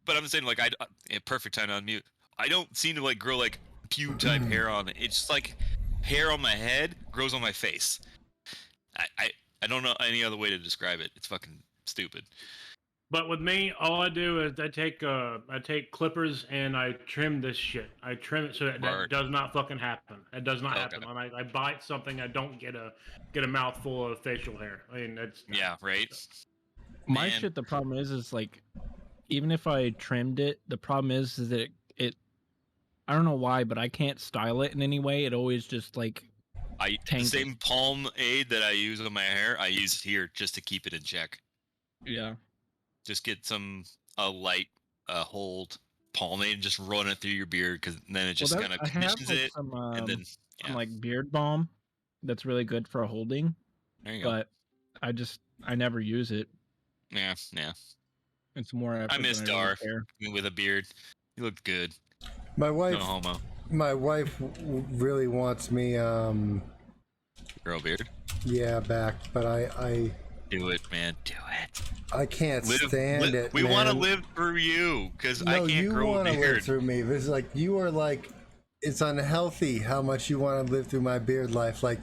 but I'm saying like perfect time to unmute. I don't seem to like grow like pube type hair on it. It's just like hair on my head grows on my face. I don't know any other way to describe it. It's fucking stupid. But with me, all I do is I take clippers and I trim this shit. I trim it so that does not fucking happen. It does not happen. When I bite something, I don't get a mouthful of facial hair. I mean, that's right. My shit. The problem is like, even if I trimmed it, the problem is that it I don't know why, but I can't style it in any way. It always just like the same pomade that I use on my hair, I use here just to keep it in check. Yeah. Just get a light hold pomade and just run it through your beard, because then it just kind of conditions it. And then some like beard balm that's really good for holding. There you go. But I never use it. Yeah. It's more effort. I miss Dar with a beard. He looked good. My wife. No homo. My wife really wants me. Grow a beard. Yeah, back, but I. Do it, man. Do it. I can't stand it. We want to live through you, because I can't grow a beard. You want to live through me. This is like, you are like, it's unhealthy how much you want to live through my beard life. Like,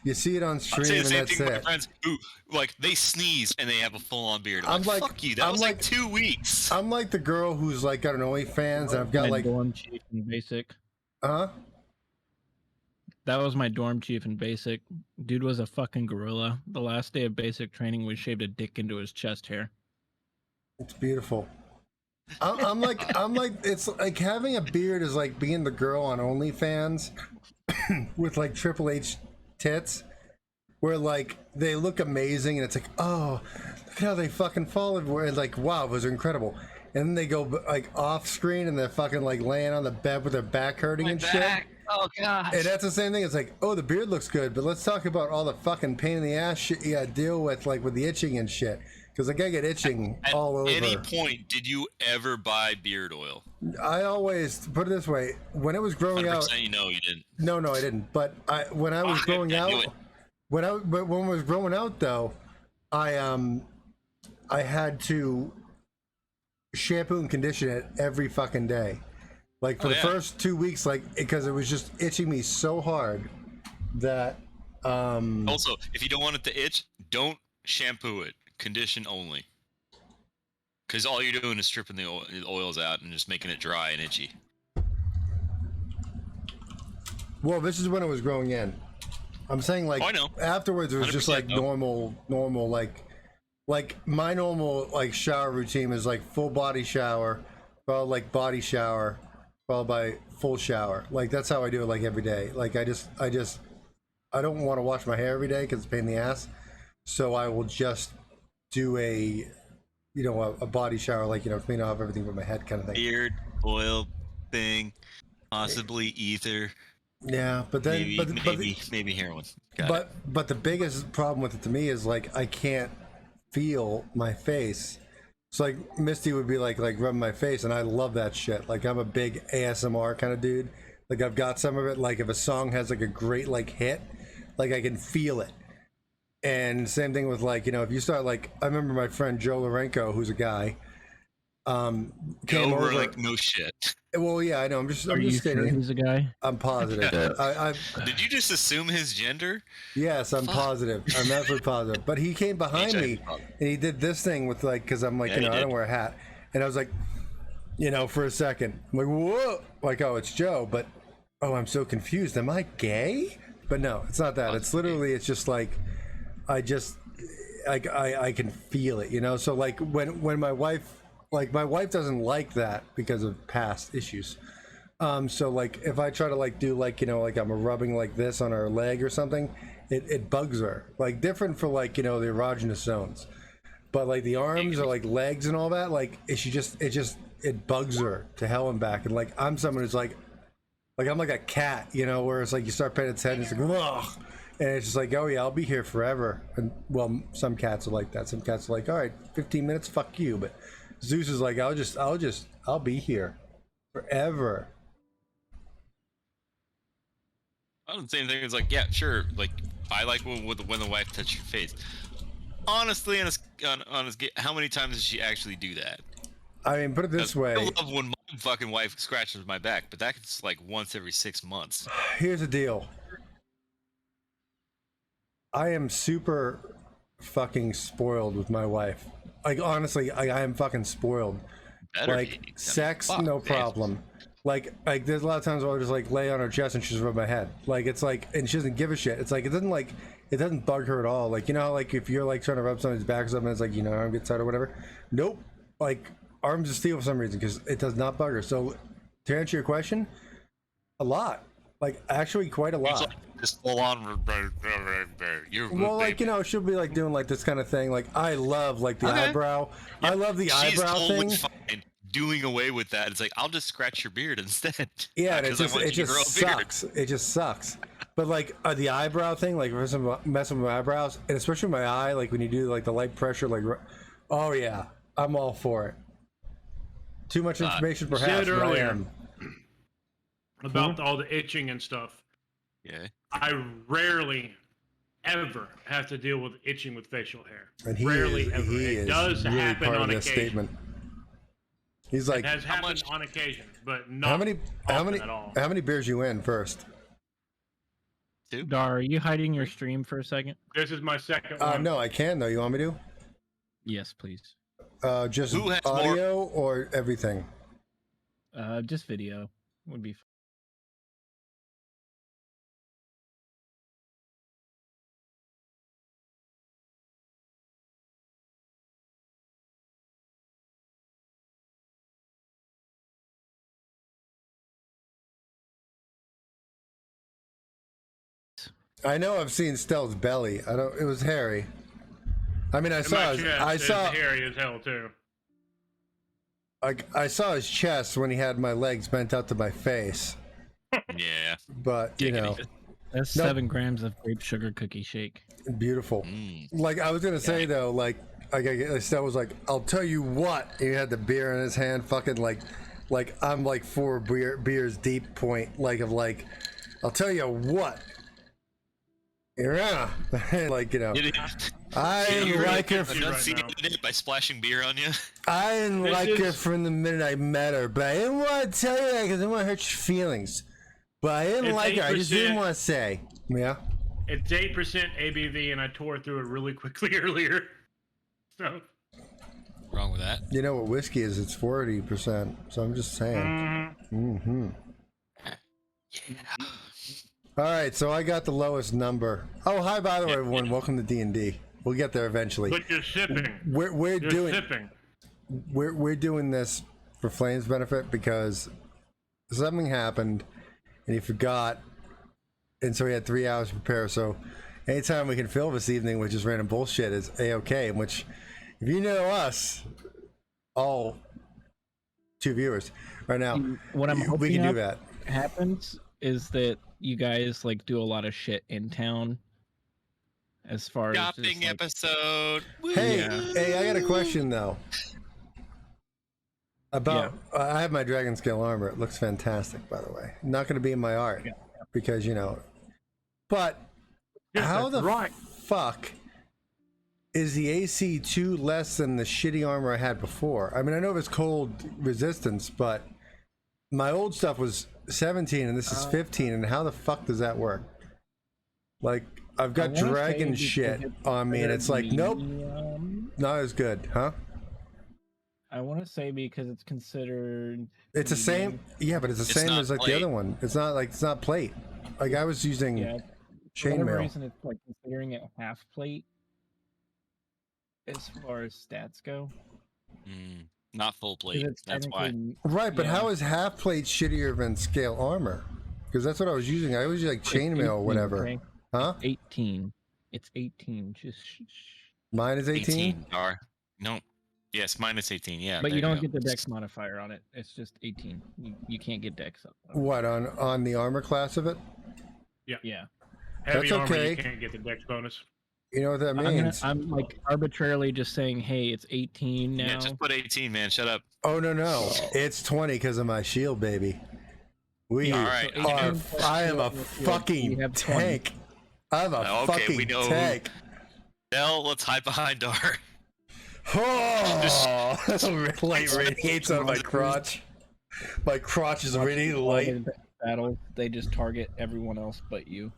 you see it on stream and that's it. My friends who like they sneeze and they have a full-on beard. I'm like, fuck you. That was like 2 weeks. I'm like the girl who's like got an OnlyFans and I've got like dorm chief in basic. Huh? That was my dorm chief in basic. Dude was a fucking gorilla. The last day of basic training, we shaved a dick into his chest hair. It's beautiful. I'm like, it's like having a beard is like being the girl on OnlyFans with like Triple H tits, where like they look amazing and it's like, oh, look at how they fucking followed, where like, wow, it was incredible. And then they go like off screen and they're fucking like laying on the bed with their back hurting and shit. Oh god. And that's the same thing. It's like, oh, the beard looks good, but let's talk about all the fucking pain in the ass shit you gotta deal with, like with the itching and shit. Because like I get itching all over. At any point, did you ever buy beard oil? I always put it this way: when it was growing out, you know you didn't. No, I didn't. But when I was growing out, when it was growing out though, I had to shampoo and condition it every fucking day. Like for the first 2 weeks, like because it was just itching me so hard that. Also, if you don't want it to itch, don't shampoo it. Condition only. Because all you're doing is stripping the oils out and just making it dry and itchy. Well, this is when it was growing in. I'm saying like afterwards it was just like normal like my normal like shower routine is like full body shower, followed like body shower, followed by full shower. Like that's how I do it like every day. Like I don't want to wash my hair every day because it's a pain in the ass. So I will just do a body shower, like, clean off everything from my head kind of thing. Beard, oil thing, possibly ether. Yeah, but then maybe heroin. But the biggest problem with it to me is like I can't feel my face. So like Misty would be like rubbing my face, and I love that shit. Like I'm a big ASMR kind of dude. Like I've got some of it. Like if a song has like a great like hit, like I can feel it. And same thing with like, if you start like, I remember my friend Joe Lorenko, who's a guy, came over. Like no shit. Well, yeah, I know. I'm just sure he's a guy? I'm positive. Did you just assume his gender? Yes, I'm positive. I'm absolutely positive. But he came behind me and he did this thing with like, because I'm like, I don't wear a hat, and I was like, for a second, I'm like, whoa, like, oh, it's Joe, but oh, I'm so confused. Am I gay? But no, it's not that. It's literally, it's just like. I can feel it, So like when my wife doesn't like that because of past issues. So like if I try to like do like, like I'm rubbing like this on her leg or something, it bugs her. Like different for like, the erogenous zones. But like the arms or like legs and all that, like it bugs her to hell and back. And like I'm someone who's like I'm like a cat, where it's like you start petting its head and it's like, ugh. And it's just like, oh yeah, I'll be here forever. And well, some cats are like that. Some cats are like, all right, 15 minutes, fuck you. But Zeus is like, I'll be here forever. I don't say anything. It's like, yeah, sure. Like, I like when the wife touches your face. Honestly, how many times does she actually do that? I mean, put it this way. I love when my fucking wife scratches my back, but that's like once every 6 months. Here's the deal. I am super fucking spoiled with my wife. Like, honestly, I am fucking spoiled. Better like, be. sex, Fuck, no man. problem. Like, there's a lot of times where I'll just, like, lay on her chest and she'll just rub my head. Like, it's like, and she doesn't give a shit. It's like, it doesn't bug her at all. Like, you know how, like, if you're, like, trying to rub somebody's back or something, it's like, you know, arm gets tight or whatever? Nope. Like, arms of steel for some reason, because it does not bug her. So, to answer your question, a lot. Like, actually, quite a lot. Like, just full on. Well, like, you know, she'll be like doing like this kind of thing. Like, I love like the eyebrow. Yeah, I love the eyebrow totally thing. Fine doing away with that. It's like, I'll just scratch your beard instead. Yeah, and it just sucks. It just sucks. But like the eyebrow thing, like messing with my eyebrows, and especially my eye, like when you do like the light pressure, like, oh yeah, I'm all for it. Too much information, perhaps. Said earlier I am. About all the itching and stuff. Yeah. I rarely ever have to deal with itching with facial hair. And he rarely is, ever. he It is does really happen part on of this occasion. statement. He's like, it has happened on occasion, but not at all. How many beers you in first? 2. Dar, are you hiding your stream for a second? This is my second one. No, I can though. You want me to? Yes, please. Just audio or everything? Just video would be fine. I know I've seen Stell's belly. I don't. It was hairy. I mean, I saw hairy as hell too. I saw his chest when he had my legs bent out to my face. Yeah. But you know, that's 7 grams of grape sugar cookie shake. Beautiful. Like I was gonna say though, like Stell was like, "I'll tell you what." He had the beer in his hand, fucking like I'm like 4 beers deep. Point like of like, I'll tell you what. Yeah, like, you know, I didn't like her by splashing beer on you. I didn't like her from the minute I met her, but I didn't want to tell you that because I didn't want to hurt your feelings. But I didn't like her. I just didn't want to say. Yeah. It's 8% ABV, and I tore through it really quickly earlier. So. Wrong with that. You know what whiskey is? It's 40%. So I'm just saying. Mm-hmm. Yeah. All right, so I got the lowest number. Oh, hi, by the way, everyone. Welcome to D&D. We'll get there eventually. But you're sipping. We're doing this for Flame's benefit because something happened and he forgot, and so he had 3 hours to prepare. So anytime we can fill this evening with just random bullshit is A-okay. Which, if you know us, all 2 viewers right now, what I'm hoping we can do that. Happens is that you guys like do a lot of shit in town as far shopping as like, episode. Hey, I got a question though. About I have my dragon scale armor. It looks fantastic, by the way. Not going to be in my art because, you know. But how the fuck is the AC 2 less than the shitty armor I had before? I mean, I know it's cold resistance, but my old stuff was 17 and this is 15, and how the fuck does that work? Like, I've got dragon shit on me and it's like, nope, not as good, huh? I want to say because it's considered, it's the same, but it's the same as like plate. The other one. It's not like, it's not plate. Like I was using chainmail. For whatever reason, it's like considering it half plate as far as stats go. Not full plate. That's why. Right, but how is half plate shittier than scale armor? Because that's what I was using. I always use like chainmail or whatever. Okay? Huh? 18. It's 18. Just mine is 18. No. Yes, mine is 18. Yeah. But you don't get the dex modifier on it. It's just 18. You can't get dex up. What on the armor class of it? Yeah. Yeah. Heavy that's okay. Armor, you can't get the dex bonus. You know what that means? I'm like arbitrarily just saying, hey, it's 18 now. Yeah, just put 18, man. Shut up. Oh no, it's 20 because of my shield, baby. We all right. I am a fucking tank. I'm a fucking tank. Now let's hide behind our. Oh, light radiates on my crotch. My crotch is radiating light. Battles, they just target everyone else but you.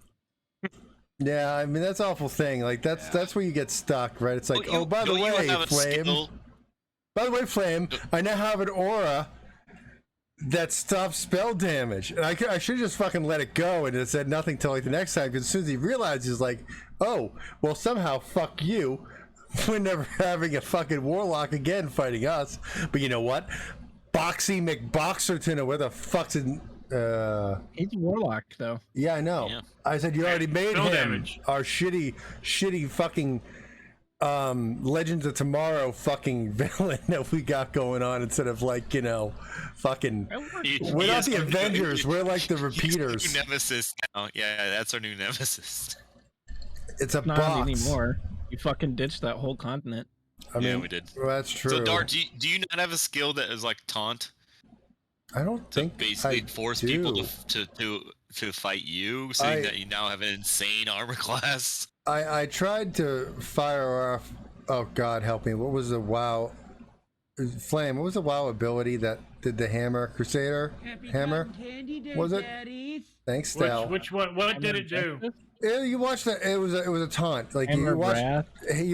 Yeah, I mean that's an awful thing. Like that's where you get stuck, right? It's like, oh, by the way, Flame. By the way, Flame, I now have an aura that stops spell damage, and I should just fucking let it go and it said nothing till like the next time. Because as soon as he realizes, like, oh, well, somehow fuck you. We're never having a fucking warlock again fighting us. But you know what? Boxy McBoxerton, or where the fuck's in? He's a warlock, though. Yeah, I know. Yeah. I said you already made him damage. Our shitty fucking Legends of Tomorrow fucking villain that we got going on, instead of like, fucking. We're not the Avengers. We're like the repeaters. New nemesis now. Yeah, that's our new nemesis. It's a not box anymore. You fucking ditched that whole continent. I mean, yeah, we did. Well, that's true. So, Dart, do you not have a skill that is like taunt? I don't think basically force people to fight you, so that you now have an insane armor class. I tried to fire off. Oh God, help me! What was the WoW Flame? What was the WoW ability that did the hammer Crusader hammer? Was it? Thanks, Stal. Which one? What did it do? You watched that? It was a taunt. Like you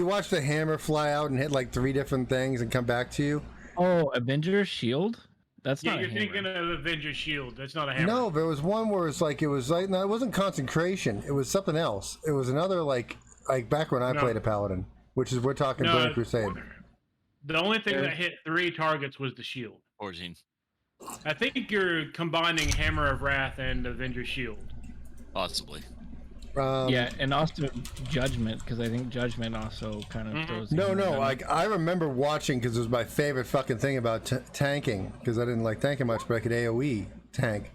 watched the hammer fly out and hit like 3 different things and come back to you. Oh, Avengers Shield. That's not. You're thinking of Avengers Shield. That's not a hammer. No, there was one where it was like no, it wasn't consecration. It was something else. It was another like back when I played a paladin, which is we're talking Burning Crusade. The only thing that hit 3 targets was the shield. 14. I think you're combining Hammer of Wrath and Avengers Shield. Possibly. Yeah, and also Judgment, because I think Judgment also kind of throws. No, like I remember watching, because it was my favorite fucking thing about tanking, because I didn't like tanking much, but I could AOE tank,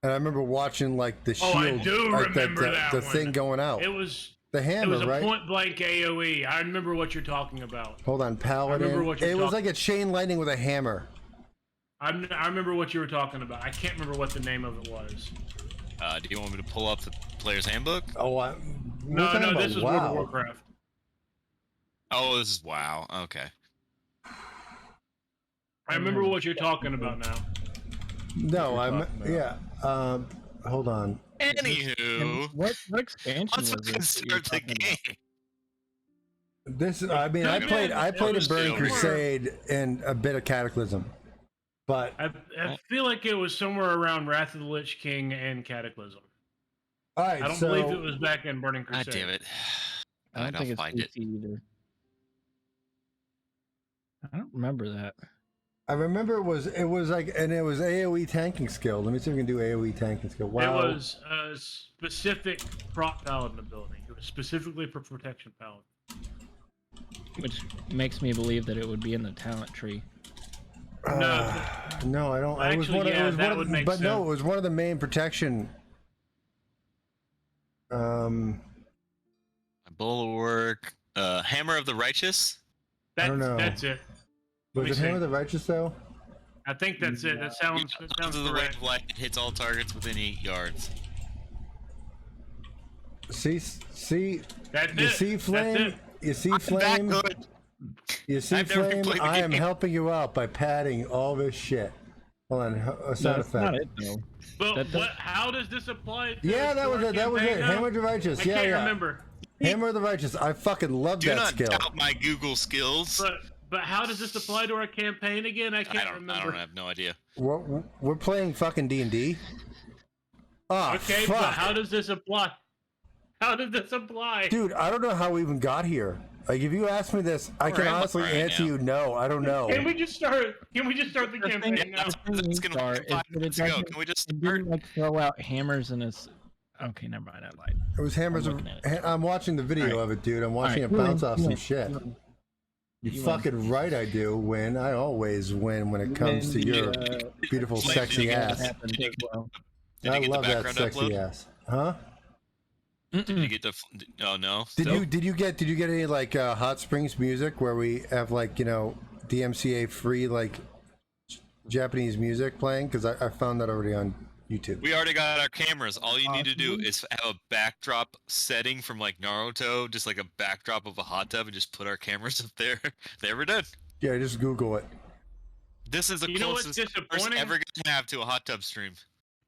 and I remember watching like the shield, I do remember the thing going out. It was the hammer, it was a right? point blank AOE. I remember what you're talking about. Hold on, Paladin. It was like a chain lightning with a hammer. I remember what you were talking about. I can't remember what the name of it was. Do you want me to pull up the player's handbook? Oh, no, this is World of Warcraft. Oh, this is WoW. Okay. I remember what you're talking about now. No, hold on. Anywho, what expansion was this? Start the game. I played a Burning Crusade and a bit of Cataclysm. But I feel like it was somewhere around Wrath of the Lich King and Cataclysm. All right, I don't believe it was back in Burning Crusade. God damn it! I don't think it's find it either. I don't remember that. I remember it was like, and it was AOE tanking skill. Let me see if we can do AOE tanking skill. Wow. It was a specific prot paladin ability. It was specifically for protection paladin. Which makes me believe that it would be in the talent tree. No, I don't. Actually, that would make sense. No, it was one of the main protection. Bulwark, Hammer of the Righteous. I don't know. That's it. Was it Hammer of the Righteous though? I think that's it. That sounds the wave of light hits all targets within 8 yards. See, that's you see, Flame. You see, Flame. You see, Flame, I am helping you out by padding all this shit. Hold on, a sound effect. Not it, though. But how does this apply to that was it. That was it. Hammer of the Righteous. I can't remember. Hammer of the Righteous. I fucking love that skill. Do not doubt my Google skills. But how does this apply to our campaign again? I can't remember. I have no idea. We're playing fucking D&D. Oh, okay, fuck. But how does this apply? How does this apply? Dude, I don't know how we even got here. Like, if you ask me this, I can honestly answer you no. I don't know. Can we just start the campaign now? It's gonna 5 minutes ago. Can we just start? It didn't like throw out hammers in his. Okay, never mind. I lied. It was hammers. I'm watching the video of it, dude. I'm watching it bounce off some shit. You're fucking right, I do win. I always win when it comes to your beautiful, sexy ass. I love that sexy ass. Huh? Did you get the? Oh no. Did you get any like Hot Springs music where we have like DMCA free like Japanese music playing? Because I found that already on YouTube. We already got our cameras. All you need to do is have a backdrop setting from like Naruto, just like a backdrop of a hot tub, and just put our cameras up there. There, we're done. Yeah, just Google it. This is the closest we're ever gonna have to a hot tub stream.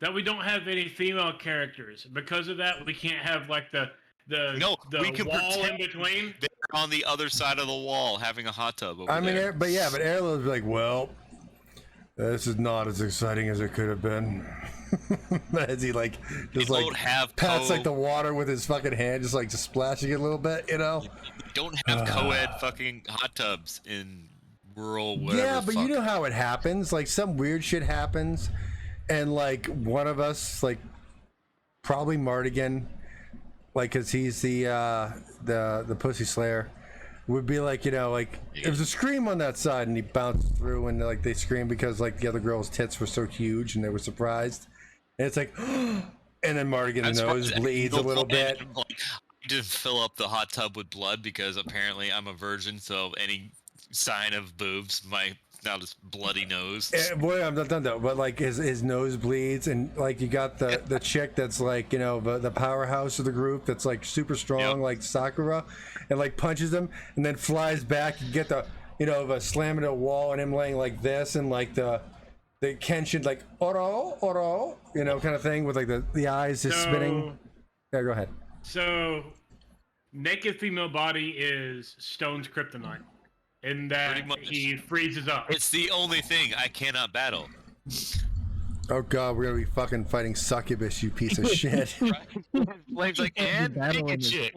That we don't have any female characters. Because of that, we can't have like the we can wall in between. They're on the other side of the wall having a hot tub over there. But Erlo would be like, well, this is not as exciting as it could have been. As he like just like pats like the water with his fucking hand, just splashing it a little bit, you know. Don't have co-ed fucking hot tubs in rural whatever. Yeah, but you know how it happens. Like some weird shit happens, and like one of us, like probably Mardigan, like because he's the pussy slayer, would be like, you know, like there was a scream on that side, and he bounced through, and like they screamed because like the other girl's tits were so huge, and they were surprised, and it's like, and then Mardigan's nose bleeds a little bit. I didn't fill up the hot tub with blood because apparently I'm a virgin, so any sign of boobs might not his bloody nose. Boy, I'm not done though. But like his nose bleeds, and like you got the chick that's like, you know, the powerhouse of the group that's like super strong, like Sakura, and like punches him and then flies back. You get the, you know, the slam into a wall and him laying like this, and like the Kenshin like oro, you know, kind of thing with like the eyes just spinning. Yeah, go ahead. So, naked female body is Stone's kryptonite, in that he freezes up. It's the only thing I cannot battle. Oh god, we're gonna be fucking fighting succubus, you piece of shit. Flame's like, and naked chick.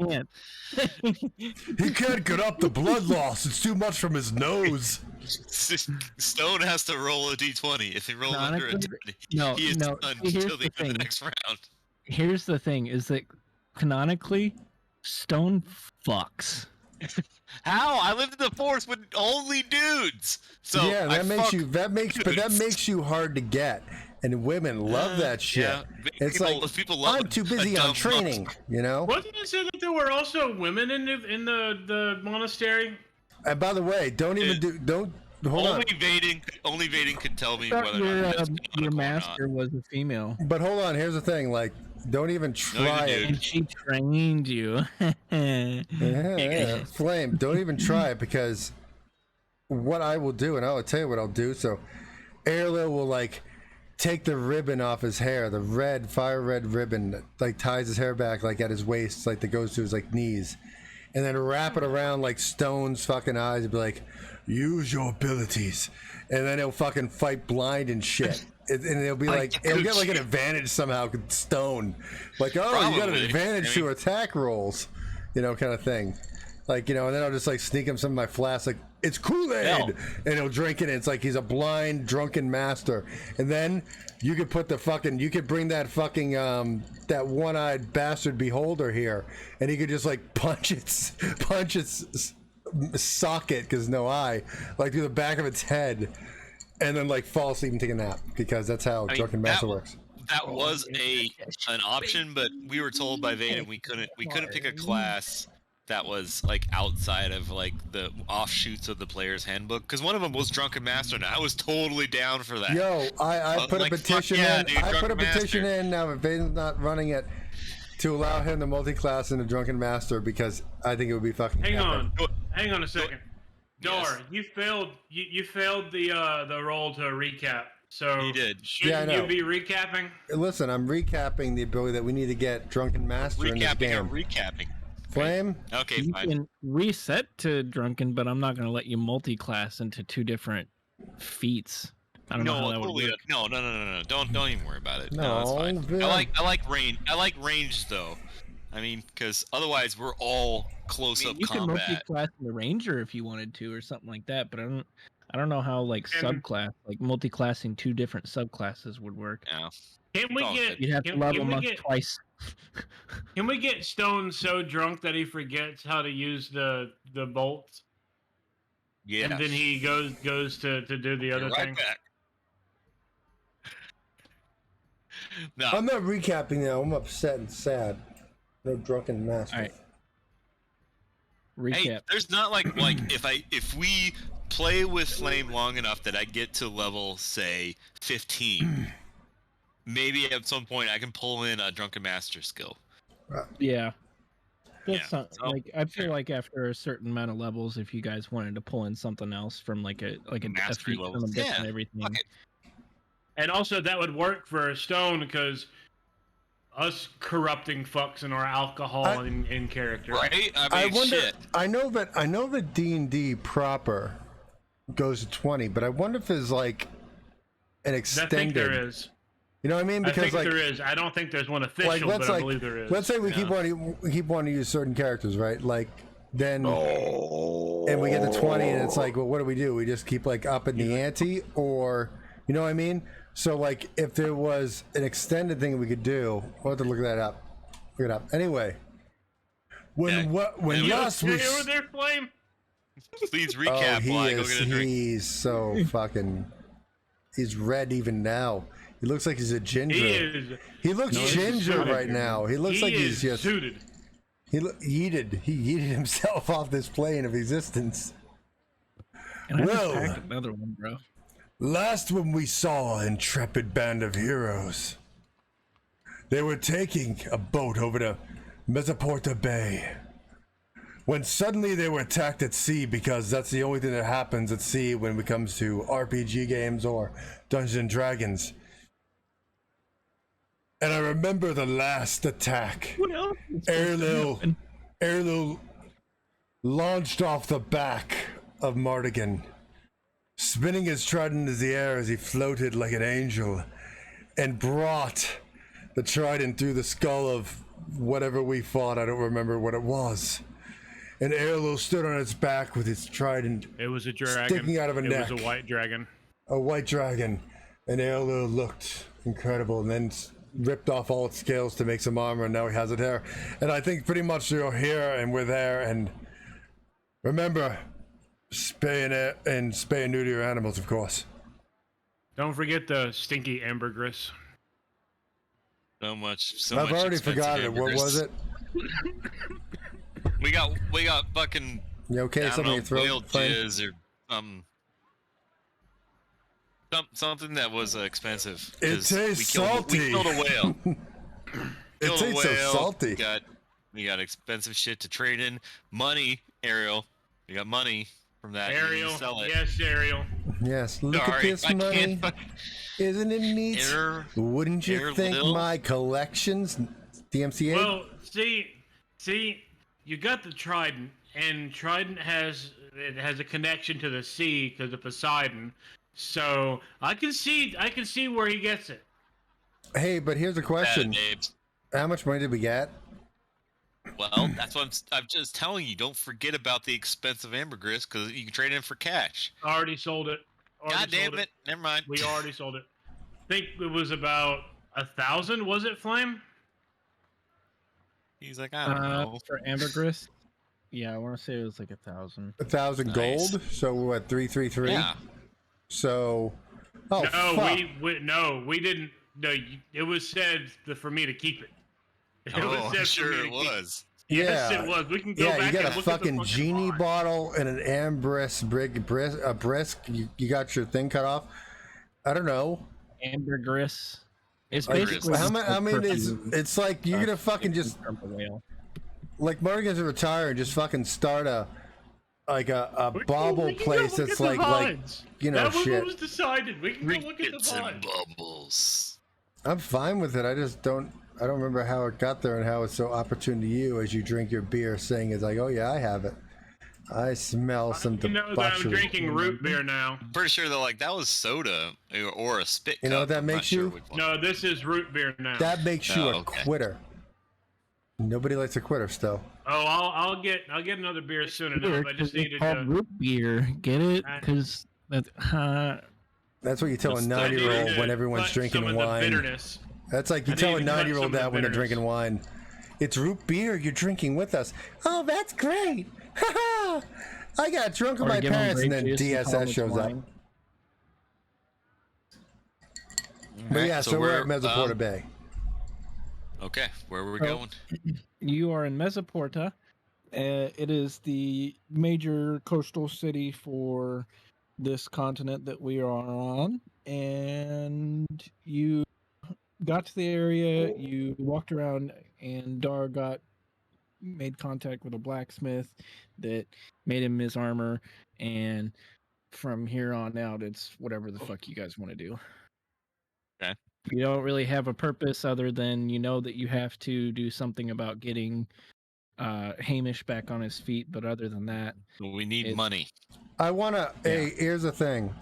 He can't get up the blood loss. It's too much from his nose. Stone has to roll a d20. If he rolls under a 20, he is done until the end of the next round. Here's the thing: is that canonically, Stone fucks. How? I lived in the forest with only dudes. So yeah, that makes you hard to get, and women love that shit. Yeah. It's people love I'm too busy on training, you know. Wasn't it said that there were also women in the monastery? And by the way, don't hold on. Only Vaden could tell me whether or not your master was a female. But hold on, here's the thing, like, don't even try it. And she trained you. yeah, Flame, don't even try it, because what I will do, and I will tell you what I'll do. So, Erlo will like take the ribbon off his hair, the fire red ribbon that like ties his hair back like at his waist, like that goes to his like knees, and then wrap it around like Stone's fucking eyes and be like, use your abilities, and then he'll fucking fight blind and shit. And it'll be like, it'll get like an advantage somehow, Stone. Like, oh, probably. You got an advantage to attack rolls, you know, kind of thing. Like, you know, and then I'll just like sneak him some of my flasks, like, it's Kool-Aid! And he'll drink it, and it's like he's a blind, drunken master. And then you could put you could bring that fucking, that one-eyed bastard beholder here, and he could just like punch its socket, because no eye, like through the back of its head. And then like fall asleep and take a nap, because that's how Drunken Master works. That was an option, but we were told by Vaden we couldn't pick a class that was like outside of like the offshoots of the player's handbook, because one of them was Drunken Master, and I was totally down for that. Yo, I put a petition in. Dude, I put a petition in now. If Vaden's not running it, to allow him to multi-class in a Drunken Master, because I think it would be fucking. Hang on a second. Dar, yes. You failed the roll to recap. So you did. Shouldn't you be recapping? Listen, I'm recapping the ability that we need to get Drunken Master in this game. Recapping. Flame? Okay, you fine. can reset to Drunken, but I'm not going to let you multi-class into two different feats. I don't know how that would work. No. Don't even worry about it. No, that's fine. Bill. I like range. I like range though. I mean, because otherwise we're all close-up combat. You can multi-class the ranger if you wanted to, or something like that. But I don't know how like subclass, like multi-classing two different subclasses would work. Yeah. You'd have to level them up twice. Can we get Stone so drunk that he forgets how to use the bolts? Yeah. And then he goes to do the other thing. Back. No. I'm not recapping now. I'm upset and sad. No Drunken Master. All right. Recap. Hey, there's not like if we play with Flame long enough that I get to level say 15, maybe at some point I can pull in a drunken master skill. Yeah. Yeah. So, like I feel like after a certain amount of levels, if you guys wanted to pull in something else from like a mastery feat level, from and everything. Okay. And also that would work for Stone because us corrupting fucks in our alcohol in character. Right? I mean, wonder. shit. I know that D&D proper goes to 20, but I wonder if there's like an extended. I think there is. You know what I mean? Because I think like, there is. I don't think there's one official, but I believe there is. Let's say we keep wanting to use certain characters, right? Like then, and we get to 20, and it's like, well, what do? We just keep like upping the ante, or you know what I mean? So like, if there was an extended thing we could do, we'll have to look that up. Look it up. Anyway, when Lust was over there, Flame. Please recap. He's so fucking. He's red even now. He looks like he's a ginger. He looks ginger right now. He looks like he's just suited. He yeeted himself off this plane of existence. And I just packed another one, bro. Last when we saw an intrepid band of heroes, they were taking a boat over to Mesoporta Bay. When suddenly they were attacked at sea, because that's the only thing that happens at sea when it comes to RPG games or Dungeons and Dragons. And I remember the last attack. What else? Erlil launched off the back of Mardigan, spinning his trident into the air as he floated like an angel, and brought the trident through the skull of whatever we fought. I don't remember what it was. And Erlil stood on its back with its trident. It was a dragon sticking out of a neck. It was a white dragon. A white dragon. And Erlil looked incredible, and then ripped off all its scales to make some armor, and now he has it here. And I think pretty much you're here and we're there. And remember, spay and neuter your animals, of course. Don't forget the stinky ambergris. I've already forgotten it. What was it? We got fucking. You okay? Something in your throat? Whale jizz or something that was expensive. It tastes salty. We killed a whale. It tastes so salty. We got expensive shit to trade in. Money, Ariel. We got money from that. Ariel, sell it. yes, Ariel. Yes, look at this money. Isn't it neat? Wouldn't you think my collections, DMCA? Well, see, you got the trident, and trident has a connection to the sea because of Poseidon. So I can see where he gets it. Hey, but here's a question: how much money did we get? Well, that's what I'm just telling you. Don't forget about the expensive ambergris because you can trade it in for cash. Already sold it. God damn it! Never mind. We already sold it. I think it was about 1,000. Was it, Flame? He's like, I don't know. For ambergris. Yeah, I want to say it was like 1,000. 1,000 gold. So what? 333. Yeah. So. Oh, no, we didn't. No, it was said for me to keep it. I'm sure it was. Yes, it was. We can go back. Yeah, you got and a look fucking at the genie bottle and an ambergris brisk. You got your thing cut off. I don't know. Ambergris. It's like, basically. I mean, it's like you're gonna fucking just like Morgan's gonna retire and just fucking start a bauble place that's like you know, shit. That was decided. We can go look at the vines. Bubbles. I'm fine with it. I don't remember how it got there and how it's so opportune to you as you drink your beer, saying it's like, oh yeah, I have it. I smell some debauchery. You know that I'm drinking root beer now. I'm pretty sure that was soda or a spit cup. You know what that makes you? No, this is root beer now. That makes you a quitter. Nobody likes a quitter still. Oh, I'll get another beer soon enough. I just needed to. Root beer, get it? Because that's what you tell a 9-year-old when everyone's drinking wine. That's like you tell a 9-year-old that when they're drinking wine. It's root beer you're drinking with us. Oh, that's great. I got drunk with my parents, and then DSS shows up. But yeah, so we're at Mesoporta Bay. Okay, where were we going? You are in Mesoporta. It is the major coastal city for this continent that we are on, and you got to the area, you walked around, and Dar made contact with a blacksmith that made him his armor, and from here on out, it's whatever the fuck you guys want to do. Okay. You don't really have a purpose other than you know that you have to do something about getting Hamish back on his feet, but other than that, we need money. I want to. Yeah. Hey, here's the thing.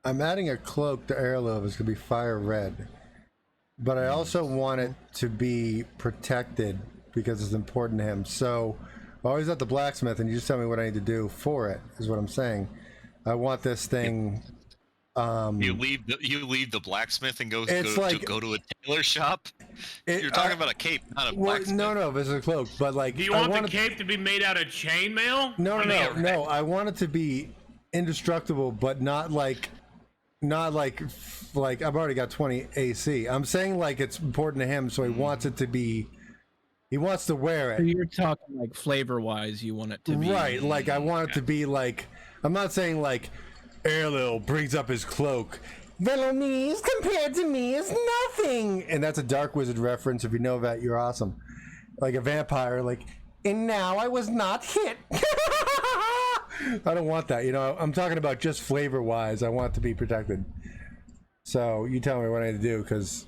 I'm adding a cloak to Airlove. It's gonna be fire red, but I also want it to be protected because it's important to him. So, I'm always at the blacksmith, and you just tell me what I need to do for it. Is what I'm saying. I want this thing. You leave the blacksmith and go to a tailor shop. You're talking about a cape, not a blacksmith. No, this is a cloak. But like, do you want the cape to be made out of chainmail? No. I want it to be indestructible, but not like I've already got 20 AC. I'm saying like it's important to him, so he wants it to be. He wants to wear it. So you're talking like flavor-wise, you want it to be right. Like I want it to be like. I'm not saying like. Erlil brings up his cloak. Velomise compared to me is nothing. And that's a Dark Wizard reference. If you know that, you're awesome. Like a vampire, like, and now I was not hit. I don't want that. You know, I'm talking about just flavor-wise. I want it to be protected. So you tell me what I need to do, because...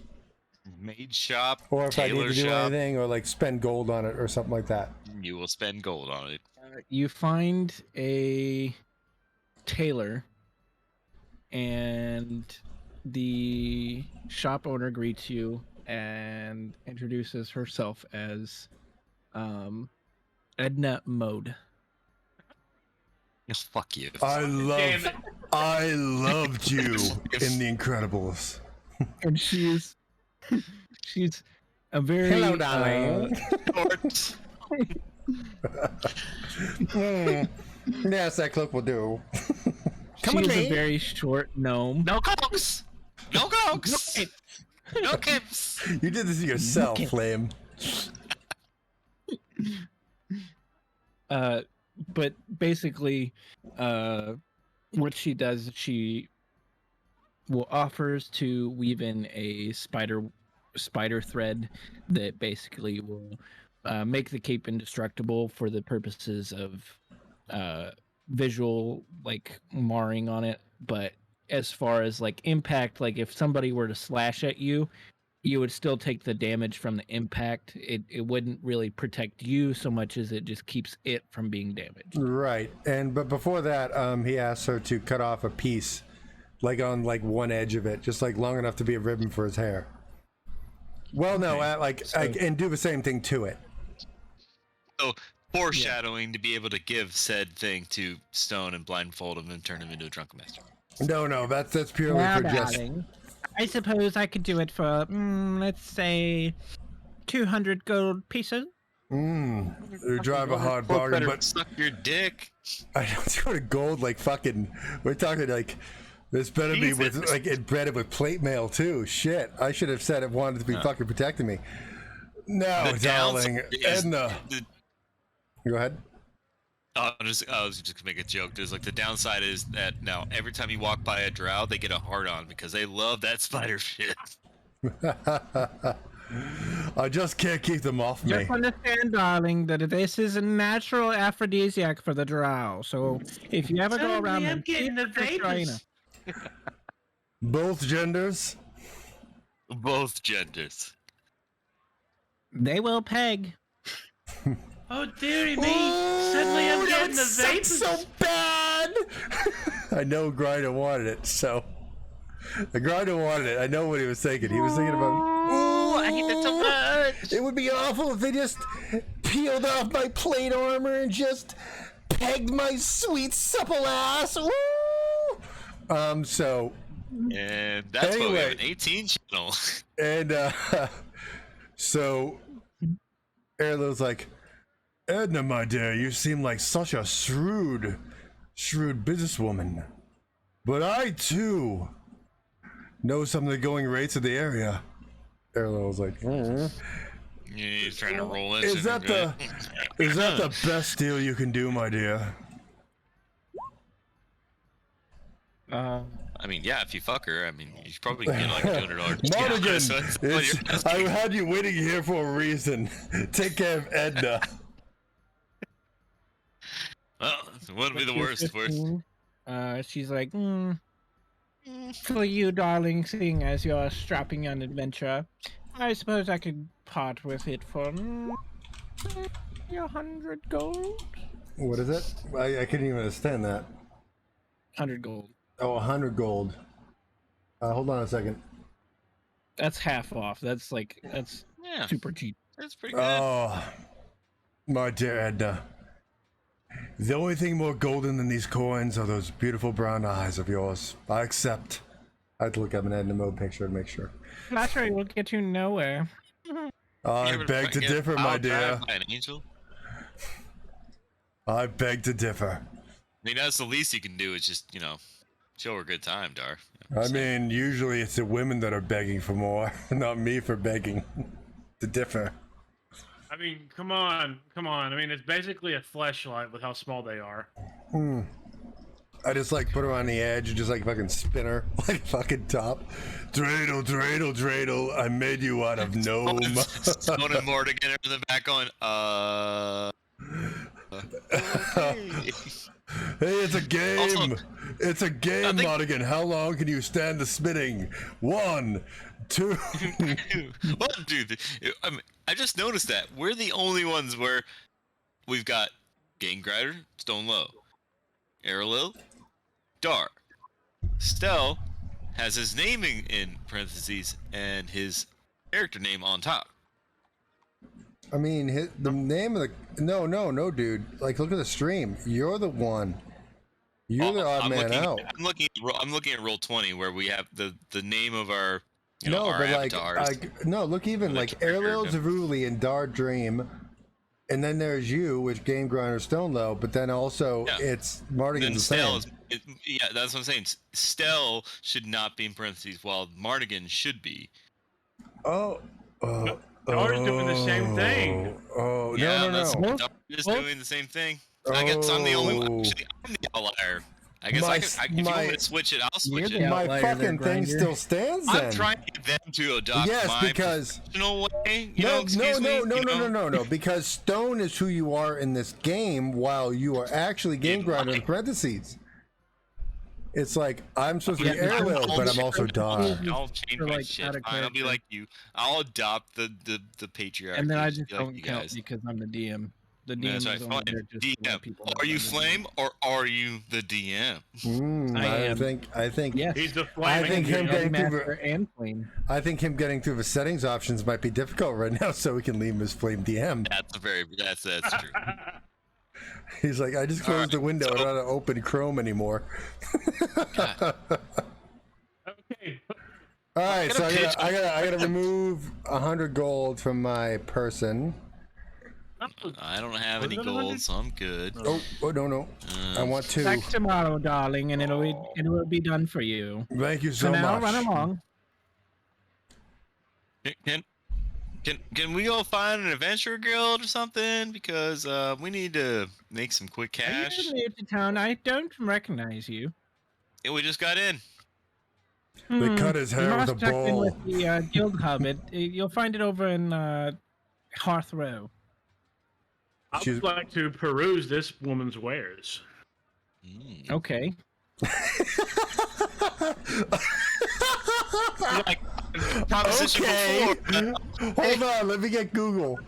Maid shop, or if I need to do shop, anything, or like spend gold on it or something like that. You will spend gold on it. You find a tailor, and the shop owner greets you and introduces herself as Edna Mode. Fuck you. I loved you in The Incredibles. And she's a very hello, darling. Yes, that cloak will do. She's a very short gnome. No cloaks! No cloaks! No capes! You did this to yourself, Flame. But basically, what she does, she will offers to weave in a spider thread that basically will make the cape indestructible for the purposes of visual like marring on it. But as far as like impact, like if somebody were to slash at you, you would still take the damage from the impact. It wouldn't really protect you so much as it just keeps it from being damaged. Right. But before that, he asked her to cut off a piece, like on like one edge of it, just like long enough to be a ribbon for his hair. Well, no, and do the same thing to it. So foreshadowing to be able to give said thing to Stone and blindfold him and turn him into a drunken master. No, that's purely for just. I suppose I could do it for, let's say, 200 gold pieces. You drive a hard bargain, but suck your dick. I don't 200 gold, like fucking. We're talking like this better be with like embedded with plate mail too. Shit, I should have said it wanted to be fucking protecting me. No, darling, Edna. Go ahead. I was just gonna make a joke. There's like the downside is that now every time you walk by a drow, they get a hard on because they love that spider shit. I just can't keep them off me. Just understand, darling, that this is a natural aphrodisiac for the drow. So if you ever go around, I'm getting the vapors. Both genders. Both genders. They will peg. Oh dearie me! Suddenly I'm getting the vapors. So bad. I know Grinder wanted it, so the Grinder wanted it. I know what he was thinking. He was thinking about. Ooh, I hate that so much. It would be awful if they just peeled off my plate armor and just pegged my sweet supple ass. Ooh. So. And that's why we have an 18 channel. And so Erlo's like, Edna, my dear, you seem like such a shrewd businesswoman. But I, too, know some of the going rates of the area. Erlo was like, Yeah, he's trying to roll in. Is that the best deal you can do, my dear? I mean, yeah, if you fuck her, I mean, you should probably get like $200. Mardigan, I had you waiting here for a reason. Take care of Edna. Well, it wouldn't be the worst. She's like, for you, darling, seeing as you're strapping on adventure, I suppose I could part with it for 100 gold. What is it? I couldn't even understand that. 100 gold. Oh, 100 gold. Hold on a second. That's half off. That's super cheap. That's pretty good. Oh, my dear Edna. The only thing more golden than these coins are those beautiful brown eyes of yours. I accept. I have to look up an Edna mode picture to make sure. Flattery will get you nowhere. I beg to differ, my dear. By an angel? I beg to differ. I mean, that's the least you can do. Is just show her a good time, Dar. I mean, usually it's the women that are begging for more, not me for begging to differ. I mean, come on. I mean, it's basically a fleshlight with how small they are. I just put her on the edge and just fucking spin her like fucking top. Dreidel, dreidel, dreidel. I made you out of gnome. Someone and Mortigan in the back going, Hey, it's a game. Also, it's a game, Mortigan. How long can you stand the spinning? 1, 2. Well, dude, I just noticed that we're the only ones where we've got Game Grider, Stone Low, Aerolil, Dar. Stell has his naming in parentheses and his character name on top. I mean, the name of the no, dude. Look at the stream. You're the one. You're the odd man out. I'm looking at Roll20 where we have the name of our our avatars. Look even Aerolil, Zavuli, and Dar Dream, and then there's you, which Game Grinder Stone Low, but then also it's Mardigan's the same. Yeah, that's what I'm saying. Stell should not be in parentheses, while Mardigan should be. Dar's doing the same thing. Oh, yeah, no. Dar is doing the same thing. I guess I'm the only one. Actually, I'm the outlier. I guess if you want me to switch it, I'll switch it. My fucking thing still stands then. I'm trying to get them to adopt my professional way. No. Because Stone is who you are in this game, while you are actually Game Grinder in parentheses. It's I'm supposed to be Aerolil, but I'm also Dar. I'll change my shit. I'll be like you. I'll adopt the patriarchy. And then I just don't count because I'm the DM. The DM is only there just DM. Are you Flame or are you the DM? I think yes. He's the Flame. I think him getting through and Flame. I think him getting through the settings options might be difficult right now, so we can leave him as Flame DM. That's true. He's like, I just closed the window. I don't have to open Chrome anymore. Okay. All right, so I gotta remove 100 gold from my person. I don't have any gold, so I'm good. Oh no. I want 2. Back tomorrow, darling, and it will be done for you. Thank you so much. much. Run along. Can we go find an adventure guild or something? Because we need to make some quick cash. Are you new to town? I don't recognize you. Yeah, we just got in. They cut his hair with a bowl. With the guild hub. You'll find it over in Hearth Row. I would like to peruse this woman's wares. Okay. Okay. Hold on, let me get Google.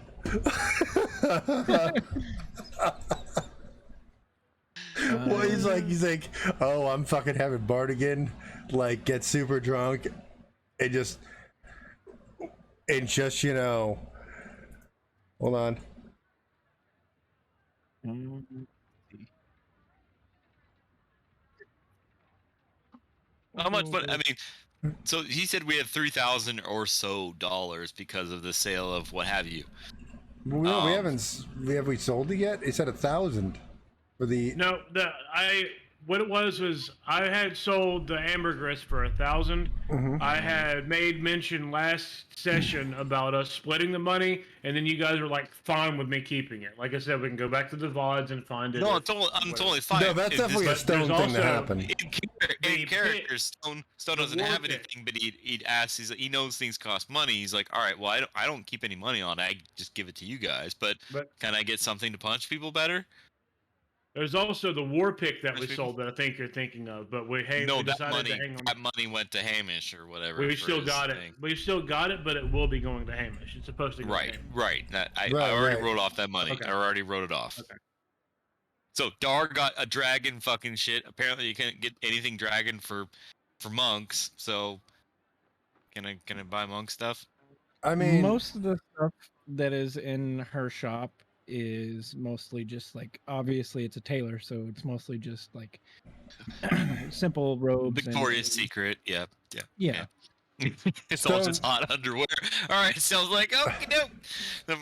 Well, he's like, oh, I'm fucking having Bardigan, get super drunk, and just, hold on. How much money? I mean, so he said we had $3,000 or so because of the sale of what have you. We haven't. Have we sold it yet? It said 1,000 for the. No, what it was I had sold the ambergris for 1,000. Mhm. I had made mention last session about us splitting the money, and then you guys were like fine with me keeping it. Like I said, we can go back to the VODs and find it. No, if- I'm whatever. totally fine. No, that's definitely a but there's Stone thing to also- happen. In character, Stone doesn't war have pit. anything, but he'd ask. He knows things cost money. He's like, all right, well, I don't keep any money on it. I just give it to you guys. But can I get something to punch people better? There's also the war pick that Punch we people? sold that I think you're thinking of, but we No, we that decided to hang on. money went to Hamish or whatever. We for still his got thing. it. We still got it, but it will be going to Hamish. It's supposed to go to Right, Hamish. right. I Right, already right. wrote off that money. Okay. I already wrote it off. Okay. So Dar got a dragon fucking shit. Apparently you can't get anything dragon for monks. So can I buy monk stuff? I mean, most of the stuff that is in her shop is mostly just like, obviously it's a tailor, so it's mostly just like simple robes. Victoria's Secret. Yeah. Yeah. It's all just hot underwear. All right, sounds like okay, no.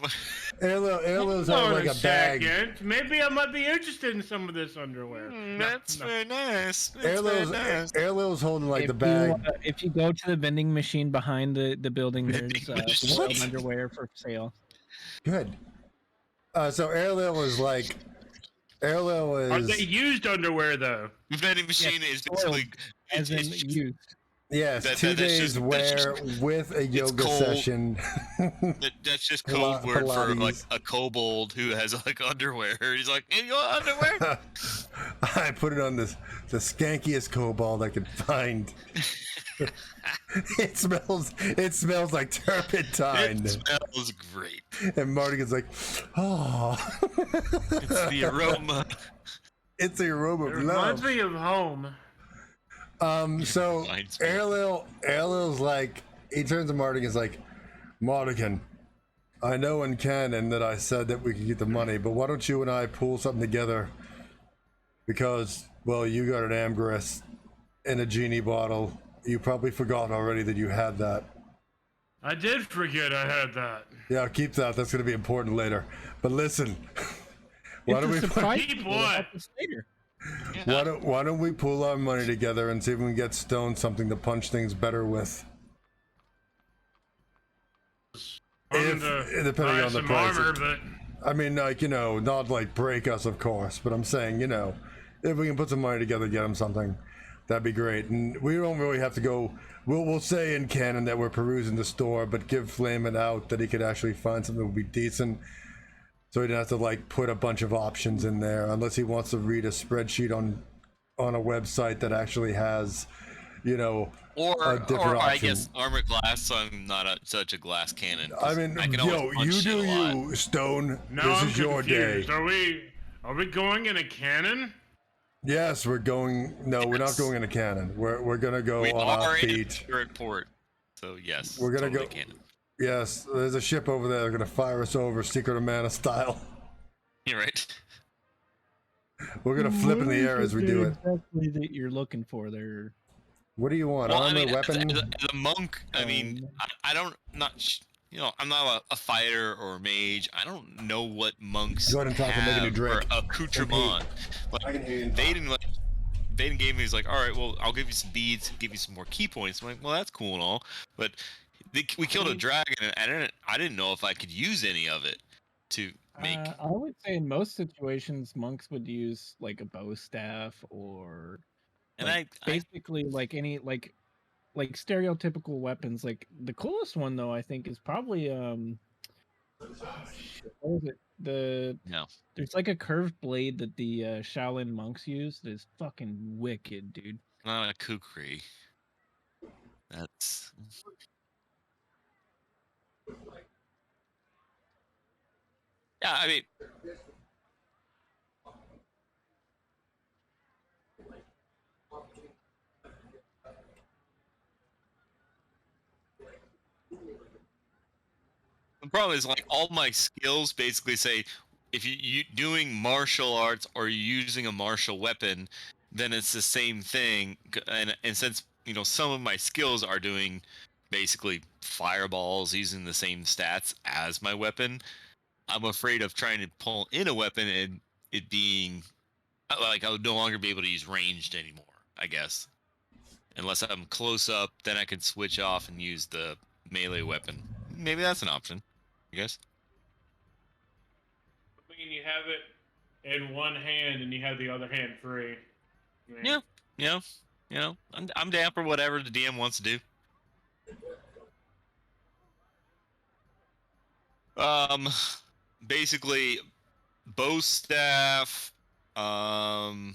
Airlow's Hold have on like a bag. second. Maybe I might be interested in some of this underwear. That's very nice. That's Airlow's very nice. Airlow's holding like if the bag. if you go to the vending machine behind the building, there's machine. wild underwear for sale. Good. So Airlow is like. Airlow Are they is. used underwear though? The vending machine is basically As in it's used. Yes, That- 2 that- that's days just- wear that's with a yoga cold. session. that's just code word for like Pilates. a kobold who has like underwear. He's like, "Hey, you want underwear?" I put it on the skankiest cobalt I could find. It smells like turpentine. It smells great. And Marty gets like, oh. It's the aroma. It's the aroma It of reminds love. me of home. So Reminds me. Airlil's like, he turns to Marty and is like, Mardigan, I know in canon that I said that we could get the money, but why don't you and I pull something together? Because, well, you got an ambergris in a genie bottle. You probably forgot already that you had that. I did forget I had that. Yeah, keep that. That's going to be important later. But listen, why It's don't a we surprise Keep we'll what? have this later. why don't we pool our money together and see if we can get Stone something to punch things better with? Depending buy on the some price. armor, but I mean, like, not like break us, of course, but I'm saying, if we can put some money together, get him something, that'd be great. And we don't really have to go. We'll say in canon that we're perusing the store, but give Flamin out that he could actually find something that would be decent, so he doesn't have to like put a bunch of options in there, unless he wants to read a spreadsheet on a website that actually has, Or, a different I option. guess armor glass. So I'm not such a glass cannon. 'cause I mean, can always you punch shit do a lot. you, Stone. now This I'm is your confused. day. Are we going in a cannon? Yes, we're going. No, we're not Yes. going in a cannon. We're gonna go We on are in a offbeat. secret port. So yes, We're gonna totally go- Cannon. Yes, there's a ship over there. They're gonna fire us over, Secret of Mana style. You're right. We're gonna flip in the air as we do it. Exactly that you're looking for there. What do you want? Well, I Armor, mean, weapon? as a monk, I mean, I don't I'm not a fighter or a mage. I don't know what monks Go ahead and talk and make a new have drink. for accoutrement. I can hear you. Vaden gave me. He's like, all right, well, I'll give you some beads, give you some more key points. I'm like, well, that's cool and all, but we killed a dragon, and I didn't know if I could use any of it to make. I would say in most situations, monks would use like a bow staff or And like, I basically like any like stereotypical weapons. Like the coolest one though, I think, is probably shit, what is it? no. There's like a curved blade that the Shaolin monks use that is fucking wicked, dude. Not a kukri. That's yeah. I mean, the problem is like all my skills basically say if you doing martial arts or you're using a martial weapon, then it's the same thing. And since some of my skills are doing basically fireballs using the same stats as my weapon, I'm afraid of trying to pull in a weapon and it being like I would no longer be able to use ranged anymore, I guess. Unless I'm close up, then I can switch off and use the melee weapon. Maybe that's an option, I guess. I mean, you have it in one hand and you have the other hand free. Yeah, I'm down for whatever the DM wants to do. Basically, bow staff. I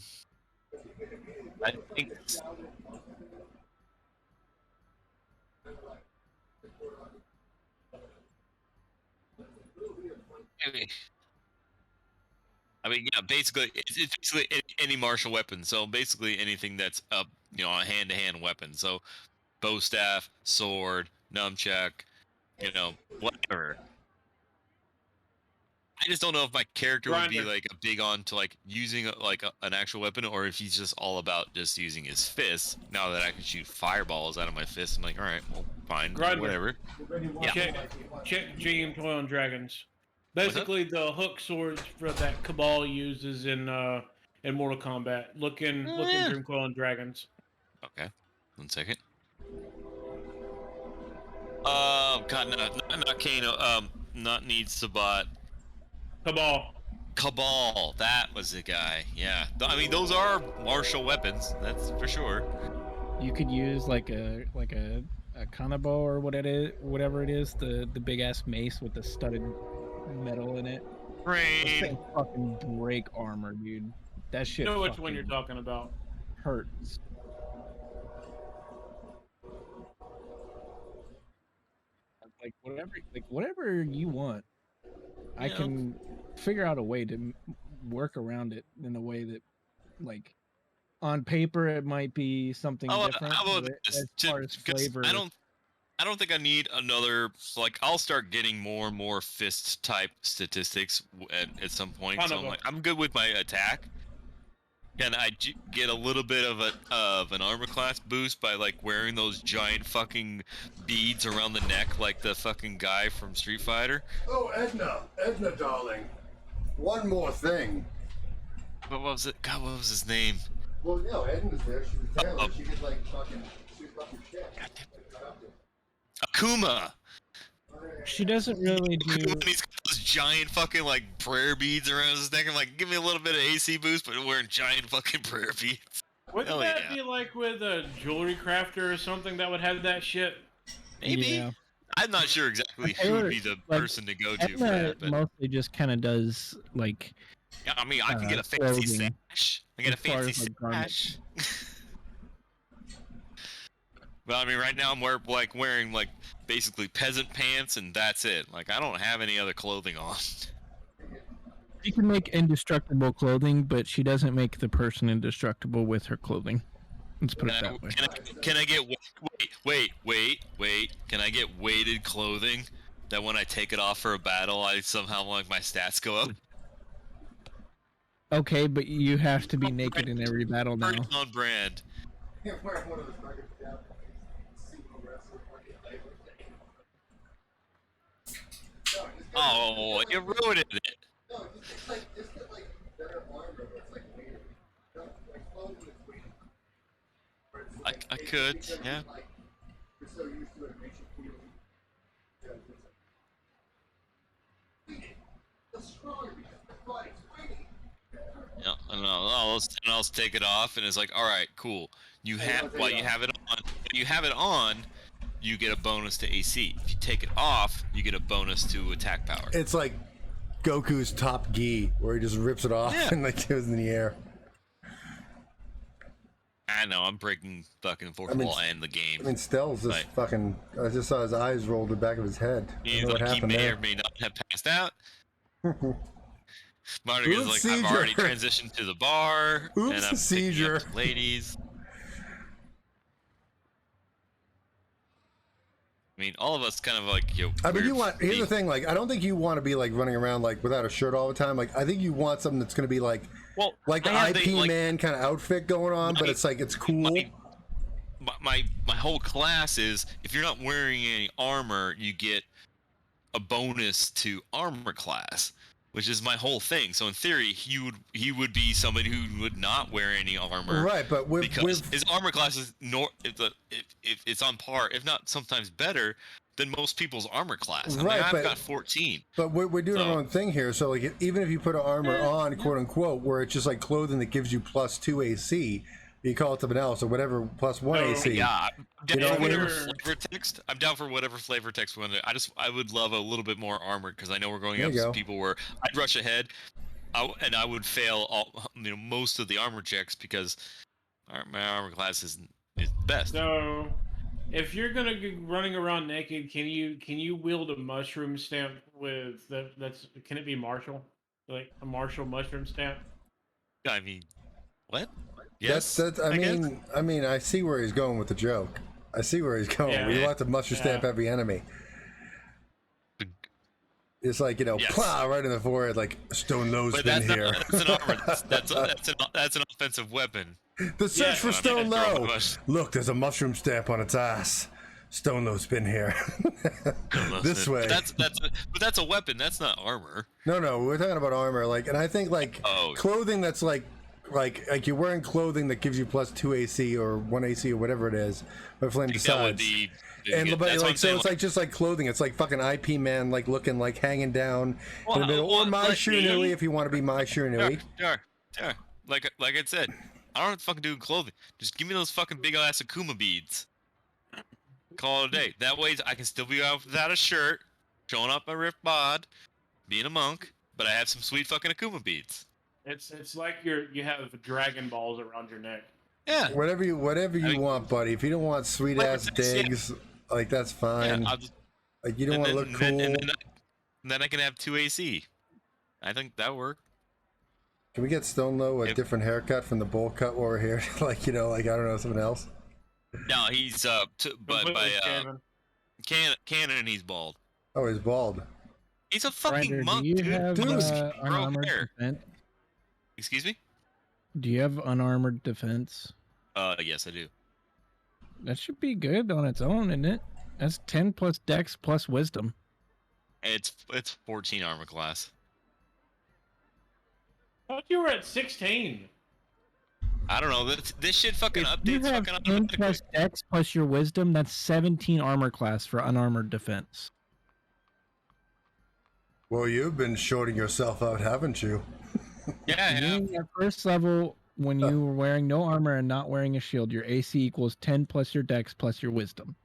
think. I mean, yeah, basically, it's basically any martial weapon. So basically, anything that's a a hand-to-hand weapon. So, bow staff, sword, nunchuck, whatever. I just don't know if my character would be like a big on to like using an actual weapon, or if he's just all about just using his fists. Now that I can shoot fireballs out of my fists, I'm like, all right, well, fine, whatever. Yeah. Check GM Toil and Dragons. Basically, the hook swords for that Cabal uses in Mortal Kombat. Look in Dream Coil and Dragons. Okay, 1 second. God, not Kano. Not Need Sabat. Cabal, that was the guy. Yeah, I mean those are martial weapons. That's for sure. You could use like a kanabo or whatever it is, the big ass mace with the studded metal in it. Rain. Fucking break armor, dude. That shit. You know which one you're talking about. Hurts. Like whatever you want. I can figure out a way to work around it in a way that, like, on paper it might be something different. How about as far as flavor, I don't think I need another. Like, I'll start getting more and more fist type statistics at some point. So I'm like, I'm good with my attack. Can I get a little bit of an armor class boost by like wearing those giant fucking beads around the neck like the fucking guy from Street Fighter? Oh, Edna, darling, one more thing. What was it? God, what was his name? Well, no, Edna's there. She's a tailor. She could like fucking shoot up your shit. Akuma. She doesn't really do. He's got those giant fucking like prayer beads around his neck. I'm like, give me a little bit of AC boost, but wearing giant fucking prayer beads. Wouldn't that be like with a jewelry crafter or something that would have that shit? Maybe. Yeah. I'm not sure exactly who would be the person to go to for that. But mostly just kind of does like. Yeah, I mean, I can get a fancy sash. I get a fancy sash. Well, I mean, right now I'm wearing like basically peasant pants, and that's it. Like, I don't have any other clothing on. She can make indestructible clothing, but she doesn't make the person indestructible with her clothing. Let's put it that way. Can I get wait? Can I get weighted clothing that when I take it off for a battle, I somehow like my stats go up? Okay, but you have to be naked in every battle now. On brand. Oh, you ruined it. No, it's like better armor, but it's like weird. Like clothing is weird. I could, yeah. You're so used to it, it makes you feel. The stronger because the body's waiting. Yeah, I know. I'll take it off, and it's like, all right, cool. You have while you have it on, you get a bonus to AC. If you take it off, you get a bonus to attack power. It's like Goku's top gi, where he just rips it off and like goes in the air. I know, I'm breaking fucking fourth wall and the game. I mean, Stell's just fucking. I just saw his eyes roll to the back of his head. He may or may not have passed out. Mardigan's like, I've already transitioned to the bar. Oops, and I'm seizure. Ladies. I mean, all of us kind of like, I mean, here's the thing, like, I don't think you want to be like running around like without a shirt all the time. Like, I think you want something that's going to be like the IP man kind of outfit going on, but it's like, it's cool. My whole class is, if you're not wearing any armor, you get a bonus to armor class, which is my whole thing. So in theory, he would be somebody who would not wear any armor, right? But because his armor class is if it's on par, if not sometimes better than most people's armor class. I mean, I've got 14. But we're doing our own thing here. So like, even if you put an armor on, quote unquote, where it's just like clothing that gives you +2 AC. You call it something else or whatever, +1 AC. Yeah, I'm down for whatever flavor text. I'm down for whatever flavor text. I would love a little bit more armor, because I know we're going up to people where I'd rush ahead, and I would fail most of the armor checks because my armor class is the best. So, if you're gonna be running around naked, can you wield a mushroom stamp with that's can it be martial, like a martial mushroom stamp? I mean, what? Yes. I mean, I see where he's going with the joke. I see where he's going. We want to mushroom stamp every enemy. It's like, plow right in the forehead, like Stone Lowe's been here. That's an armor. That's an offensive weapon. The search for Stone Lowe. Look, there's a mushroom stamp on its ass. Stone Lowe's been here. This way. But that's a weapon. That's not armor. No, we're talking about armor. And I think clothing that's like you're wearing clothing that gives you +2 AC or 1 AC or whatever it is, but flame decides. It's like just like clothing. It's like fucking IP Man, like looking like hanging down in the middle, or my Shiranui if you want to be my Shiranui. Sure. Like I said, I don't have to fucking do clothing. Just give me those fucking big ass Akuma beads. Call it a day. That way I can still be out without a shirt, showing up my rift bod, being a monk, but I have some sweet fucking Akuma beads. It's like you have Dragon Balls around your neck. Yeah. Whatever you want, buddy. If you don't want sweet ass digs, that's fine. Yeah, you don't want to look cool. And then I can have 2 AC. I think that worked. Can we get Stone Lowe a different haircut from the bowl cut while we're here? I don't know, something else. No, he's canon he's bald. Oh, he's bald. He's a fucking monk, dude. Unarmored defense? Excuse me? Do you have unarmored defense? Yes, I do. That should be good on its own, isn't it? That's 10 plus Dex plus Wisdom. It's 14 armor class. I thought you were at 16. I don't know. This shit fucking updates. You have 10 plus Dex plus your Wisdom. That's 17 armor class for unarmored defense. Well, you've been shorting yourself out, haven't you? Yeah. At first level, when you were wearing no armor and not wearing a shield, your AC equals 10 plus your Dex plus your Wisdom.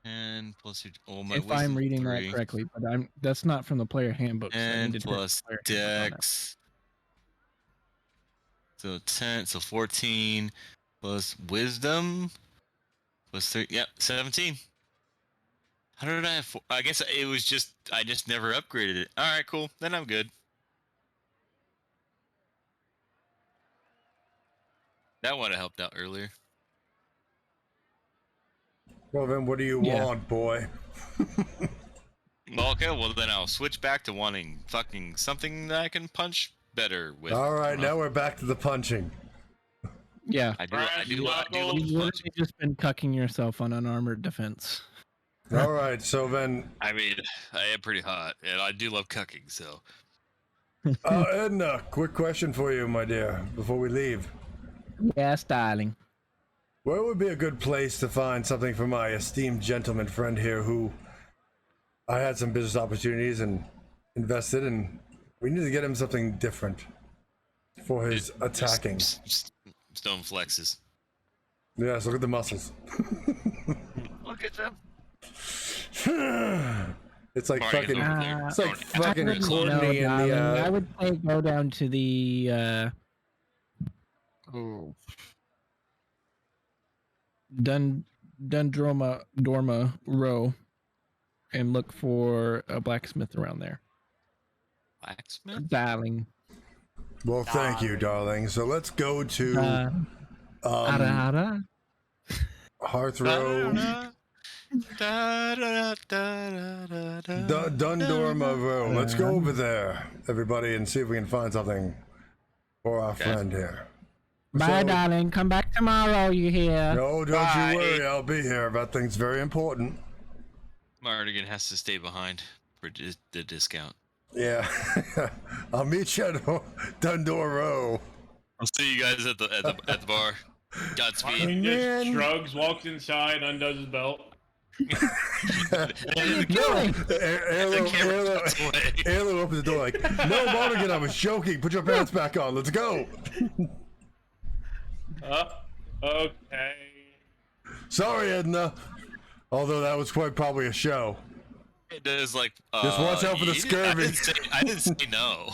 And plus your my if I'm reading that correctly, but that's not from the player handbook. And so plus Dex. So 10, so 14 plus Wisdom plus 3. Yep, 17. How did I have 4? I guess it was I just never upgraded it. All right, cool. Then I'm good. That would have helped out earlier. Well, then what do you want, boy? Well, okay, well then I'll switch back to wanting fucking something that I can punch better with. All right, now we're back to the punching. Yeah. I do love You've literally just been cucking yourself on unarmored defense. All right, so then... I mean, I am pretty hot, and I do love cucking, so... Edna, quick question for you, my dear, before we leave. Yes, darling. Where would be a good place to find something for my esteemed gentleman friend here who I had some business opportunities and invested in? We need to get him something different for his attacking. Stone flexes. Yes, look at the muscles. Look at them. It's like Marty fucking. It's like I fucking Courtney in the. I would say go down to the. Dorma row, and look for a blacksmith around there. Blacksmith, darling. Well, thank you, darling. So let's go to Hearth Row. Dundorma Row. Let's go over there, everybody, and see if we can find something for our friend here. Bye, darling. Come back tomorrow, you hear? No, don't you worry. I'll be here. That thing's very important. Mardigan has to stay behind for the discount. Yeah. I'll meet you at Dundor Row. I'll see you guys at the bar. Godspeed. Just shrugs, walks inside, undoes his belt. Arlo opens the door like, no, Monaghan, I was joking. Put your pants back on. Let's go. Okay. Sorry, Edna. Although that was quite probably a show. It is like. Just watch out for the scurvy. I didn't say no.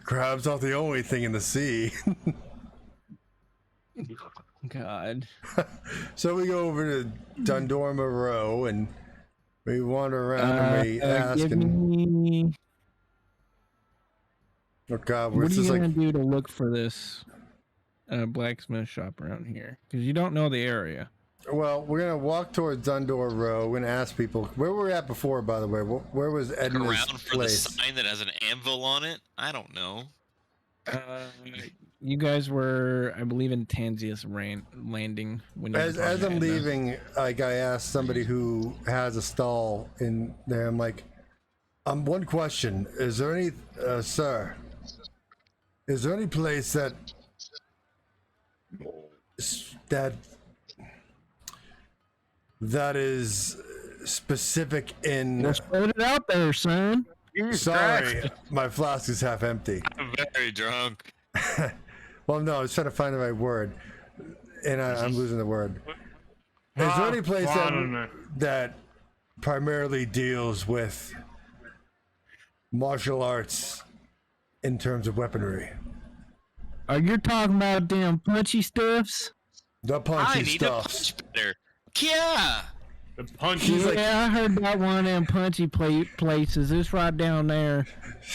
Crab's not the only thing in the sea. God. So we go over to Dundorma Row and we wander around and we ask and. Oh God, what are you gonna do to look for this blacksmith shop around here? Because you don't know the area. Well, we're gonna walk towards Dundor Row. We're gonna ask people where were we at before. By the way, where was Edna's around for place? the sign that has an anvil on it. I don't know. You guys were, I believe, in Tansius landing when you as I'm leaving. Like I asked somebody who has a stall in there. I'm like, one question: is there any, sir? Is there any place that is specific in? Let's put it out there, son. Sorry, my flask is half empty. I'm very drunk. Well, no, I was trying to find the right word, and I'm losing the word. Is there any place that primarily deals with martial arts in terms of weaponry? Are you talking about damn punchy stuffs? The punchy I need stuffs. to punch better. Yeah. The punchy. I heard about one of them punchy places. It's right down there,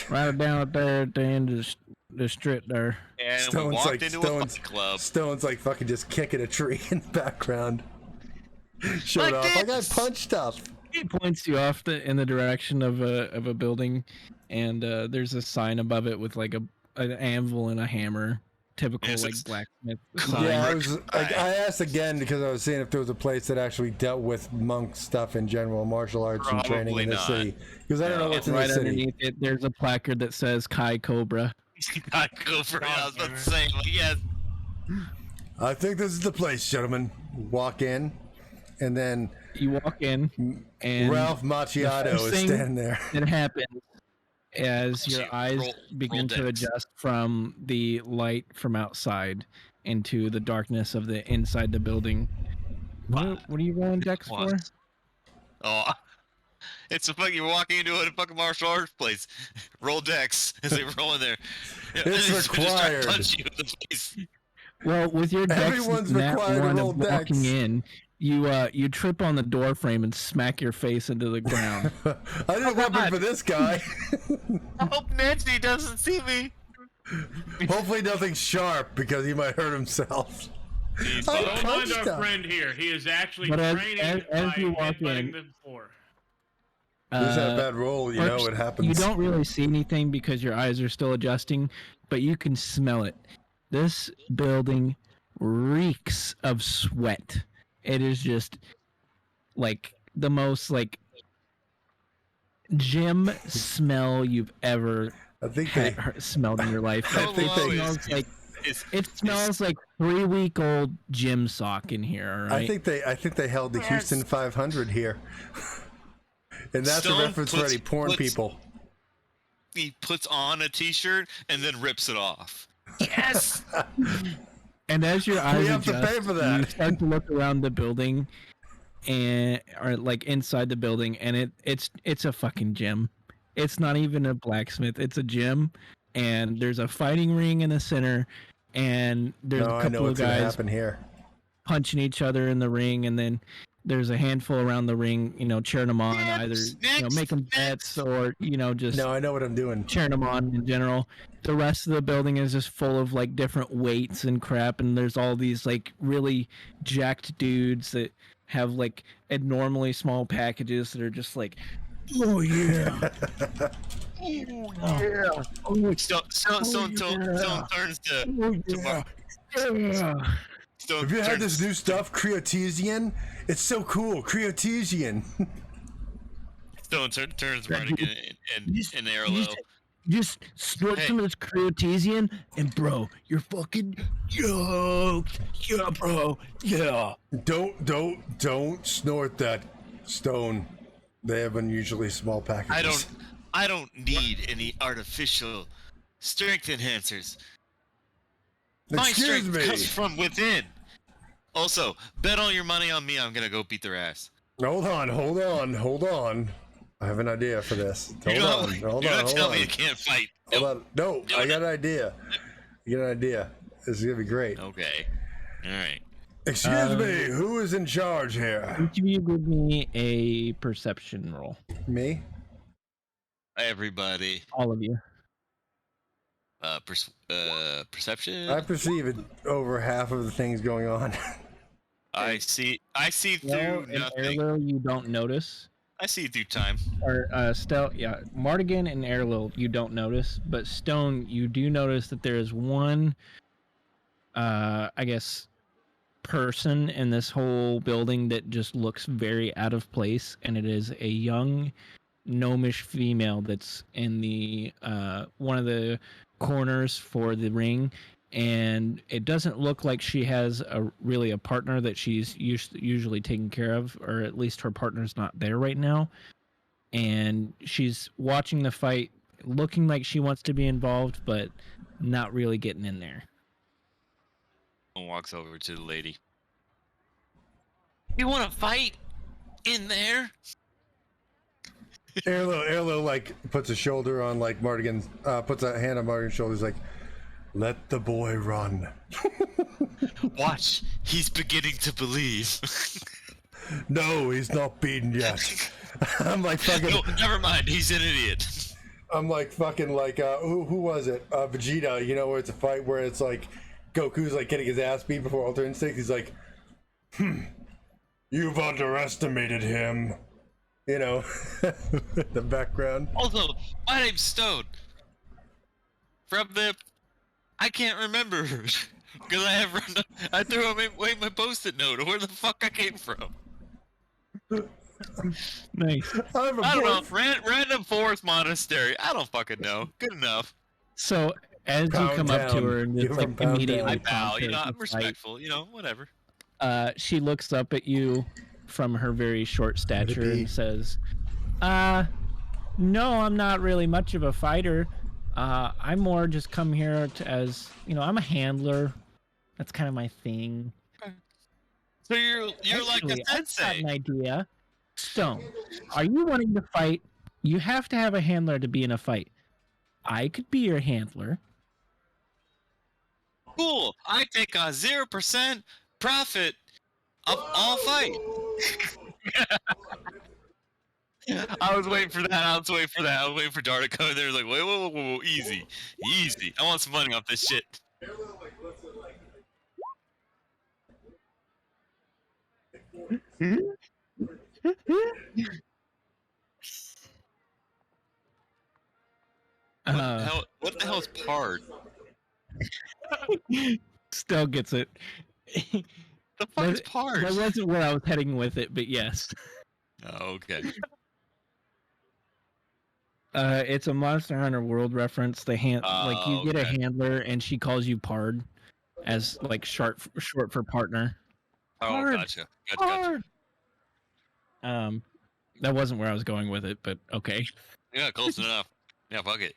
right down there at the end of the strip there. And Stone's we walked like into a fight club. Stone's like fucking just kicking a tree in the background. Showed Like off. I got this. punch stuff. He points you off in the direction of a building, and there's a sign above it with like an anvil and a hammer. Typical Yes, like it's blacksmith. cool. sign. Yeah, I asked again because I was seeing if there was a place that actually dealt with monk stuff in general, martial arts and training in the Probably city. Because I don't know what's in Right the city. underneath it, there's a placard that says Kai Cobra. I go for it. I was about to say, like, yes. I think this is the place, gentlemen. Walk in, and then You walk in, and Ralph Macchiato the first is thing standing there. that happens as your eyes begin to dex. adjust from the light from outside into the darkness of the inside the building. What are you rolling dex for? Oh, it's a fucking, you're walking into a fucking martial arts place. Roll dex as they roll in there. It's Just try to required. punch you in the face. Well, with your dex Everyone's nat required to one roll of walking dex. in, you trip on the door frame and smack your face into the ground. I didn't weapon for this guy. I hope Nancy doesn't see me. Hopefully nothing sharp because he might hurt himself. He's I fine. Don't mind punched our him. friend here. He is actually But training as by you walk headbutting in- the floor. Who's had a bad roll? You know First, it happens. You don't really see anything because your eyes are still adjusting, but you can smell it. This building reeks of sweat. It is just like the most like gym smell you've ever I think they. smelled in your life. How It long smells is- like is- it smells like 3-week-old gym sock in here. All right. I think they held the Houston 500 here, and that's Stone a reference for any porn people. He puts on a t-shirt and then rips it off. Yes. And as your eyes have to adjust, pay for that. you start to look around the building, or like inside the building, and it's a fucking gym. It's not even a blacksmith; it's a gym, and there's a fighting ring in the center, and there's No, a I know couple of what's gonna guys happen here. punching each other in the ring, and then there's a handful around the ring, cheering them on, either making bets or just No, I know what I'm doing. cheering them on in general. The rest of the building is just full of like different weights and crap, and there's all these like really jacked dudes that have like abnormally small packages that are just like, oh yeah, Stone turns to Mark. Stone Have you had turns- this new stuff, Creotesian? It's so cool, Creotesian. Stone turns Mardigan and Arlo. Just snort some of this creotizian, and bro, you're fucking yoked. Yeah, bro. Yeah. Don't snort that, Stone. They have unusually small packages. I don't need any artificial strength enhancers. My Excuse strength me. comes from within. Also, bet all your money on me. I'm gonna go beat their ass. Hold on. I have an idea for this. Hold on. Tell me you can't fight. Hold on. No, I got an idea. This is gonna be great. Okay. All right. Excuse me, who is in charge here? Each of you give me a perception roll. Me? Everybody. All of you. Perception. I perceive it over half of the things going on. I see through nothing. Erlo, you don't notice. I see through time. Or Mardigan and Erlo, you don't notice, but Stone, you do notice that there is one, I guess, person in this whole building that just looks very out of place, and it is a young gnomish female that's in the one of the corners for the ring, and it doesn't look like she has really a partner that she's usually taking care of, or at least her partner's not there right now, and she's watching the fight, looking like she wants to be involved, but not really getting in there. Walks over to the lady. You want to fight in there? Erlo like puts a shoulder on like Mardigan's, puts a hand on Mardigan's shoulder. He's like, "Let the boy run." Watch, he's beginning to believe. No, he's not beaten yet. I'm like fucking. No, never mind. He's an idiot. I'm like fucking like who was it? Vegeta. You know where it's a fight where it's like Goku's like getting his ass beat before Ultra Instinct. He's like, "You've underestimated him." You know, the background. Also, my name's Stone. From the, I can't remember because I threw away my post-it note. Where the fuck I came from? Nice. I don't know. Random forest monastery. I don't fucking know. Good enough. So as Pound you come town. up to her and You're it's like from Pound immediately I Town. bow. You know, prompts her I'm to respectful. You know, whatever. fight, she looks up at you from her very short stature and says, no, I'm not really much of a fighter. I'm more just come here as, I'm a handler. That's kind of my thing. So you're like a Actually, I've got sensei. an idea. Stone, are you wanting to fight? You have to have a handler to be in a fight. I could be your handler. Cool. I take a 0% profit of all fight. I was waiting for that. I was waiting for Dar to come in there. Like, whoa, easy. I want some money off this shit. What the hell is pard? Still gets it. The fuck is pard? That wasn't where I was heading with it, but yes. Oh, okay. It's a Monster Hunter World reference. The you get a handler, and she calls you Pard, as like short for partner. Oh, Pard. Gotcha. That wasn't where I was going with it, but okay. Yeah, close enough. Yeah, fuck it.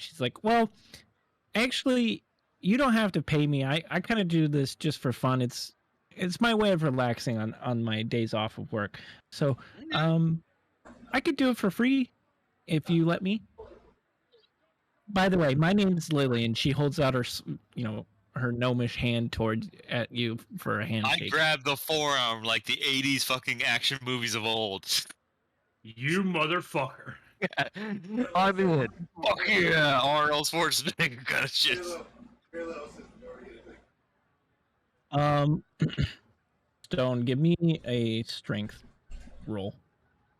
She's like, well, actually, you don't have to pay me. I kind of do this just for fun. It's my way of relaxing on my days off of work. So, I could do it for free if you let me. By the way, my name's Lily, and she holds out her, her gnomish hand at you for a handshake. I grabbed the forearm like the 80s fucking action movies of old. You motherfucker. I'm in. Fuck yeah, Arnold Schwarzenegger kind of shit. Stone, give me a strength roll.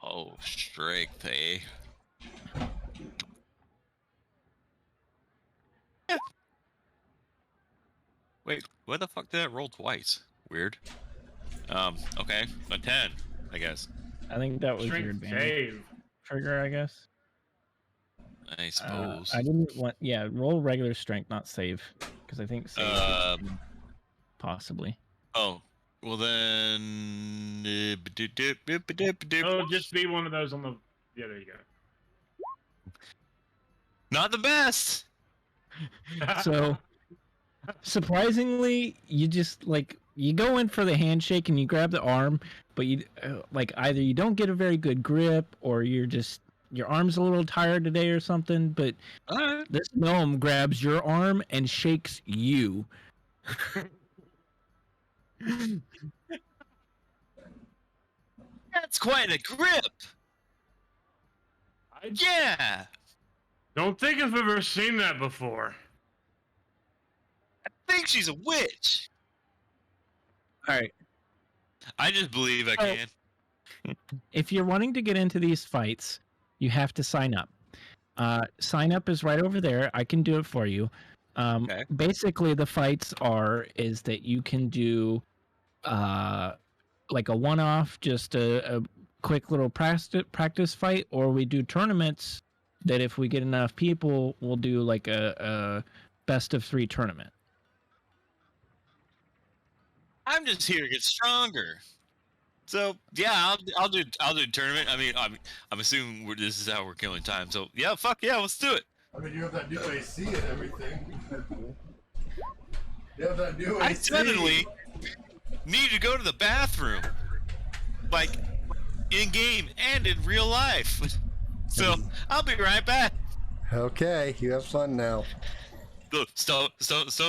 Oh, strength, eh? Yeah. Wait, why the fuck did that roll twice? Weird. Okay, a 10. I guess. I think that was your Strength advantage save. trigger, I guess. I suppose. I didn't want. Yeah, roll regular strength, not save, because I think save. Possibly. Oh, well then. Oh, just be one of those on the. Yeah, there you go. Not the best. So, surprisingly, you just like you go in for the handshake and you grab the arm, but you like either you don't get a very good grip or you're just your arm's a little tired today or something. But this gnome grabs your arm and shakes you. That's quite a grip. Yeah. Don't think I've ever seen that before. I think she's a witch. All right. I just believe I can. If you're wanting to get into these fights, you have to sign up. Sign up is right over there. I can do it for you. Okay. Basically, the fights is that you can do like a one-off, just a quick little practice fight, or we do tournaments that if we get enough people, we'll do like a best of 3 tournament. I'm just here to get stronger. So yeah, I'll do tournament. I mean, I'm assuming this is how we're killing time. So yeah, fuck yeah, let's do it. I mean, you have that new AC and everything. You have that new AC. I suddenly need to go to the bathroom, like in game and in real life. So I'll be right back. Okay, you have fun now. Stone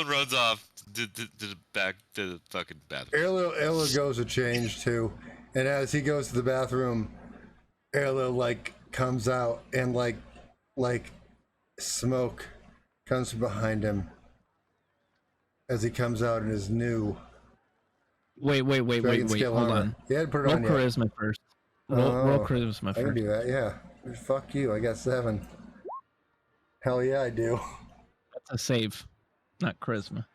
runs off to the back to the fucking bathroom. Erlo goes to change too, and as he goes to the bathroom, Erlo like comes out and like smoke comes from behind him as he comes out in his new. Wait, hold on. Yeah, put it roll on charisma first. Roll charisma first. I can do that, yeah. Fuck you, I got 7. Hell yeah, I do. That's a save, not charisma.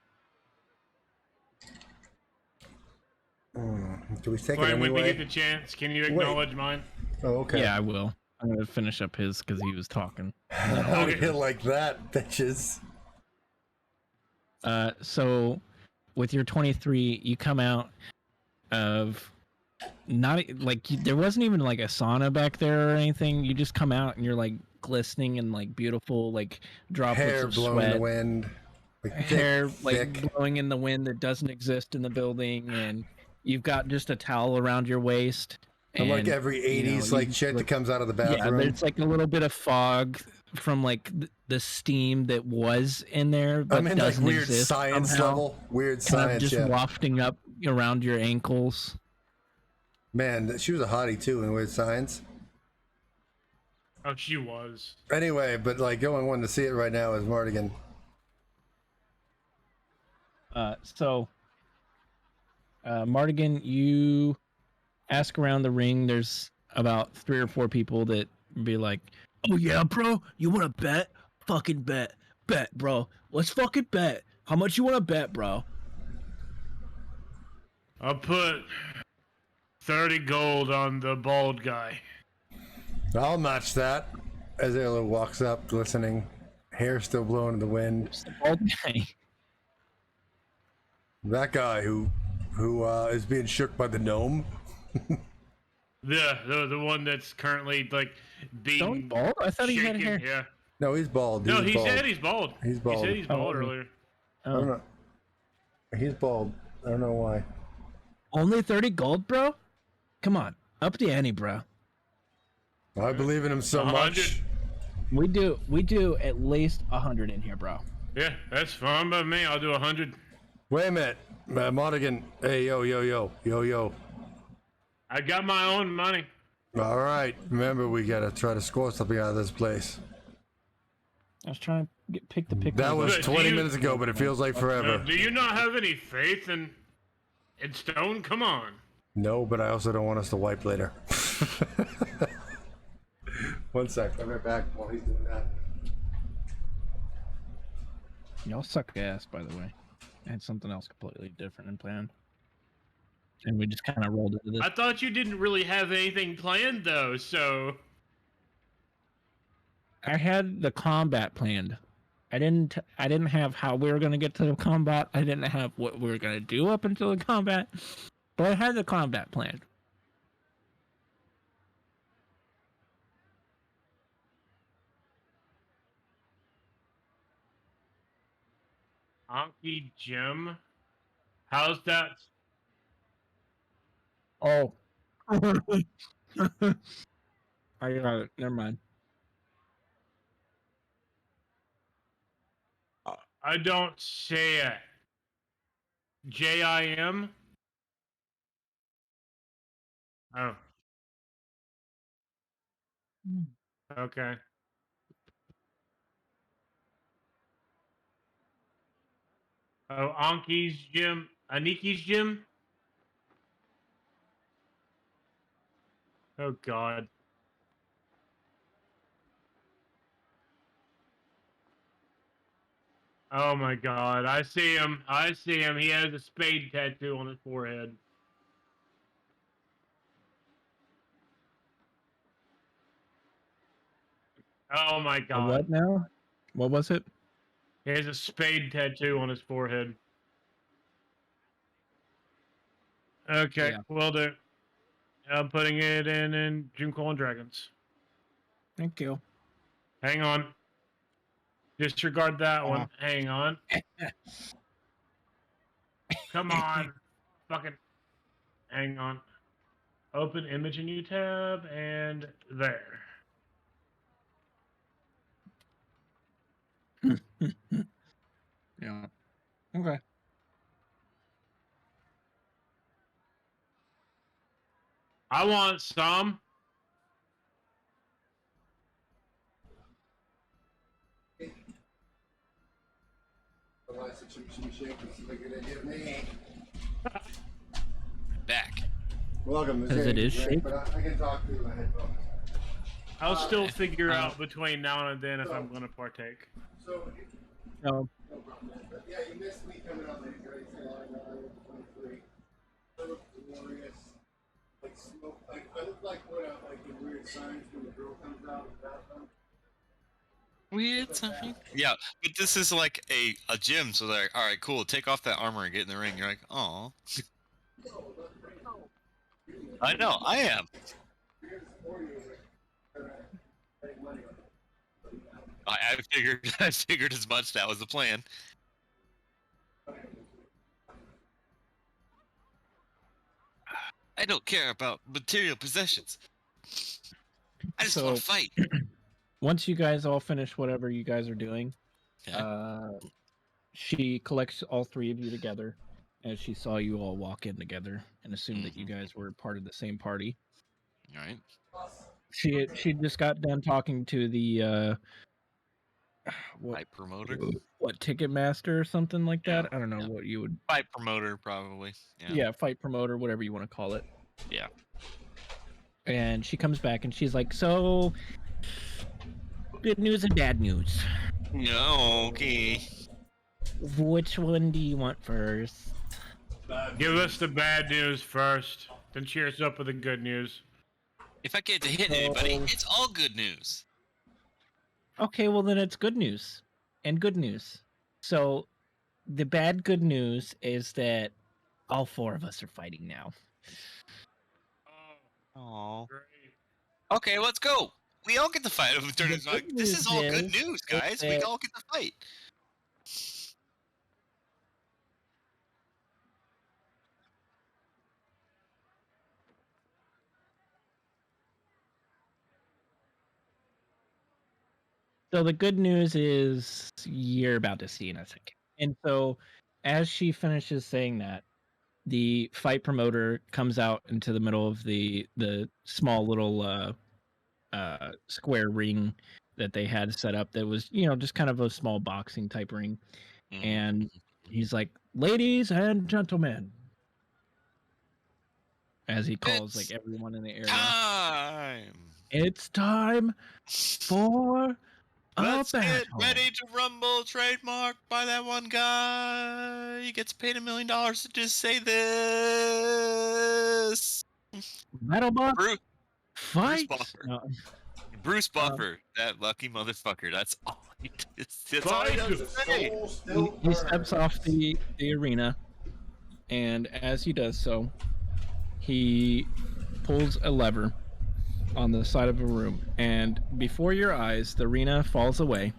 Do we take it When anyway? we get the chance, can you acknowledge mine? Oh, okay. Yeah, I will. I'm gonna finish up his because he was talking. Okay, like that, bitches. So with your 23, you come out of not like there wasn't even like a sauna back there or anything. You just come out and you're like glistening and like beautiful, like droplets Hair of blowing sweat. in the wind. Like Hair thick. like blowing in the wind that doesn't exist in the building, and you've got just a towel around your waist. And like every 80s like shit that comes out of the bathroom. Yeah, there's like a little bit of fog from like the steam that was in there, but I'm in like weird science somehow. level. Weird Kind science, of just yeah. wafting up around your ankles. Man, she was a hottie too in weird science. Oh, she was. Anyway, but like going one to see it right now is Mardigan. So Mardigan, you ask around the ring. There's about 3 or 4 people that be like, "Oh yeah, bro, you want to bet? Fucking bet, bro. Let's fucking bet. How much you want to bet, bro?" I'll put 30 gold on the bald guy. I'll match that. As Erlo walks up, glistening, hair still blowing in the wind. It's the bald guy. That guy who is being shook by the gnome. The one that's currently like being Don't bald? I thought he had hair. Yeah. No, he's bald. No, He's he bald. said he's bald. He's bald. He said he's bald earlier. I don't know. He's bald. I don't know why. Only 30 gold, bro? Come on, up the ante, bro. I believe in him so 100. much. We do at least 100 in here, bro. Yeah, that's fine by me. I'll do 100. Wait a minute, Mardigan. Hey, yo. I got my own money. All right, remember we gotta try to score something out of this place. I was trying to pick the pick. That was But 20 you- minutes ago, but it feels like forever. Do you not have any faith in Stone? Come on. No, but I also don't want us to wipe later. One sec, I'll be right back while he's doing that. Y'all suck ass, by the way. I had something else completely different in plan. and we just kind of rolled into this. I thought you didn't really have anything planned though, so I had the combat planned. I didn't have how we were going to get to the combat. I didn't have what we were going to do up until the combat, but I had the combat planned. Anki Jim. How's that? Oh. I got it. Never mind. I don't say it. JIM? Oh. Okay. Oh, Anki's gym? Aniki's gym? Oh, God. Oh, my God. I see him. I see him. He has a spade tattoo on his forehead. Oh, my God. What now? What was it? He has a spade tattoo on his forehead. Okay, Yeah. will do. I'm putting it in June Colin Dragons. Thank you. Hang on. Disregard that one. Hang on. Come on. Fucking. Hang on. Open image in new tab and there. Yeah. Okay. I want some. Back. Welcome. As it is shake. But I can talk through my headphones. I'll still figure out between now and then if I'm going to partake. So, No. no problem. But yeah, you missed me coming out late. Right? So I was 23. I look glorious. Like smoke. Like I look like what? Like the weird signs when the girl comes out of the bathroom. Weird something. Yeah, but this is like a gym, so they're like, all right, cool. Take off that armor and get in the ring. You're like, oh. I know, I am. I figured I figured as much. That was the plan. I don't care about material possessions. I just want to fight. Once you guys all finish whatever you guys are doing, Okay. she collects all three of you together as she saw you all walk in together and assumed that you guys were part of the same party. All right. She just got done talking to the Fight promoter. what Ticketmaster or something like that. Yeah, I don't know what you would fight promoter probably. yeah, fight promoter, whatever you want to call it. Yeah. And she comes back and she's like, "So, good news and bad news. No, okay. Which one do you want first?" Give us the bad news first, then cheer us up with the good news. If I get to hit anybody, it's all good news. Okay, well then it's good news and good news. So the good news is that all four of us are fighting now. Oh. Great. Okay, let's go. We all get to fight. This is all good is news, guys. We all get to fight. So the good news is you're about to see in a second. And so as she finishes saying that, the fight promoter comes out into the middle of the small little square ring that they had set up that was, just kind of a small boxing type ring. And he's like, "Ladies and gentlemen," as he calls like everyone in the area. It's time for Let's a get battle. ready to rumble, trademarked by that one guy. He gets paid $1 million to just say this. Willis. Battlebot. Bruce Fight. Buffer. No. Bruce Buffer, that lucky motherfucker. That's all he does. That's all he does to say. He steps off the arena, and as he does so, he pulls a lever on the side of a room, and before your eyes, the arena falls away,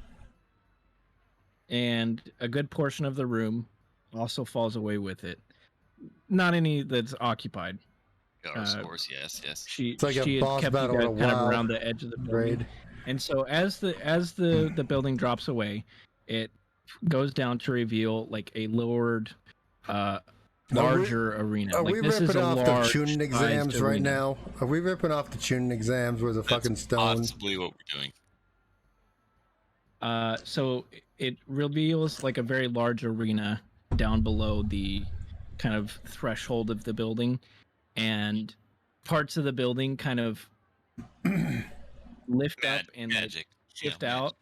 and a good portion of the room also falls away with it. Not any that's occupied. Of course, yes. It's like she a boss had kept battle you in a guys kind of WoW around the edge of the building. raid. And so as the building drops away, it goes down to reveal like a lowered larger arena. Are like, we this is ripping a off the large tuning exams right arena. now? Are we ripping off the tuning exams with a fucking stone? Possibly what we're doing. So it reveals like a very large arena down below the kind of threshold of the building, and parts of the building kind of lift up and magic. Like, shift Yeah, out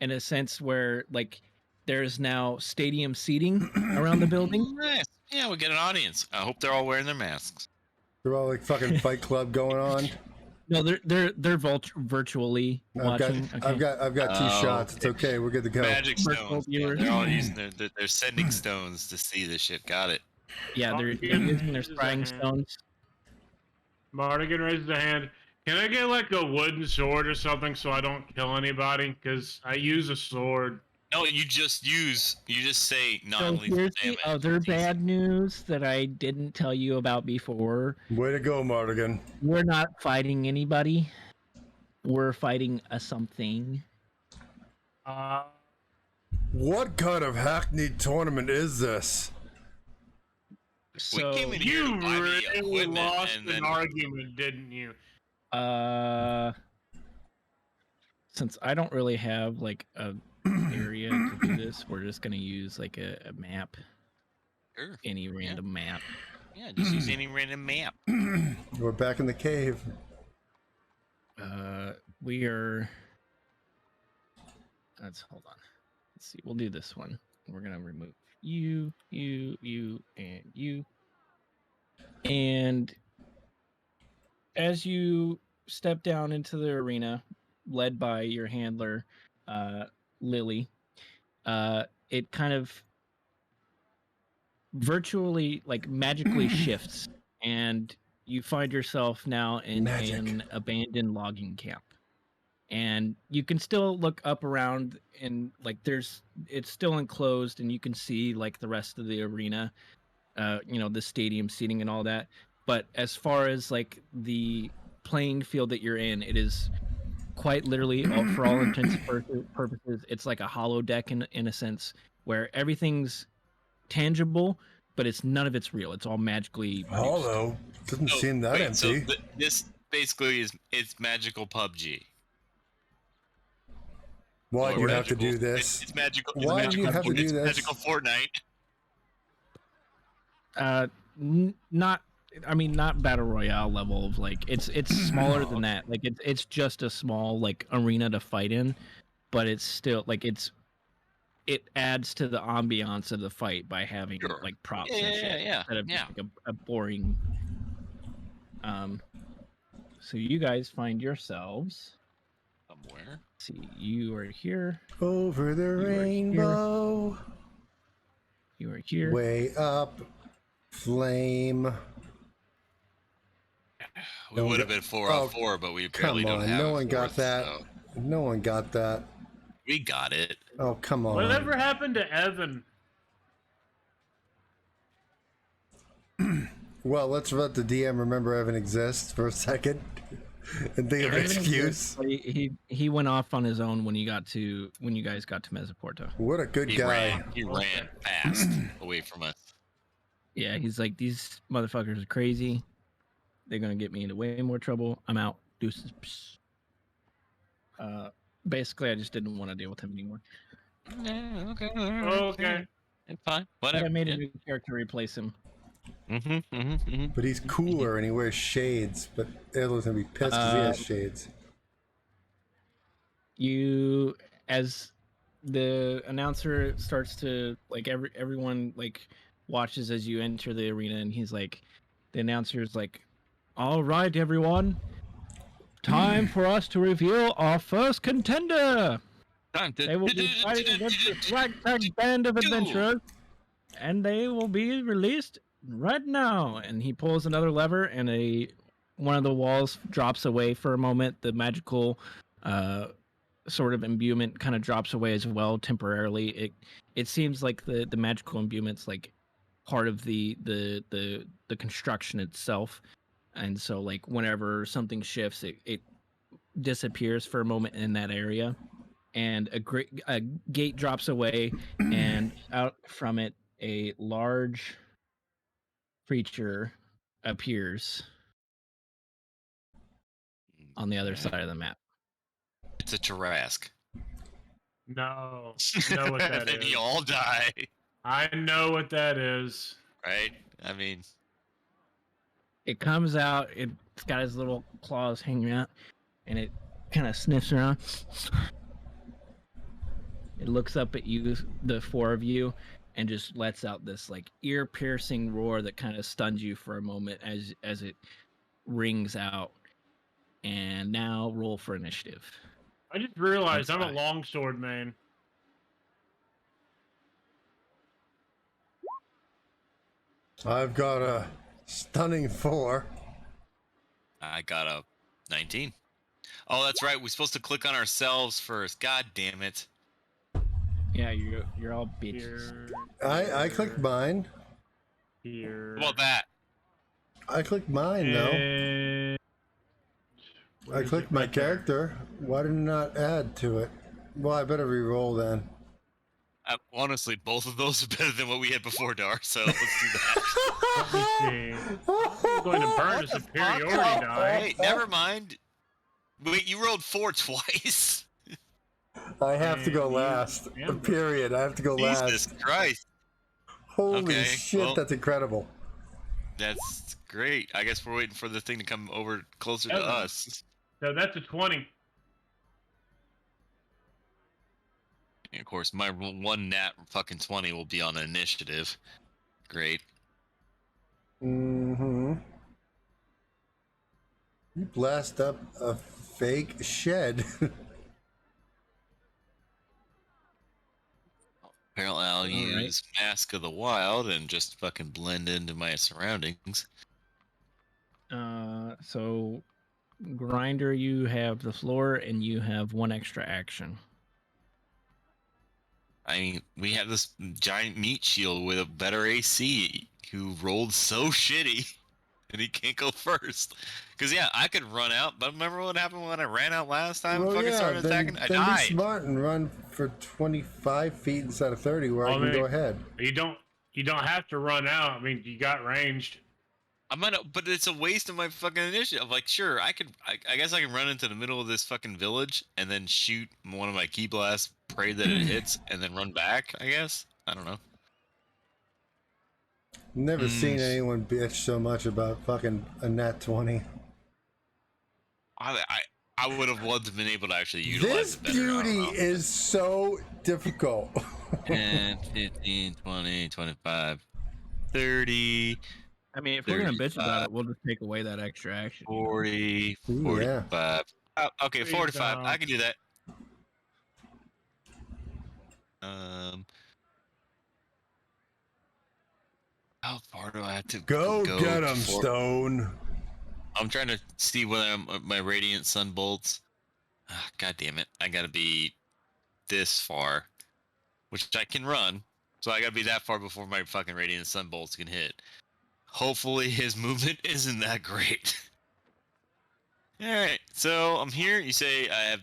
in a sense where like there's now stadium seating around the building. Nice. Yeah, we get an audience. I hope they're all wearing their masks. They're all like fucking Fight Club going on. No, they're virtually watching. I've got two shots. It's okay. We're good to go. Magic stones. Yeah, they're all using they're sending Hmm. stones to see this shit. Got it. Yeah, they're using their scrying stones. Mardigan raises a hand. Can I get like a wooden sword or something so I don't kill anybody? Because I use a sword. No, you just say So non-lethal here's damage. the other bad news that I didn't tell you about before. Way to go, Mardigan. We're not fighting anybody. We're fighting a something. What kind of hackneyed tournament is this? So we came in here You to buy me really equipment, lost and an then argument, didn't you? since I don't really have like a area to do this, we're just gonna use like a map. Sure. Any random map. Yeah, just use any random map. We're back in the cave. We are. Hold on. Let's see. We'll do this one. We're gonna remove you, and you. And as you step down into the arena, led by your handler, Lily, it kind of virtually, like magically shifts, and you find yourself now in an abandoned logging camp. And you can still look up around, and like it's still enclosed, and you can see like the rest of the arena, the stadium seating and all that. But as far as like the playing field that you're in, it is quite literally, for all intents and purposes, it's like a hollow deck in a sense, where everything's tangible, but none of it's real. It's all magically produced. Hollow doesn't seem that empty. So this basically it's magical PUBG. Why do you have to do this? It's magical. Why do you have to do this? Magical Fortnite. Not battle royale level of like it's smaller than that. Like it's just a small like arena to fight in, but it's still like it adds to the ambiance of the fight by having like props and shit instead of just, like a boring. So you guys find yourselves somewhere. See, you are here. Over the rainbow. You are here. Way up. Flame. We would have been 4 on 4, but we barely don't have. No one got that. So. No one got that. We got it. Oh, come on. Whatever happened to Evan? Well, let's let the DM remember Evan exists for a second and think of an excuse. He went off on his own when you guys got to Mesoporta. What a good guy. He ran fast away from us. Yeah, he's like, these motherfuckers are crazy. They're gonna get me into way more trouble. I'm out. Deuces. Basically, I just didn't want to deal with him anymore. Yeah, okay. Okay. It's fine. Whatever. I made a new character to replace him. But he's cooler and he wears shades. But Edler's gonna be pissed because he has shades. You, as the announcer starts to like everyone like watches as you enter the arena, and he's like, the announcer's like, All right, everyone. Time for us to reveal our first contender. They will be fighting against this ragtag band of adventurers, and they will be released right now. And he pulls another lever, and one of the walls drops away for a moment. The magical sort of imbuement kind of drops away as well temporarily. It seems like the magical imbuement's like part of the construction itself, and so like whenever something shifts, it disappears for a moment in that area, and a gate drops away, and out from it a large creature appears on the other side of the map. It's a Tarrasque. No, I know what that Then is. you all die. I know what that is. Right? I mean, It comes out, it's got its little claws hanging out, and it kind of sniffs around. It looks up at you, the four of you, and just lets out this like ear-piercing roar that kind of stuns you for a moment as it rings out. And now roll for initiative. I just realized I'm a longsword man. I've got a stunning 4. I got a 19. Oh, that's right. We're supposed to click on ourselves first. God damn it. Yeah, you're all bitches. I clicked mine. Here. How about that? I clicked mine though. I clicked my character. Why did it not add to it? Well, I better re-roll then. Honestly, both of those are better than what we had before, Dar. So let's do that. Let me see. I'm going to burn a superiority die. Wait, never mind. Wait, you rolled 4 twice. I have to go last. Period. I have to go last. Jesus Christ. Holy shit, well, that's incredible. That's great. I guess we're waiting for the thing to come over closer to us. So that's a 20. And of course, my one nat fucking 20 will be on initiative. Great. Mm-hmm. You blast up a fake shed. Apparently, I'll use Mask of the Wild and just fucking blend into my surroundings. So, Grinder, you have the floor, and you have one extra action. I mean, we have this giant meat shield with a better AC who rolled so shitty, and he can't go first. Because, yeah, I could run out, but remember what happened when I ran out last time and fucking started attacking? I died. Be smart and run for 25 feet instead of 30 where I can go ahead. You don't have to run out. I mean, you got ranged. But it's a waste of my fucking initiative. Like, sure, I guess I can run into the middle of this fucking village and then shoot one of my key blasts, pray that it hits, and then run back, I guess. I don't know. Never seen anyone bitch so much about fucking a nat 20. I would have loved to have been able to actually utilize this it better. Beauty is so difficult. 10, 15, 20, 25, 30. I mean, if we're going to bitch about it, we'll just take away that extra action. 40, 45. Yeah. Okay, 45. I can do that. How far do I have to go? Get him, Stone. I'm trying to see whether my radiant sun bolts. God damn it! I gotta be this far, which I can run. So I gotta be that far before my fucking radiant sun bolts can hit. Hopefully his movement isn't that great. All right, so I'm here. You say I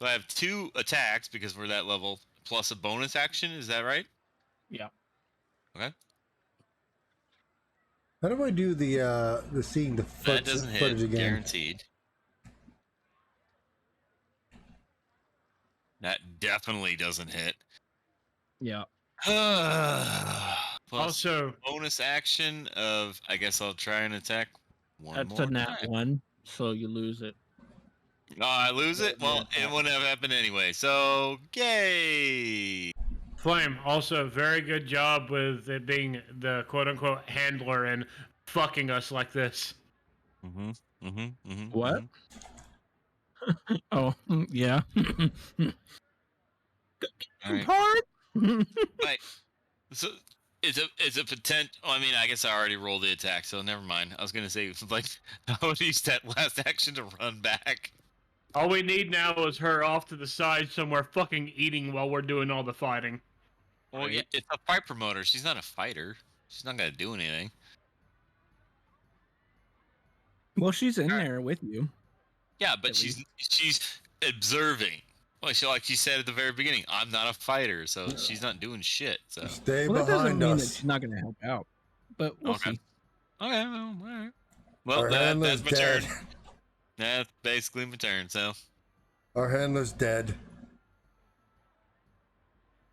have 2 attacks because we're that level plus a bonus action. Is that right? Yeah. Okay. How do I do the seeing the footage again? Guaranteed. That definitely doesn't hit. Yeah. Plus also, bonus action of, I guess I'll try and attack one more. That's a nat 1, so you lose it. Oh, I lose it? Well, it wouldn't have happened anyway, so yay! Flame, also very good job with it being the quote-unquote handler and fucking us like this. Mm-hmm. Mm-hmm. Mm-hmm. What? Mm-hmm. Oh, yeah. All right. Part. Right. So it's a potent. Oh, I mean, I guess I already rolled the attack, so never mind. I was gonna say like I would use that last action to run back. All we need now is her off to the side somewhere fucking eating while we're doing all the fighting. Well, Right. it's a fight promoter. She's not a fighter. She's not gonna do anything. Well, she's in All right. there with you. Yeah, but At she's observing. Like she said at the very beginning, I'm not a fighter, so she's not doing shit. So Stay Well, that doesn't behind mean that us. she's not going to help out, but we'll okay, see. okay, well, all right. Well, Our handler's that's my dead. turn. That's basically my turn. So Our handler's dead.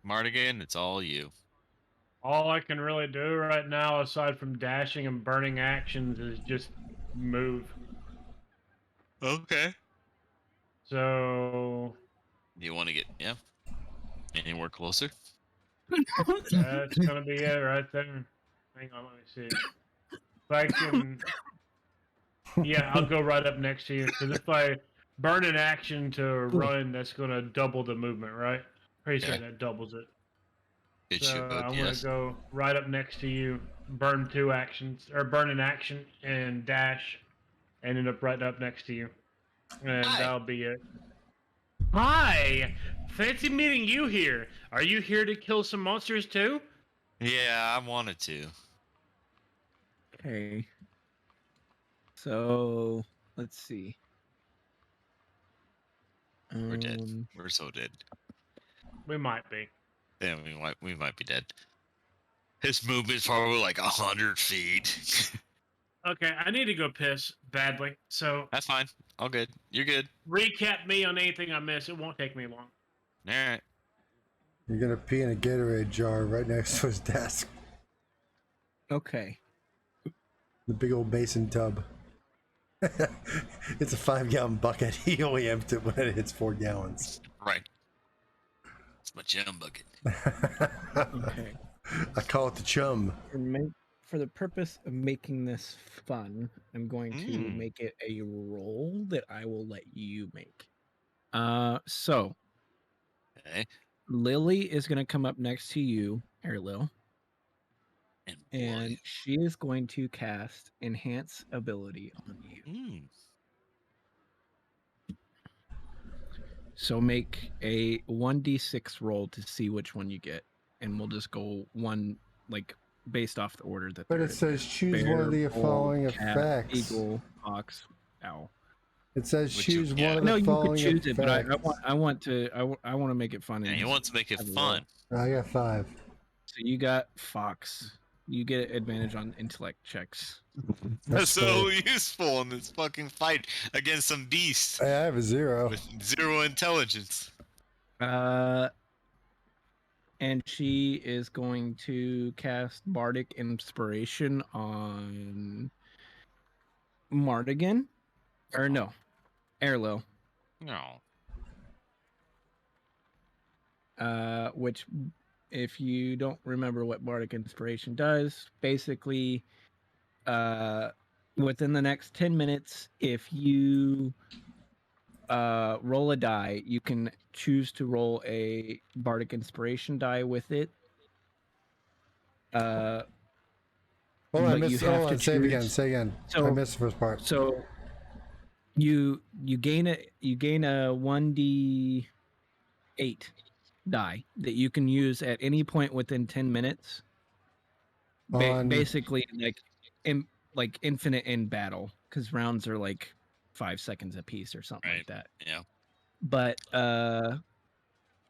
Mardigan, it's all you. All I can really do right now, aside from dashing and burning actions, is just move. Okay. So You want to get anywhere closer? that's gonna be it right there. Hang on, let me see. If I can, yeah, I'll go right up next to you. Because if I burn an action to run, that's gonna double the movement, right? Pretty sure Okay. that doubles it. It So should. I'm gonna Yes. go right up next to you, burn 2 actions, or burn an action and dash, and end up right up next to you. And Hi. that'll be it. Hi! Fancy meeting you here. Are you here to kill some monsters too? Yeah, I wanted to. Okay. So let's see. We're dead. We're so dead. We might be. Yeah, we might be dead. His movement's probably like 100 feet. Okay, I need to go piss badly. So That's fine. All good. You're good. recap me on anything I miss. It won't take me long. All right. You're gonna pee in a Gatorade jar right next to his desk. Okay. The big old basin tub. It's a 5-gallon bucket. He only empties it when it hits 4 gallons. Right. It's my jam bucket. Okay. I call it the chum. For the purpose of making this fun, I'm going to make it a roll that I will let you make. So Okay. Lily is going to come up next to you, Airlil, and she is going to cast Enhance Ability on you. So make a 1d6 roll to see which one you get, and we'll just go one like based off the order that. But it says choose one of the following effects. Eagle, fox, owl. It says choose one of the following effects. No, you could choose effects. it, but I want to make it fun. Yeah, he wants to make it fun. I got 5. So you got fox. You get advantage on intellect checks. That's so useful in this fucking fight against some beast. I have a 0 with 0 intelligence. And she is going to cast Bardic Inspiration on Mardigan. Or no, Airlil. No. Which, if you don't remember what Bardic Inspiration does, basically, within the next 10 minutes, if you roll a die, you can choose to roll a Bardic Inspiration die with it. Oh, I missed. Hold on, say it again. So, I missed the first part. So you gain a 1d8 die that you can use at any point within 10 minutes. Basically, like infinite in battle, because rounds are like 5 seconds a piece or something like that. Yeah. But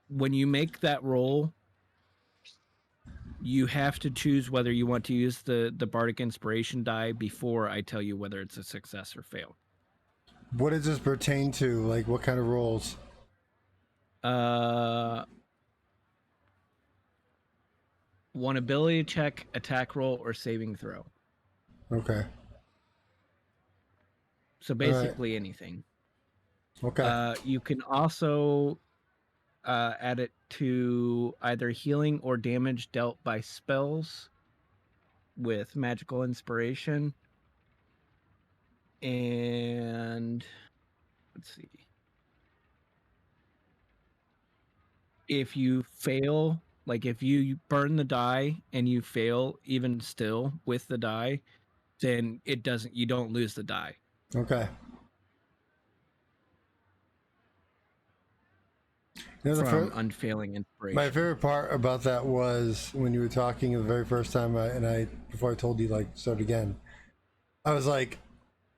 when you make that roll, you have to choose whether you want to use the Bardic Inspiration die before I tell you whether it's a success or fail. What does this pertain to? Like, what kind of rolls? One ability check, attack roll, or saving throw. Okay. So basically anything. Okay. You can also add it to either healing or damage dealt by spells with magical inspiration. And let's see. If you fail, like if you burn the die and you fail even still with the die, then it doesn't, you don't lose the die. Okay. You know, from unfailing inspiration. My favorite part about that was when you were talking the very first time, before I told you, like, start again, I was like,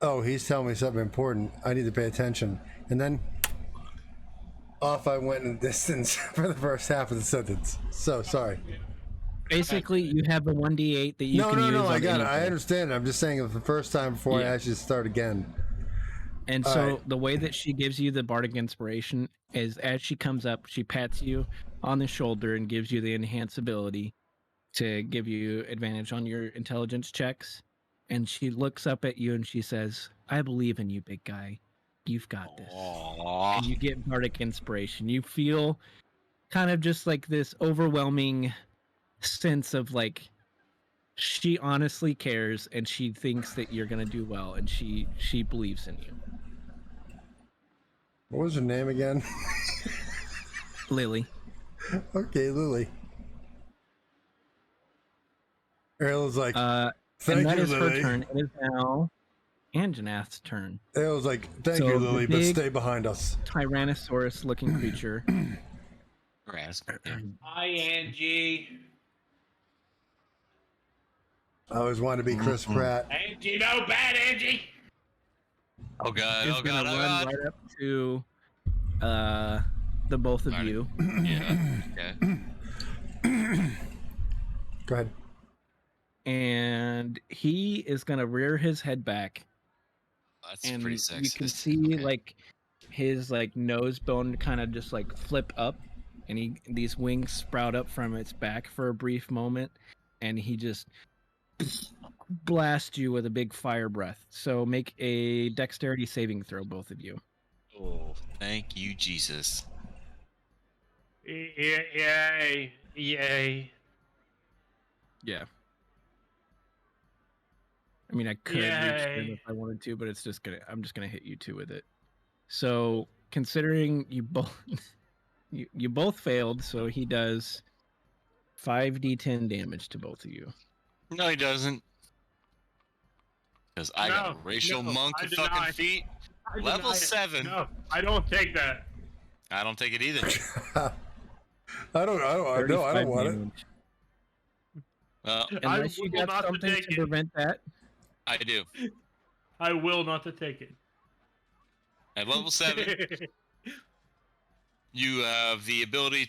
oh, he's telling me something important. I need to pay attention. And then off I went in the distance for the first half of the sentence. So sorry. Basically, you have a 1d8 that you can use. No, I got it. I understand. I'm just saying it was the first time before I actually start again. And all so right. The way that she gives you the bardic inspiration is as she comes up, she pats you on the shoulder and gives you the enhance ability to give you advantage on your intelligence checks. And she looks up at you and she says, I believe in you, big guy. You've got this. Aww. And you get bardic inspiration. You feel kind of just like this overwhelming sense of like, she honestly cares and she thinks that you're going to do well and she believes in you. What was her name again? Lily. Okay, Lily. Ariel's like, thank you, that is Lily. her turn. It is now Anjanath's turn. Ariel's like, thank you, Lily, but stay behind us. Tyrannosaurus-looking creature. Hi, Angie. I always wanted to be Chris Pratt. Angie, no bad, Angie. Oh god! Is Oh gonna god! Oh run god! right up to the both of you. Yeah. Okay. Go ahead. And he is gonna rear his head back. That's and pretty sexist. You can see like his like nose bone kind of just like flip up, and these wings sprout up from its back for a brief moment, and he just blast you with a big fire breath. So make a dexterity saving throw, both of you. Oh, thank you, Jesus. Yay. Yeah. I mean, I could reach them if I wanted to, but I'm just gonna hit you two with it. So considering you both you both failed, so he does 5d10 damage to both of you. No, he doesn't. Because I got a racial monk fucking feet. Level 7. No, I don't take that. I don't take it either. I don't want it. Unless you got something to prevent that. I do. I will not to take it. At level 7, you have the ability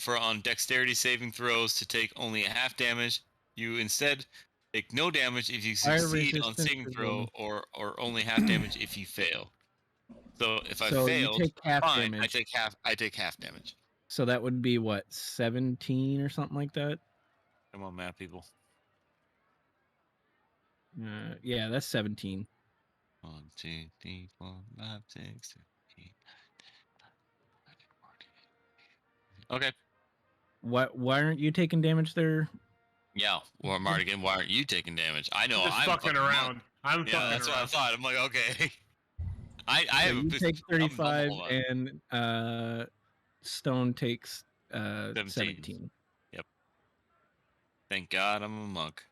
on dexterity saving throws to take only a half damage. You instead take no damage if you succeed on saving throw, or only half damage if you fail. So if I fail, fine, I take half damage. So that would be what, 17 or something like that? Come on, math people. Yeah, that's 17. 1, 2, 3, 4, 5, 6, 7, 8, 9, 10, 11. Okay. Why aren't you taking damage there? Yeah, or Mardigan, why aren't you taking damage? I know I'm fucking around. I'm fucking around. That's what I thought. I'm like, okay. I have you take 35 and Stone takes 17. Yep. Thank God I'm a monk.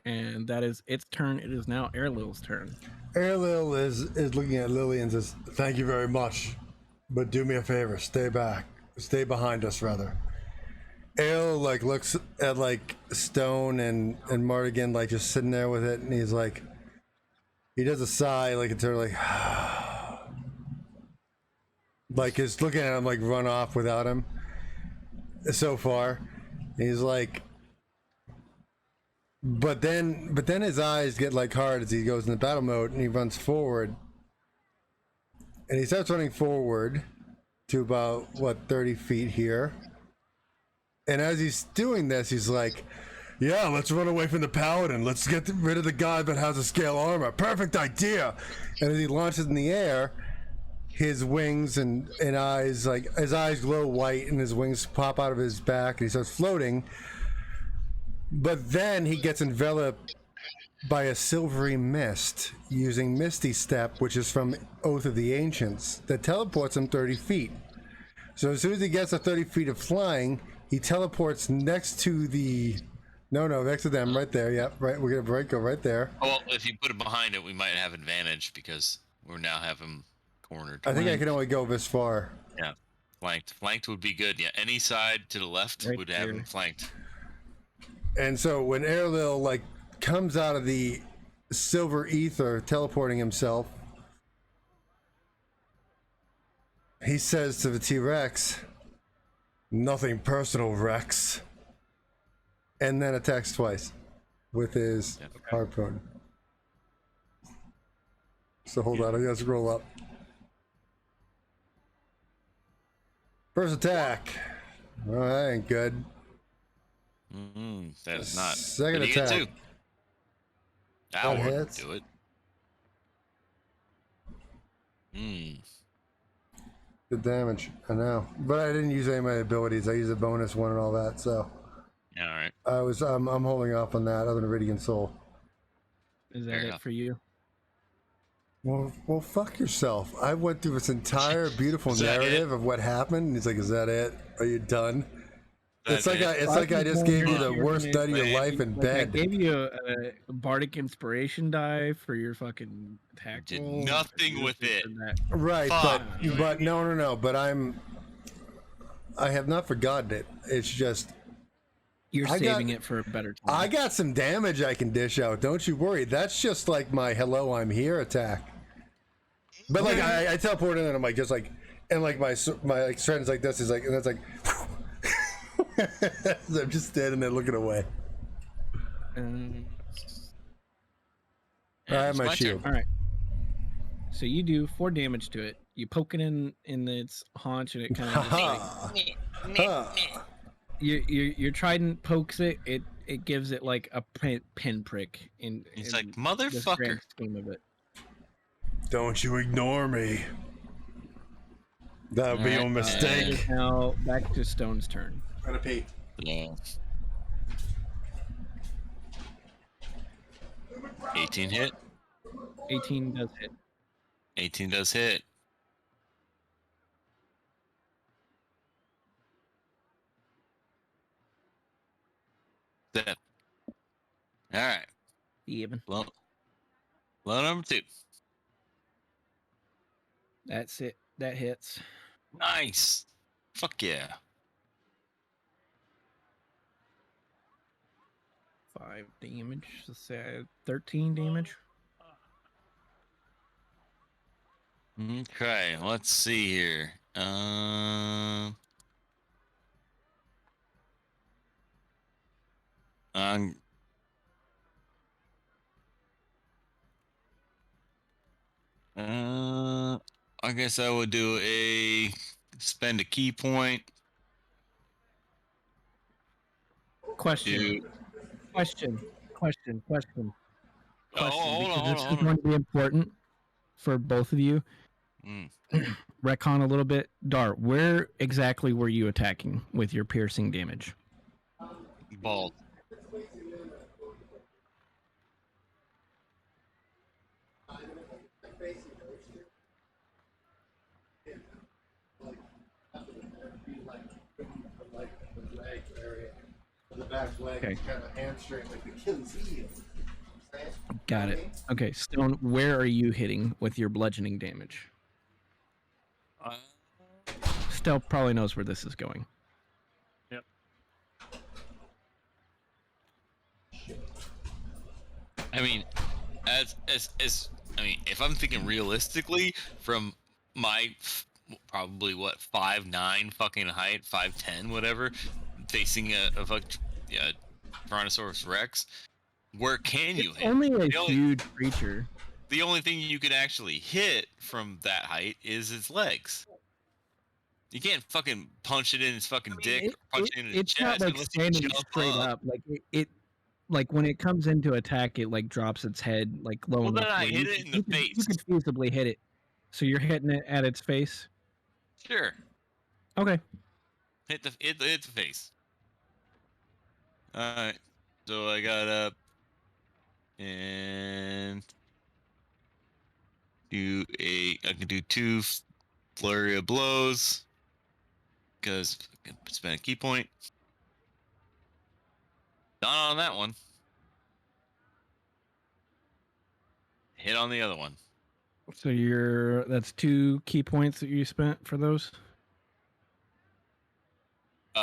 And that is its turn. It is now Airlil's turn. Airlil is looking at Lily and says, thank you very much, but do me a favor, stay behind us rather. Airlil like looks at like Stone and Mardigan like just sitting there with it, and he's like, he does a sigh like it's like like he's looking at him like run off without him so far. He's like, but then his eyes get like hard as he goes into battle mode, and he runs forward, and he starts running forward to about 30 feet here. And as he's doing this, he's like, yeah, let's run away from the paladin. Let's get rid of the guy that has a scale armor. Perfect idea. And as he launches in the air, his wings and eyes, like his eyes glow white and his wings pop out of his back and he starts floating. But then he gets enveloped by a silvery mist using Misty Step, which is from Oath of the Ancients, that teleports him 30 feet. So as soon as he gets to 30 feet of flying, he teleports next to the... No, next to them, right there. Yep, right. We're gonna go right there. Oh, well, if you put it behind it, we might have advantage because we now have him cornered. I think I can only go this far. Yeah, flanked would be good. Yeah, any side to the left Right would have there. him flanked. And so when Airlil like comes out of the silver ether, teleporting himself, he says to the T-Rex, "Nothing personal, Rex," and then attacks twice with his harpoon. So hold on, I gotta scroll up. First attack. Oh, that ain't good. That is not. Second But you get attack. two. That would hits. do it. Good damage. I know, but I didn't use any of my abilities. I used a bonus one and all that. So Yeah, all right. I'm holding off on that. Other than Radiant Soul. Is that Fair it enough. for you? Well, fuck yourself. I went through this entire beautiful Is that narrative of what happened. And he's like, "Is that it? Are you done?" It's That's like it. I just gave you the worst night of your life in I bed. gave you a bardic inspiration die for your fucking attack Did roll. nothing You with just it. did that. Right, Fuck. but no. But I have not forgotten it. It's just You're I saving got- it for a better time. I got some damage I can dish out. Don't you worry. That's just like my "Hello, I'm here" attack. But like I teleport in and I'm like just like and like my like strength is like this is like and that's like I'm just standing there looking away. I have It's my my shield. All right. So you do 4 damage to it. You poke it in its haunch, and it kind of your trident pokes it. It gives it like a pinprick in. He's in like, the "Motherfucker." grand scheme of it. Don't you ignore me. That would be your Alright, mistake. It is now back to Stone's turn. Gotta pee. Yeah. 18 hit. 18 does hit. 18 does hit. Step. All right. Even. Blow number 2. That's it. That hits. Nice. Fuck yeah. 5 damage. Let's say 13 damage. Okay, let's see here. I guess I would do spend a key point. Question. Question. Oh, hold Because on. this is going to be important for both of you. Retcon a little bit. Dart, where exactly were you attacking with your piercing damage? Ball. Okay. Kind of hamstring, like the Achilles heel. Got it. Okay, Stone, where are you hitting with your bludgeoning damage? Stealth probably knows where this is going. Yep. I mean, if I'm thinking realistically, from my probably 5'9" fucking height, 5'10", whatever, facing a Tyrannosaurus Rex, where can you hit? Only a huge creature. The only thing you could actually hit from that height is its legs. You can't fucking punch it in its fucking dick, punch it in its chest. It's not like standing straight up. Like it like when it comes into attack, it like drops its head like low enough. Well, then I where hit it in the face. You could feasibly hit it. So you're hitting it at its face. Sure. Okay. Hit the face. Alright. So I got And I can do 2 flurry of blows because I can spend a key point. Not on that one. Hit on the other one. So that's 2 key points that you spent for those.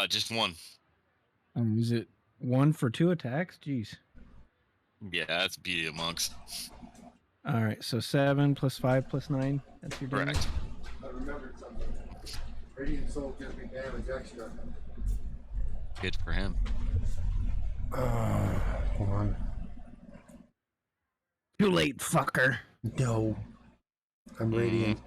Just 1. Is it 1 for 2 attacks? Jeez. Yeah, that's beauty of monks. All right, so 7 plus 5 plus 9. That's your damage. Correct. I remembered something. Radiant Soul gives me damage extra. Good for him. Hold on. Too late, fucker. No. I'm radiant.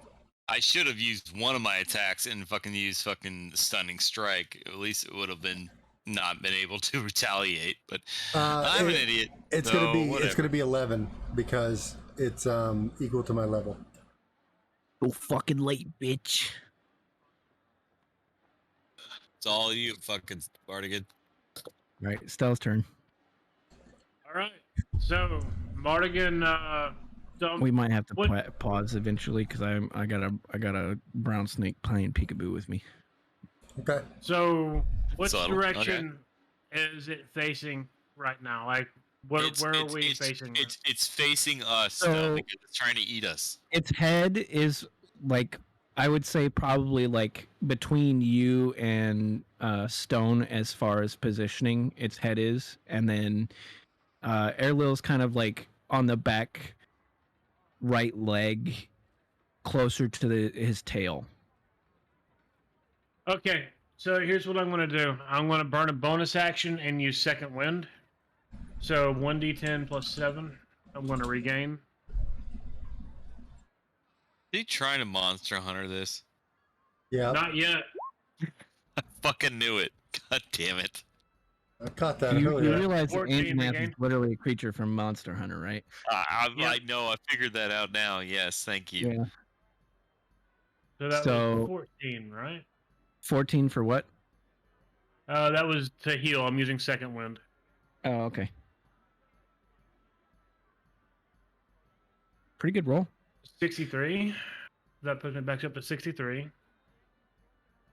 I should have used one of my attacks and fucking used fucking stunning strike. At least it would have been not been able to retaliate. But I'm an idiot. It's gonna be 11 because it's equal to my level. Go fucking late, bitch. It's all you, fucking Bardigan. Right, Stella's turn. All right. So Mardigan, We might have to pause eventually because I got a brown snake playing peekaboo with me. Okay. So which Subtle. direction is it facing right now? Like where are we facing? It's facing us So- because it's trying to eat us. Its head is like, I would say probably like between you and Stone as far as positioning. Its head is, and then Airlil's kind of like on the back right leg, closer to his tail. Okay, so here's what I'm going to do. I'm going to burn a bonus action and use second wind. So 1d10 plus 7. I'm going to regain. Are you trying to monster hunter this? Yeah. Not yet. I fucking knew it. God damn it. I caught that You earlier. realize that 14 Anjanath is regain? literally a creature from Monster Hunter, right? I know. I figured that out now. Yes, thank you. Yeah. So that So- was 14, right? 14 for what? That was to heal. I'm using second wind. Oh, okay. Pretty good roll. 63. That puts me back up to 63.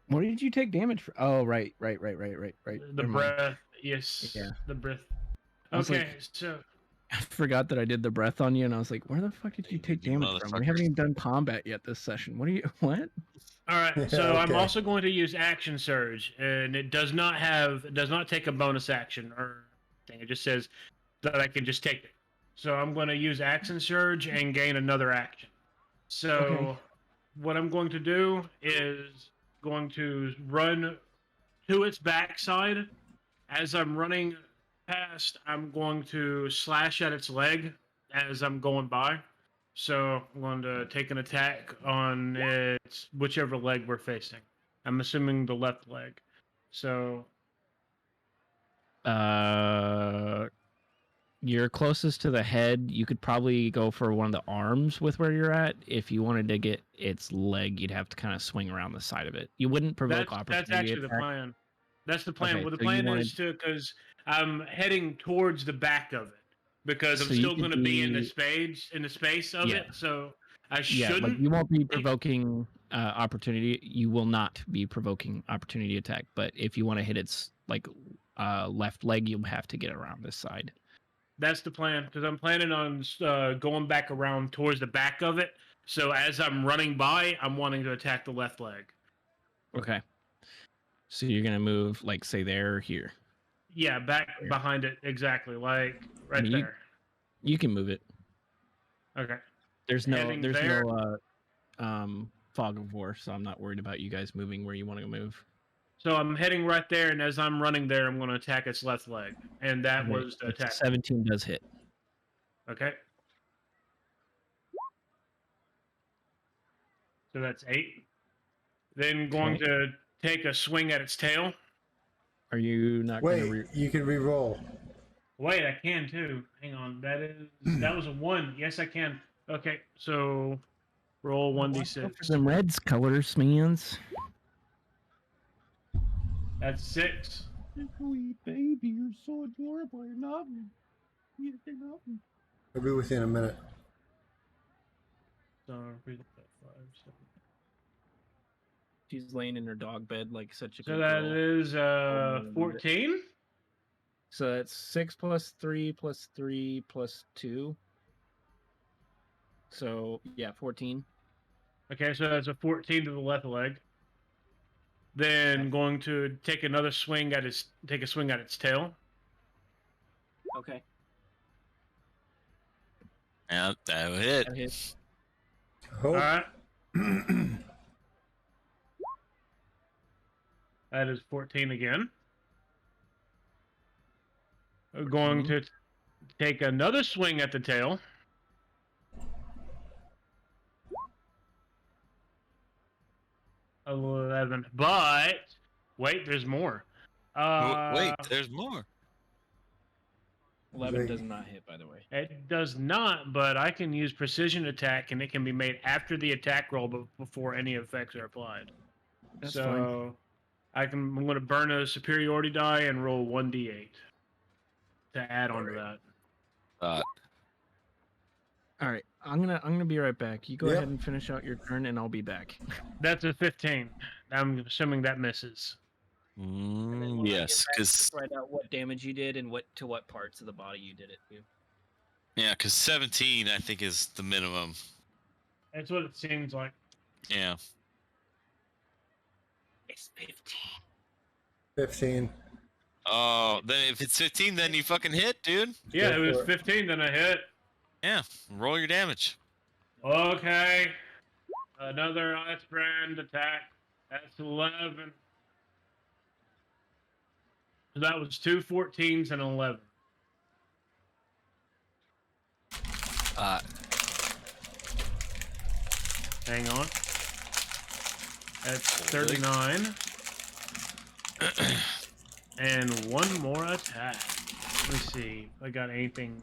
What did you take damage for? Oh, right. The Never mind. breath. Yes. Yeah. The breath. I was Okay, like- so I forgot that I did the breath on you, and I was like, "Where the fuck did you take You damage from? We haven't even done combat yet this session. What are you? What? all right. So I'm Okay. also going to use action surge, and it does not take a bonus action or thing. It just says that I can just take it. So I'm going to use action surge and gain another action. So Okay. what I'm going to do is going to run to its backside. As I'm running past, I'm going to slash at its leg as I'm going by. So I'm going to take an attack on its whichever leg we're facing. I'm assuming the left leg. So You're closest to the head. You could probably go for one of the arms with where you're at. If you wanted to get its leg, you'd have to kind of swing around the side of it. You wouldn't provoke opportunity. that's actually the attack. plan. That's the plan. Okay, Well, the so you plan wanted- is to, because I'm heading towards the back of it, because I'm So you still could going to be in the be- space of Yeah. it. So I Yeah, shouldn't. like you won't be provoking opportunity. You will not be provoking opportunity attack. But if you want to hit its like left leg, you'll have to get around this side. That's the plan, because I'm planning on going back around towards the back of it. So as I'm running by, I'm wanting to attack the left leg. Okay. So you're gonna move like say there or here. Yeah, back There. behind it, exactly, like right mean, there. You can move it. Okay. There's Heading there. no fog of war, so I'm not worried about you guys moving where you want to move. So I'm heading right there, and as I'm running there, I'm going to attack its left leg, and that Okay, was the it's attack. 17 does hit. Okay. So that's 8. Then going Okay. to take a swing at its tail. Are you not gonna Wait, you can re-roll. Wait, I can too. Hang on. That was a 1. Yes, I can. Okay, so roll Go 1d6. for some reds colors, mans? That's 6. Sweet baby, you're so adorable. You're not. I'll be with you in a minute. So read that 5, 7. She's laying in her dog bed like such a So good that girl. is Oh, 14. So that's 6 plus 3 plus 3 plus 2. So yeah, 14. Okay, so that's a 14 to the left leg. Then Okay. going to take a swing at its tail. Okay. Yeah, that would hit. That hit. Oh. All right. That is 14 again. We're going to take another swing at the tail. $11. But wait, there's more. Wait, there's more. 11 does not hit, by the way. It does not, but I can use precision attack, and it can be made after the attack roll, but before any effects are applied. That's so fine. I'm going to burn a superiority die and roll 1d8 to add on to that. All right, I'm gonna be right back. You go ahead and finish out your turn, and I'll be back. That's a 15. I'm assuming that misses. Yes, because find out what damage you did and what parts of the body you did it to. Yeah, because 17 I think is the minimum. That's what it seems like. Yeah. It's 15. 15. Oh, then if it's 15, then you fucking hit, dude. Yeah, it was 15, then I hit. Yeah, roll your damage. Okay. Another ice brand attack. That's 11. So that was 2 14s and 11. Hang on. That's 39. And one more attack. Let me see if I got anything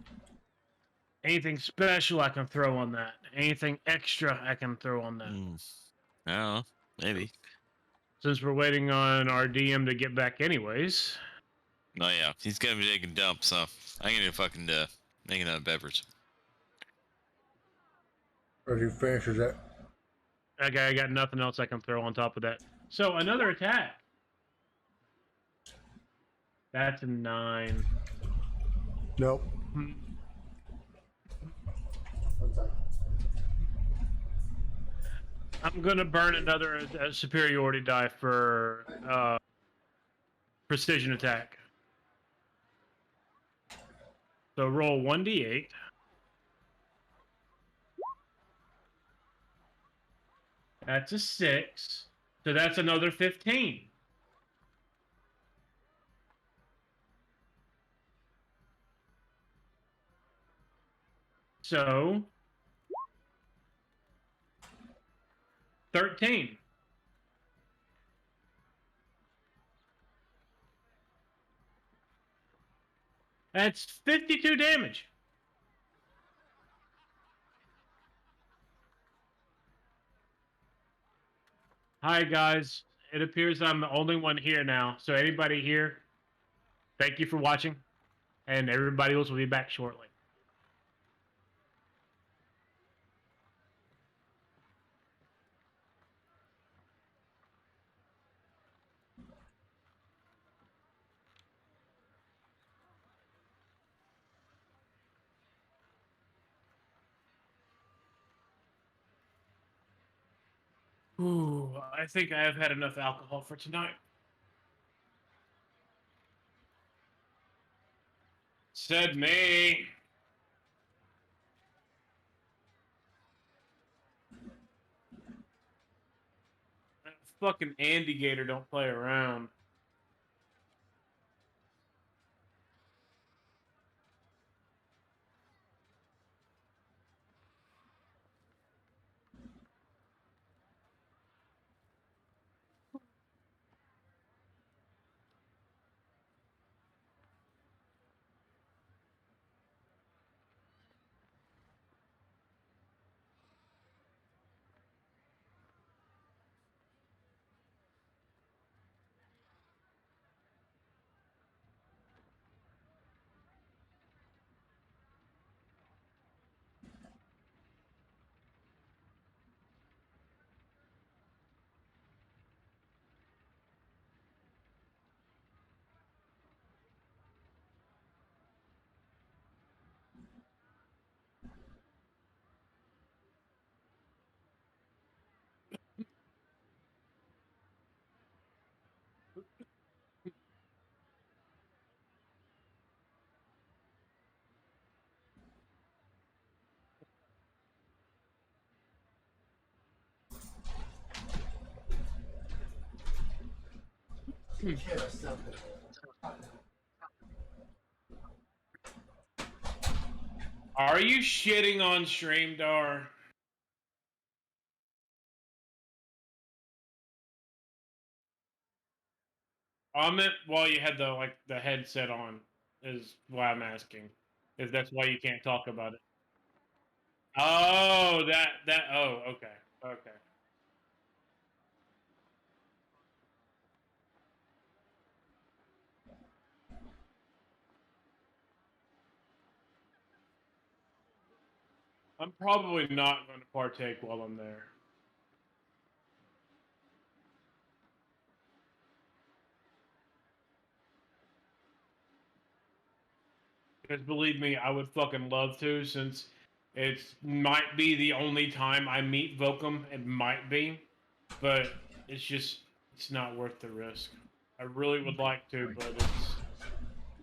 special I can throw on that. Anything extra I can throw on that. I don't know. Maybe. Since we're waiting on our DM to get back anyways. Oh yeah, he's gonna be taking dumps, so I'm gonna fucking make another beverage. Or you finishes it. Okay, I got nothing else I can throw on top of that. So another attack. That's a 9. Nope. I'm gonna burn another superiority die for precision attack. So roll 1d8. That's a 6. So that's another 15. So 13. That's 52 damage. Hi, guys. It appears I'm the only one here now. So anybody here, thank you for watching. And everybody else will be back shortly. Ooh, I think I have had enough alcohol for tonight. Said me. That fucking Andy Gator don't play around. Are you shitting on Streamdar? I meant while you had the headset on is why I'm asking. If that's why you can't talk about it. Oh, okay. Okay. I'm probably not going to partake while I'm there. Because believe me, I would fucking love to, since it might be the only time I meet Vokum. It might be, but it's not worth the risk. I really would like to, but it's...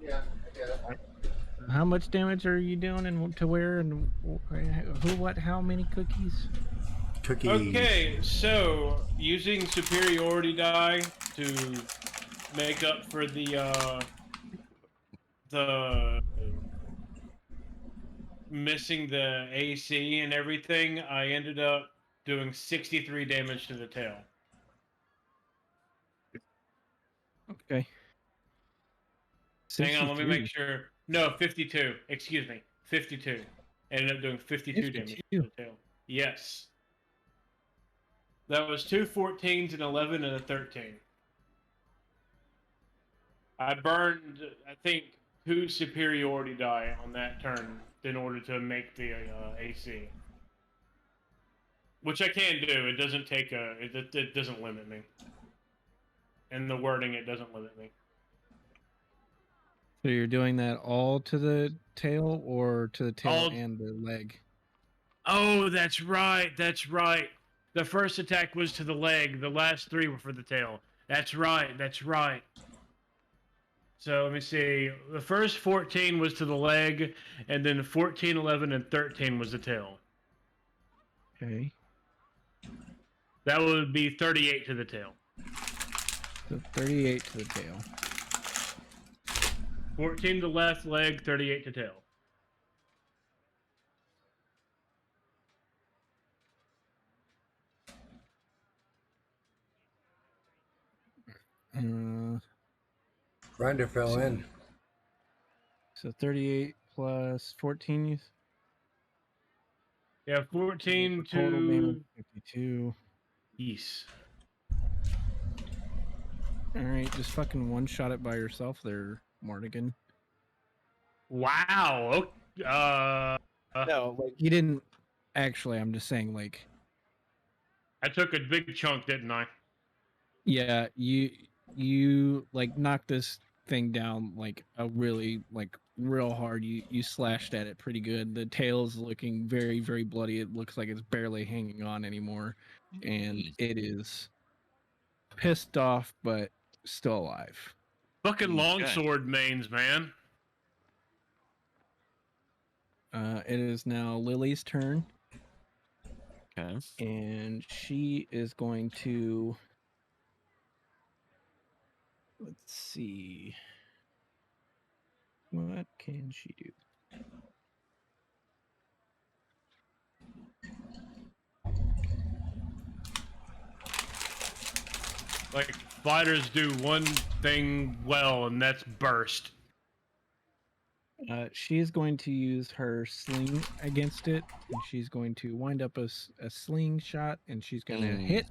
Yeah, I get it. How much damage are you doing, and to where, and who, what, how many cookies? Cookies. Okay, so using superiority die to make up for the missing the AC and everything, I ended up doing 63 damage to the tail. Okay. Hang on, let me make sure. No, 52. Excuse me. 52. Ended up doing 52 damage to the tail. Yes. That was 2 14s, an 11, and a 13. I burned, I think, 2 superiority die on that turn in order to make the AC. Which I can do. It doesn't take a... It doesn't limit me. In the wording, it doesn't limit me. So you're doing that all to the tail, or to the tail All... and the leg? Oh, that's right. That's right. The first attack was to the leg. The last 3 were for the tail. That's right. That's right. So let me see. The first 14 was to the leg, and then 14, 11, and 13 was the tail. Okay. That would be 38 to the tail. So 38 to the tail. 14 to left leg, 38 to tail. Grinder fell in. So 38 plus 14. Yeah, 14 so total damage to 52. East. All right, just fucking one shot it by yourself there, Mortigan. Wow. No, like you didn't actually. I'm just saying, like, I took a big chunk, didn't I? Yeah, you like knocked this thing down like a really like real hard. You slashed at it pretty good. The tail's looking very, very bloody. It looks like it's barely hanging on anymore, and it is pissed off but still alive. Fucking longsword mains, man. It is now Lily's turn. Okay. And she is going to, let's see, what can she do? Like, fighters do one thing well, and that's burst. She is going to use her sling against it, and she's going to wind up a slingshot, and she's going to hit.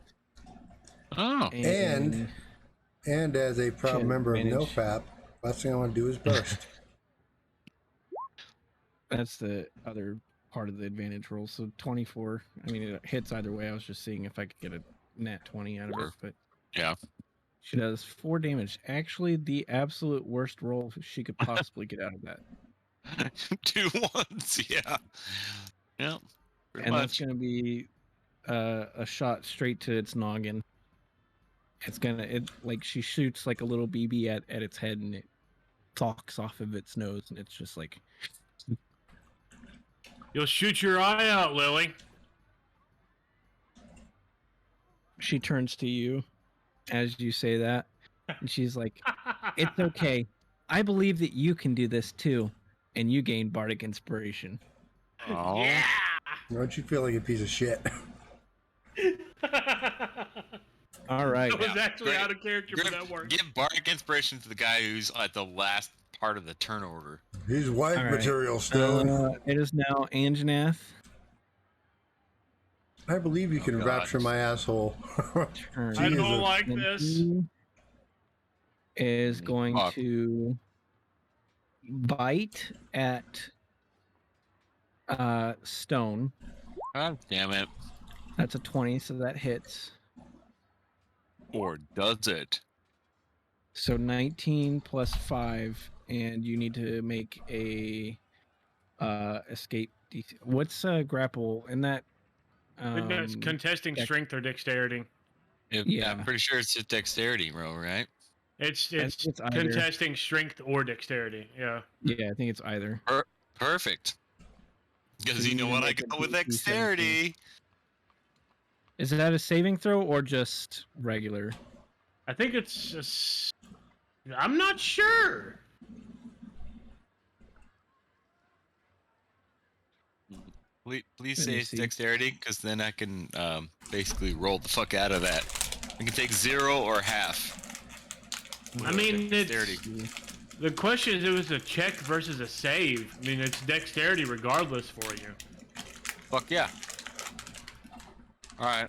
Oh, and as a proud member of NoFap, last thing I want to do is burst. That's the other part of the advantage roll. So 24. I mean, it hits either way. I was just seeing if I could get a nat 20 out of it, but yeah. She does 4 damage. Actually, the absolute worst roll she could possibly get out of that. 2 1s, yeah. Yeah. And that's going to be a shot straight to its noggin. It's like she shoots like a little BB at its head, and it talks off of its nose, and it's just like, you'll shoot your eye out, Lily. She turns to you as you say that, And she's like, "It's okay. I believe that you can do this too." And you gain bardic inspiration. Yeah. Don't you feel like a piece of shit? All right. That was actually Great. out of character, but that worked. Give bardic inspiration to the guy who's at the last part of the turn order. He's wife All right. material, Stone. It is now Anjanath. I believe you can God. rapture my asshole. Turn. I don't Jesus. like And this. he is going Fuck. to bite at Stone. God damn it. That's a 20, so that hits. Or does it? So 19 plus 5, and you need to make a escape DC. What's grapple in that? I think that's contesting dex- strength or dexterity. Yeah. I'm pretty sure it's just dexterity roll, right? It's it's either. contesting strength or dexterity. Yeah. Yeah, I think it's either. Perfect. Because So you know you what? I make a go with DC 17. dexterity. Is that a saving throw or just regular? I think it's. I'm not sure. Please Let say me it's see. dexterity, because then I can basically roll the fuck out of that. I can take 0 or half. I mean, dexterity. The question is, it was a check versus a save. I mean, it's dexterity regardless for you. Fuck yeah. Alright.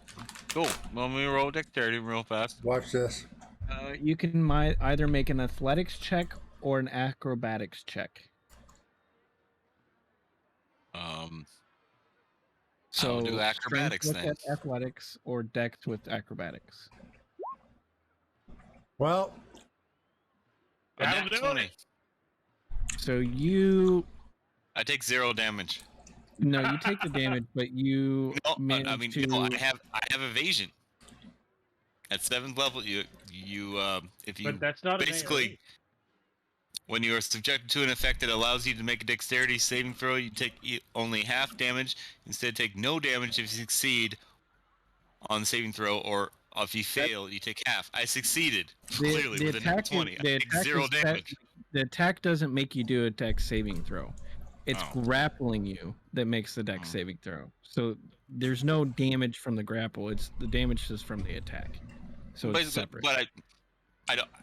Cool. Let me roll dexterity real fast. Watch this. You can either make an athletics check or an acrobatics check. So I'll do acrobatics strength then. with athletics or dex with acrobatics. Well, A That'll nat do 20. it. So you I take 0 damage. you take the damage, but you No, manage I mean, to. no, I have evasion. At 7th level, if you But that's not basically, when you are subjected to an effect that allows you to make a dexterity saving throw, you take only half damage. Instead, take no damage if you succeed on the saving throw, or if you fail, you take half. I succeeded clearly with a nat 20. I take 0 damage. The attack doesn't make you do a dex saving throw. It's Oh. grappling you that makes the dex saving throw. So there's no damage from the grapple. It's the damage is from the attack. So it's separate. But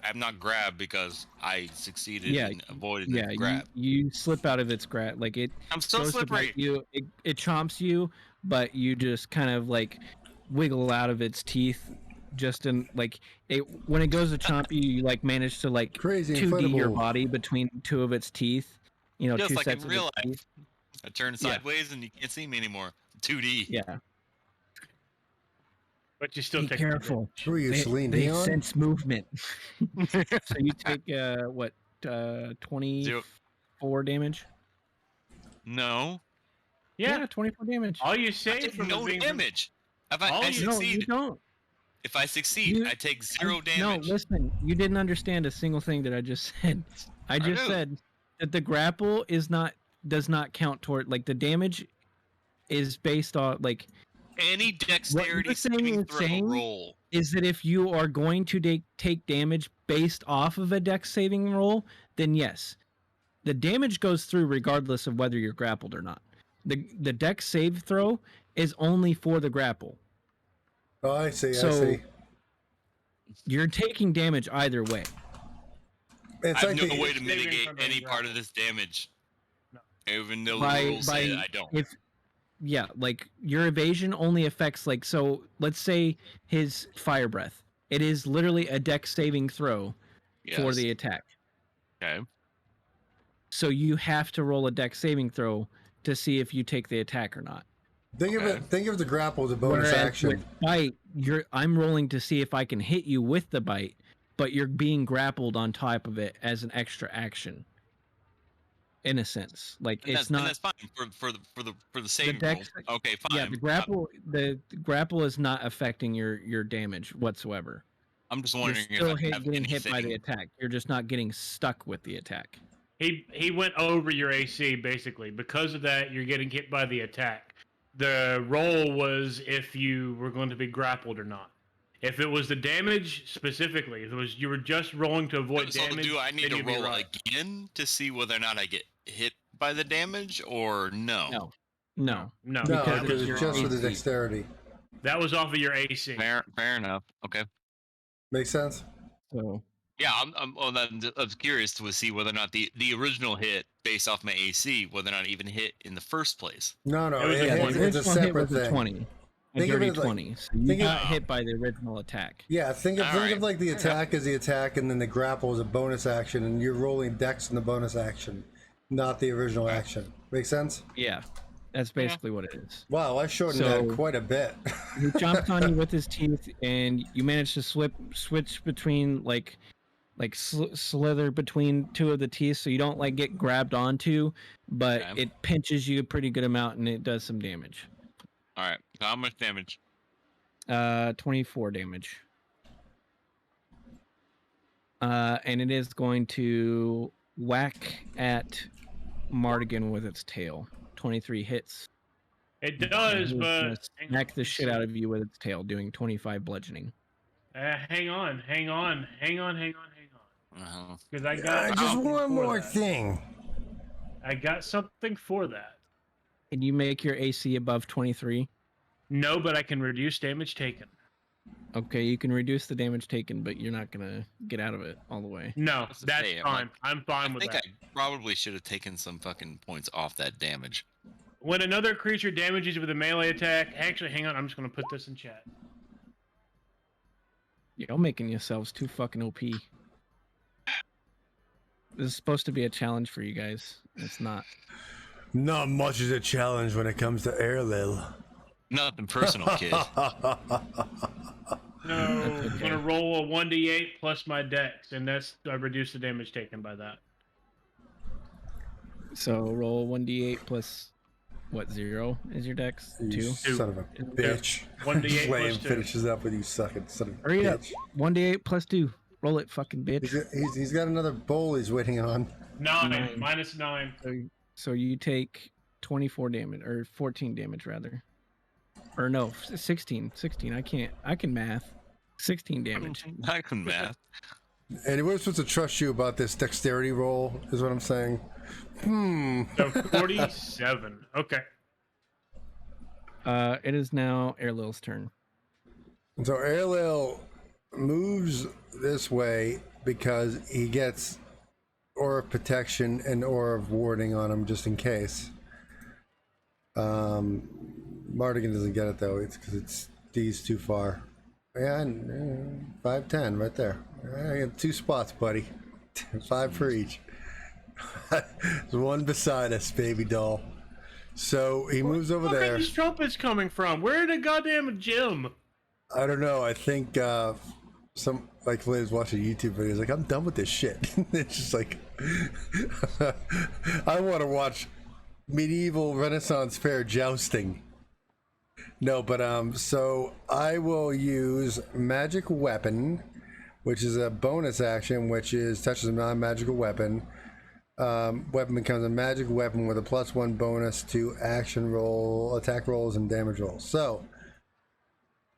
I'm not grabbed because I succeeded in avoiding the grab. You slip out of its grab. Like it I'm so goes to slippery. bite you. It chomps you, but you just kind of like wiggle out of its teeth. Just in like it when it goes to chomp you, you like manage to like crazy 2D your inflatable. body between two of its teeth. You know, Just two like sets in of real its teeth. life. I turn sideways and you can't see me anymore. 2D. Yeah. But you still Be take careful. Who are you, Celine They Dion? sense movement. So you take 24 damage? No. Yeah. 24 damage. All you I save take from no it being damage. If All I you- No, succeed, you don't. if I succeed, I take 0 damage. No, listen. You didn't understand a single thing that I just said. I just do. said that the grapple does not count toward like the damage is based on like Any dexterity saying saving is throw saying- roll. is that if you are going to take damage based off of a dex saving roll, then yes, the damage goes through regardless of whether you're grappled or not. The dex save throw is only for the grapple. Oh, I see. So- I see. You're taking damage either way. It's I like have no the, way to saving mitigate from being any part of grappled. this damage. No. Even though By- the rules say by- that I don't. Like your evasion only affects like so. Let's say his fire breath. It is literally a dex saving throw for Yes. the attack. Okay. So you have to roll a dex saving throw to see if you take the attack or not. think of Okay. it. Think of the grapple as a bonus Whereas action. with bite, I'm rolling to see if I can hit you with the bite, but you're being grappled on top of it as an extra action. In a sense, like And it's that's, not. and that's fine for the saving dex- roll. Okay, fine. Yeah, the grapple is not affecting your damage whatsoever. I'm just You're wondering if still I have getting hit by the anything. attack. You're just not getting stuck with the attack. He went over your AC basically. Because of that, you're getting hit by the attack. The roll was if you were going to be grappled or not. If it was the damage specifically, if it was you were just rolling to avoid So damage, do I need then to you'd be roll right. again to see whether or not I get hit by the damage, or no? No. No, No, that because was it's just for the AC. dexterity. That was off of your AC. Fair enough. Okay. Makes sense? So Yeah, I'm curious to see whether or not the original hit based off my AC, whether or not it even hit in the first place. No, It was a yeah, the 20. it's a original hit separate was a thing. 20. A Think of dirty it like- 20. So you think of- got hit by the original attack. Yeah, think of Alright. like the Fair attack as the attack, and then the grapple is a bonus action, and you're rolling dex in the bonus action, not the original action. Make sense? Yeah. That's basically what it is. Wow, I shortened So- that quite a bit. He jumped on you with his teeth, and you managed to switch between slither between two of the teeth, so you don't like get grabbed onto, but Okay. it pinches you a pretty good amount, and it does some damage. All right. So how much damage? 24 damage. And it is going to whack at Mardigan with its tail. 23 hits. It does, It's but gonna smack the shit out of you with its tail, doing 25 bludgeoning. hang on. Uh-huh. Because I got Just something one for more that. thing. I got something for that. Can you make your AC above 23? No, but I can reduce damage taken. Okay, you can reduce the damage taken, but you're not gonna get out of it all the way. No, That's that's okay, I'm fine. like- I'm fine I with think that. I probably should have taken some fucking points off that damage. When another creature damages you with a melee attack, actually, hang on, I'm just gonna put this in chat. Y'all making yourselves too fucking OP. This is supposed to be a challenge for you guys. It's not. Not much is a challenge when it comes to Airlil. Nothing personal, kid. No, I'm gonna roll a 1d8 plus my dex, and I reduce the damage taken by that. So roll 1d8 plus what, 0 is your dex? You 2? son of a bitch. 1d8 Flame plus 2. finishes up with you sucking son of a Hurry up. bitch. 1d8 plus 2. Roll it, fucking bitch. He's got another bowl he's waiting on. 9, Nine. minus 9. So you take 24 damage, or 14 damage rather. Or no, 16. 16. I can math. 16 damage. I can math. And we're supposed to trust you about this dexterity roll, is what I'm saying. So 47. Okay. It is now Airlil's turn. So Airlil moves this way because he gets Aura of Protection and Aura of Warding on him just in case. Mardigan doesn't get it though. It's because it's D's too far. Yeah, 5'10" right there. I got 2 spots, buddy. 5 for each. There's one beside us, baby doll. So he moves over Where are there. these trumpets coming from? Where the goddamn gym? I don't know. I think some like Liz watching YouTube videos like I'm done with this shit. It's just like I want to watch medieval Renaissance fair jousting. No, but so I will use magic weapon, which is a bonus action, which is touches a non-magical weapon. Weapon becomes a magic weapon with a +1 bonus to action roll, attack rolls, and damage rolls. So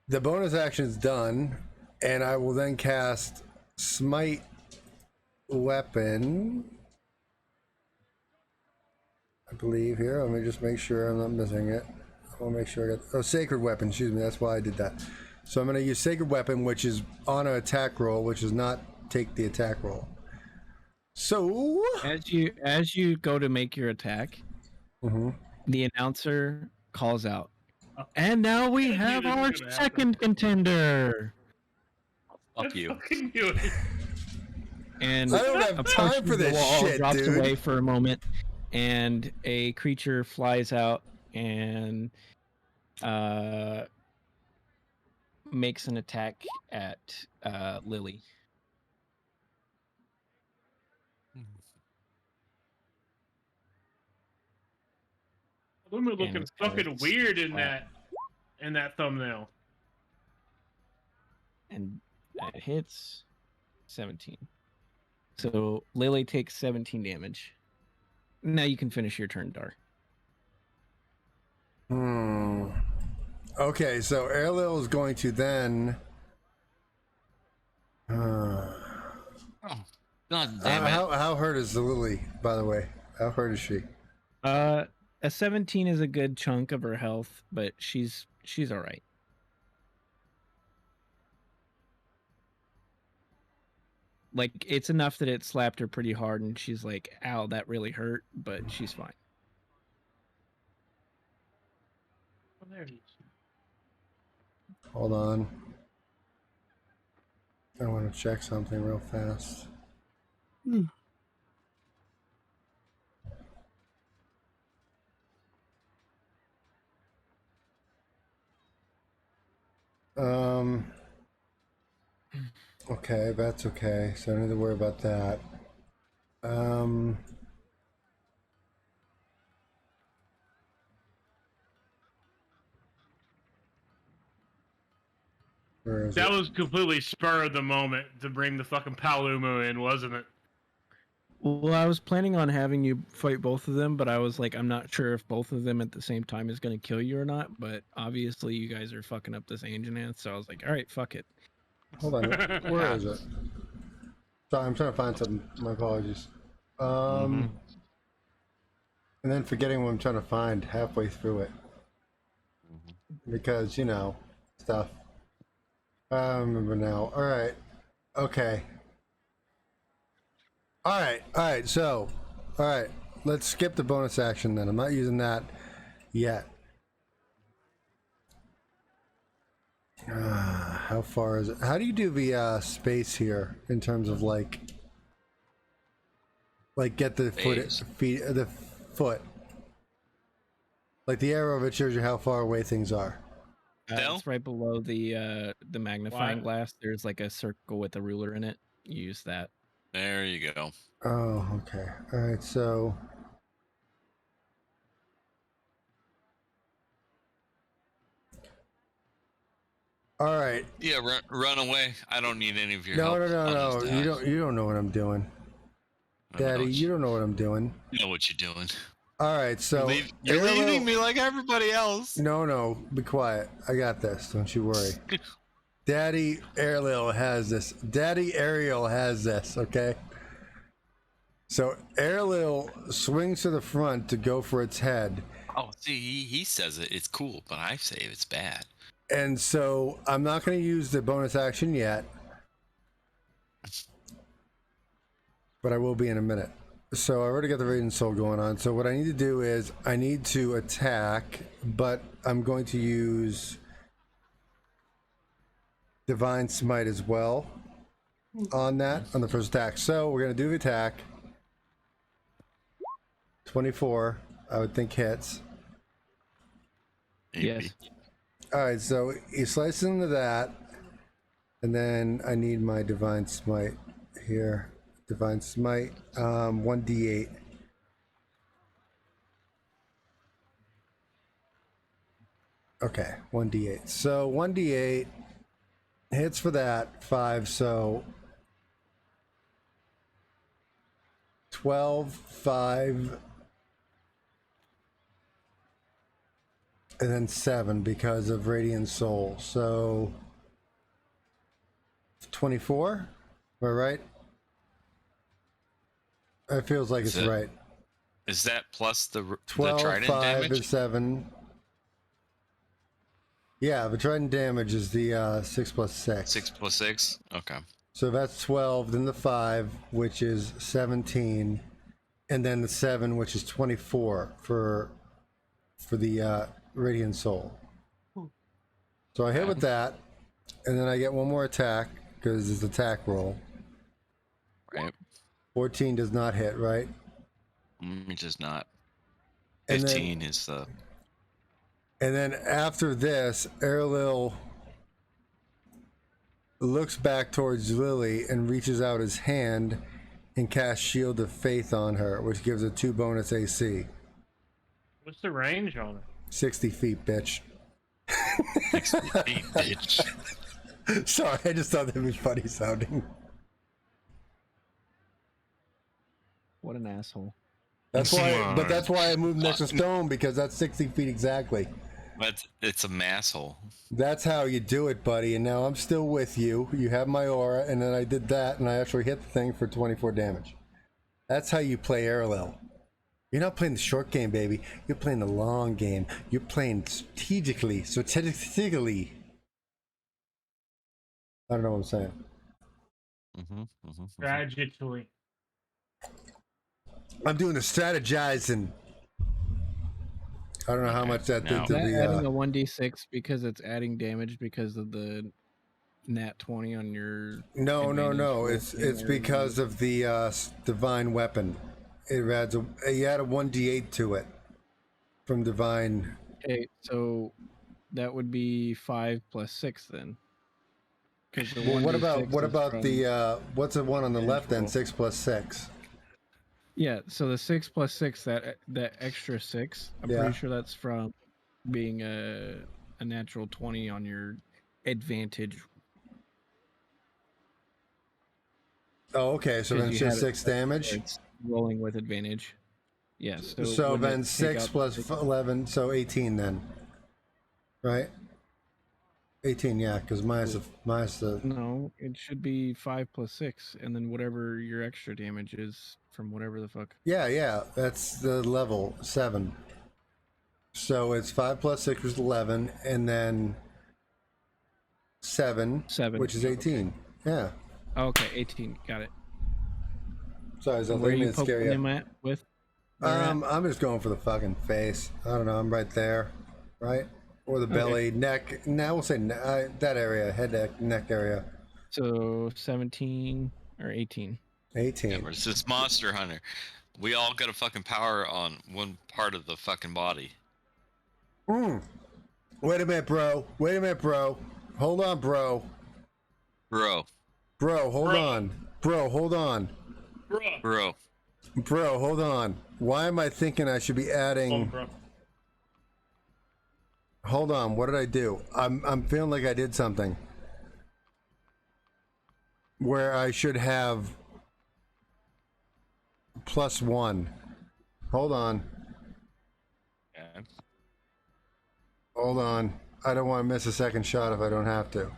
the bonus action is done, and I will then cast Smite Weapon. I believe here. Let me just make sure I'm not missing it. I want to make sure I got Sacred Weapon. Excuse me. That's why I did that. So I'm going to use Sacred Weapon, which is on an attack roll, which is not take the attack roll. So As you go to make your attack, the announcer calls out, and now we have this is our gonna second contender. Fuck you. Fucking do it. And I don't have a time portion for of the this wall shit, drops dude. away for a moment, and a creature flies out and makes an attack at Lily. Luma looking it's got fucking its weird in flat. that thumbnail. And that hits 17. So Lily takes 17 damage. Now you can finish your turn, Dar. Okay, so Airlil is going to then God damn it. How hurt is the Lily, by the way? How hurt is she? A 17 is a good chunk of her health, but she's all right. Like, it's enough that it slapped her pretty hard, and she's like, "Ow, that really hurt," but she's fine. Oh, there he is. Hold on. I want to check something real fast. Okay, that's okay. So I don't need to worry about that. Where is That it? was completely spur of the moment to bring the fucking Palumo in, wasn't it? Well, I was planning on having you fight both of them, but I was like, I'm not sure if both of them at the same time is going to kill you or not. But obviously, you guys are fucking up this Anjanath, so I was like, all right, fuck it. Hold on. Where is it? Sorry, I'm trying to find something. My apologies. And then forgetting what I'm trying to find halfway through it. Because, you know, stuff. I remember now. All right. Okay. All right. So, all right. Let's skip the bonus action then. I'm not using that yet. How far is it? How do you do the space here in terms of like get the the foot? Like the arrow of it shows you how far away things are. It's right below the magnifying glass. There's like a circle with a ruler in it. You use that. There you go. Oh, okay. All right, so all right. Yeah, run away. I don't need any of your No, help. no. You don't know what I'm doing. Daddy, you don't know what I'm doing. You know what you're doing. All right, so you're leaving me like everybody else. No, be quiet. I got this. Don't you worry. Daddy Ariel has this. Okay. So Ariel swings to the front to go for its head. Oh, see, he says it's cool, but I say it's bad. And so I'm not going to use the bonus action yet, but I will be in a minute. So I already got the Radiant Soul going on. So what I need to do is I need to attack, but I'm going to use Divine Smite as well on that, on the first attack. So we're going to do the attack. 24, I would think hits. Maybe. Yes. All right, so he slices into that, and then I need my Divine Smite here. Divine Smite, 1d8. Okay, 1d8. So 1d8 hits for that, 5, so 12, 5, and then 7 because of Radiant Soul. So 24, am I right? It feels like it's right. Is that plus the 12, the trident 5, damage? and 7. Yeah, the trident damage is the 6 plus 6. 6 plus 6? Okay. So that's 12, then the 5, which is 17, and then the 7, which is 24 for the Radiant Soul. So I hit with that, and then I get one more attack, because it's attack roll. Right. 14 does not hit, right? It does not. And 15 is the... And then after this, Erlil looks back towards Lily and reaches out his hand and casts Shield of Faith on her, which gives her 2 bonus AC. What's the range on it? 60 feet, bitch. 60 feet, bitch. Sorry, I just thought that'd be funny sounding. What an asshole. That's why I moved next to Stone, because that's 60 feet exactly. It's a masshole. That's how you do it, buddy. And now I'm still with you. You have my aura, and then I did that, and I actually hit the thing for 24 damage. That's how you play Airlil. You're not playing the short game, baby. You're playing the long game. You're playing strategically. Strategically. I don't know what I'm saying. Tragically. I'm doing the strategizing. I don't know how much that did to the. Adding a 1d6 because it's adding damage because of the nat 20 on your. No. It's because of the divine weapon. It adds you add a 1d8 to it from divine. Okay, so that would be 5 plus 6 then. Well, what about the what's the one on the left then? 6 plus 6. Yeah, so the 6 plus 6, that extra 6, I'm pretty sure that's from being a natural 20 on your advantage. Oh, okay. So then it's just 6 damage. It's rolling with advantage. Yeah. So then 6 plus 11, so 18 then, right? 18, yeah, because minus the. No, it should be 5 plus 6, and then whatever your extra damage is from whatever the fuck. Yeah, that's the level 7. So it's 5 plus 6 is 11, and then 7, which is 18. Okay. Yeah. Okay, 18. Got it. Sorry, I was where are you thinking scary. Him at with? I'm just going for the fucking face. I don't know. I'm right there, right? Or the belly, neck. Now we'll say that area, head, neck area. So 17 or 18. 18. Yeah, it's this Monster Hunter. We all got a fucking power on one part of the fucking body. Wait a minute, bro. Hold on, bro. Bro, hold on. Bro, hold on. Bro, hold on. Why am I thinking I should be adding? Hold on. What did I do? I'm feeling like I did something where I should have +1. Hold on. yeah. Hold on. I don't want to miss a second shot if I don't have to.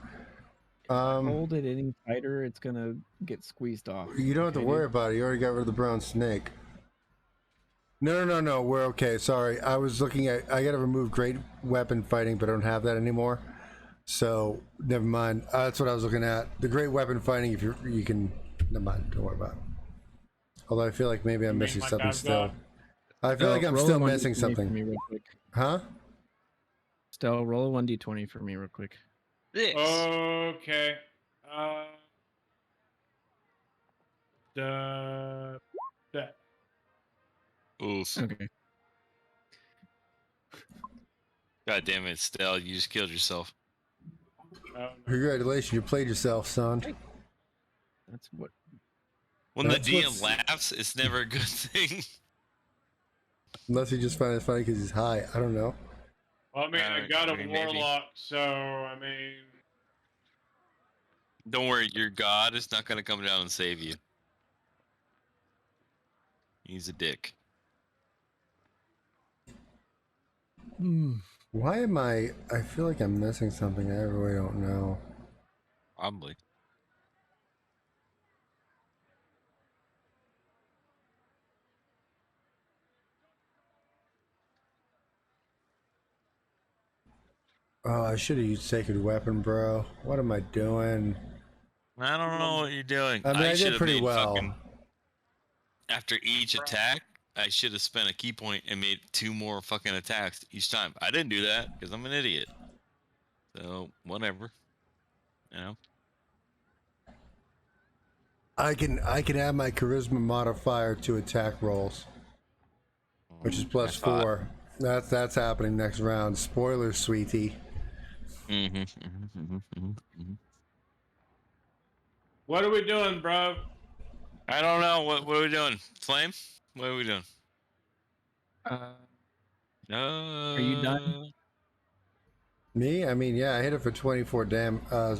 Hold it any tighter, it's gonna get squeezed off. You don't have to worry about it. You already got rid of the brown snake. No. We're okay. Sorry. I was looking at. I got to remove great weapon fighting, but I don't have that anymore. So never mind. That's what I was looking at. The great weapon fighting. If you can. Never mind. Don't worry about it. Although I feel like maybe I'm missing something still. I feel like I'm still missing something. For me real quick. Huh? Stell, roll a 1d20 for me real quick. This. Okay. That. Oof. Okay. God damn it, Stell, you just killed yourself. Congratulations, you played yourself, son. That's what. When the DM laughs, it's never a good thing. Unless he just finds it funny because he's high. I don't know. Well, I mean, I got a warlock, so I mean. Don't worry, your god is not gonna come down and save you. He's a dick. Why am I feel like I'm missing something. I really don't know. Probably. Oh, I should have used Sacred Weapon, bro. What am I doing? I don't know what you're doing. I mean, I did pretty well. After each attack, I should have spent a key point and made 2 more fucking attacks each time. I didn't do that because I'm an idiot. So, whatever. You know? I can add my charisma modifier to attack rolls, which is +4. That's happening next round. Spoiler, sweetie. What are we doing, bro? I don't know. What are we doing? Flame? What are we doing? Are you done? Me? I mean, yeah, I hit it for 24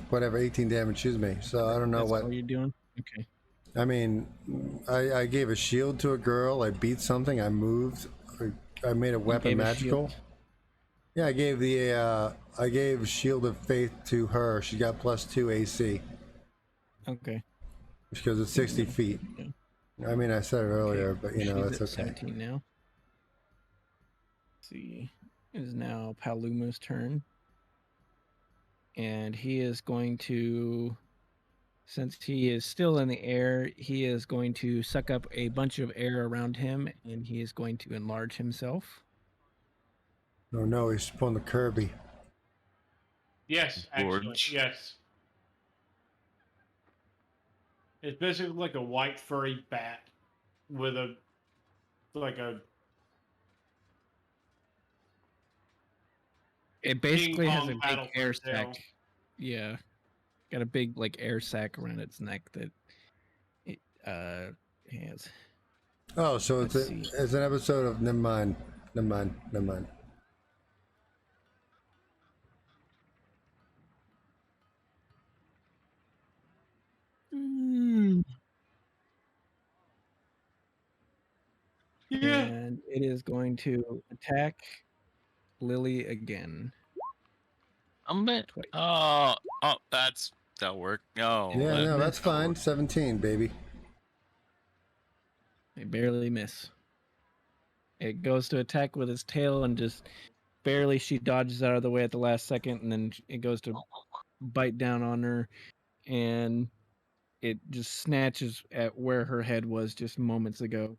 whatever, 18 damage, excuse me. So I don't know what. That's all you're doing? Okay. I mean, I gave a shield to a girl. I beat something. I moved. I made a weapon magical. Yeah, I gave Shield of Faith to her. She got +2 AC Okay. because it's 60 feet. I mean, I said it earlier, Okay, but you know, she's it's at okay. 17 now. Let's see. It is now Palumu's turn. And he is going to, since he is still in the air, he is going to suck up a bunch of air around him and he is going to enlarge himself. Oh no, he's pulling the Kirby. Yes, actually, George. yes. It's basically like a white furry bat with a It basically has a ping-pong big paddle for air a tail. sac. Yeah. Got a big like air sac around its neck that it has. Oh, so Let's see. it's an episode of Never mind. Yeah. And it is going to attack Lily again. I'm bet. Twice. That'll work. Oh, Yeah, no, that's that'll fine. work. 17, baby. They barely miss. It goes to attack with its tail and just barely she dodges out of the way at the last second, and then it goes to bite down on her, and it just snatches at where her head was just moments ago,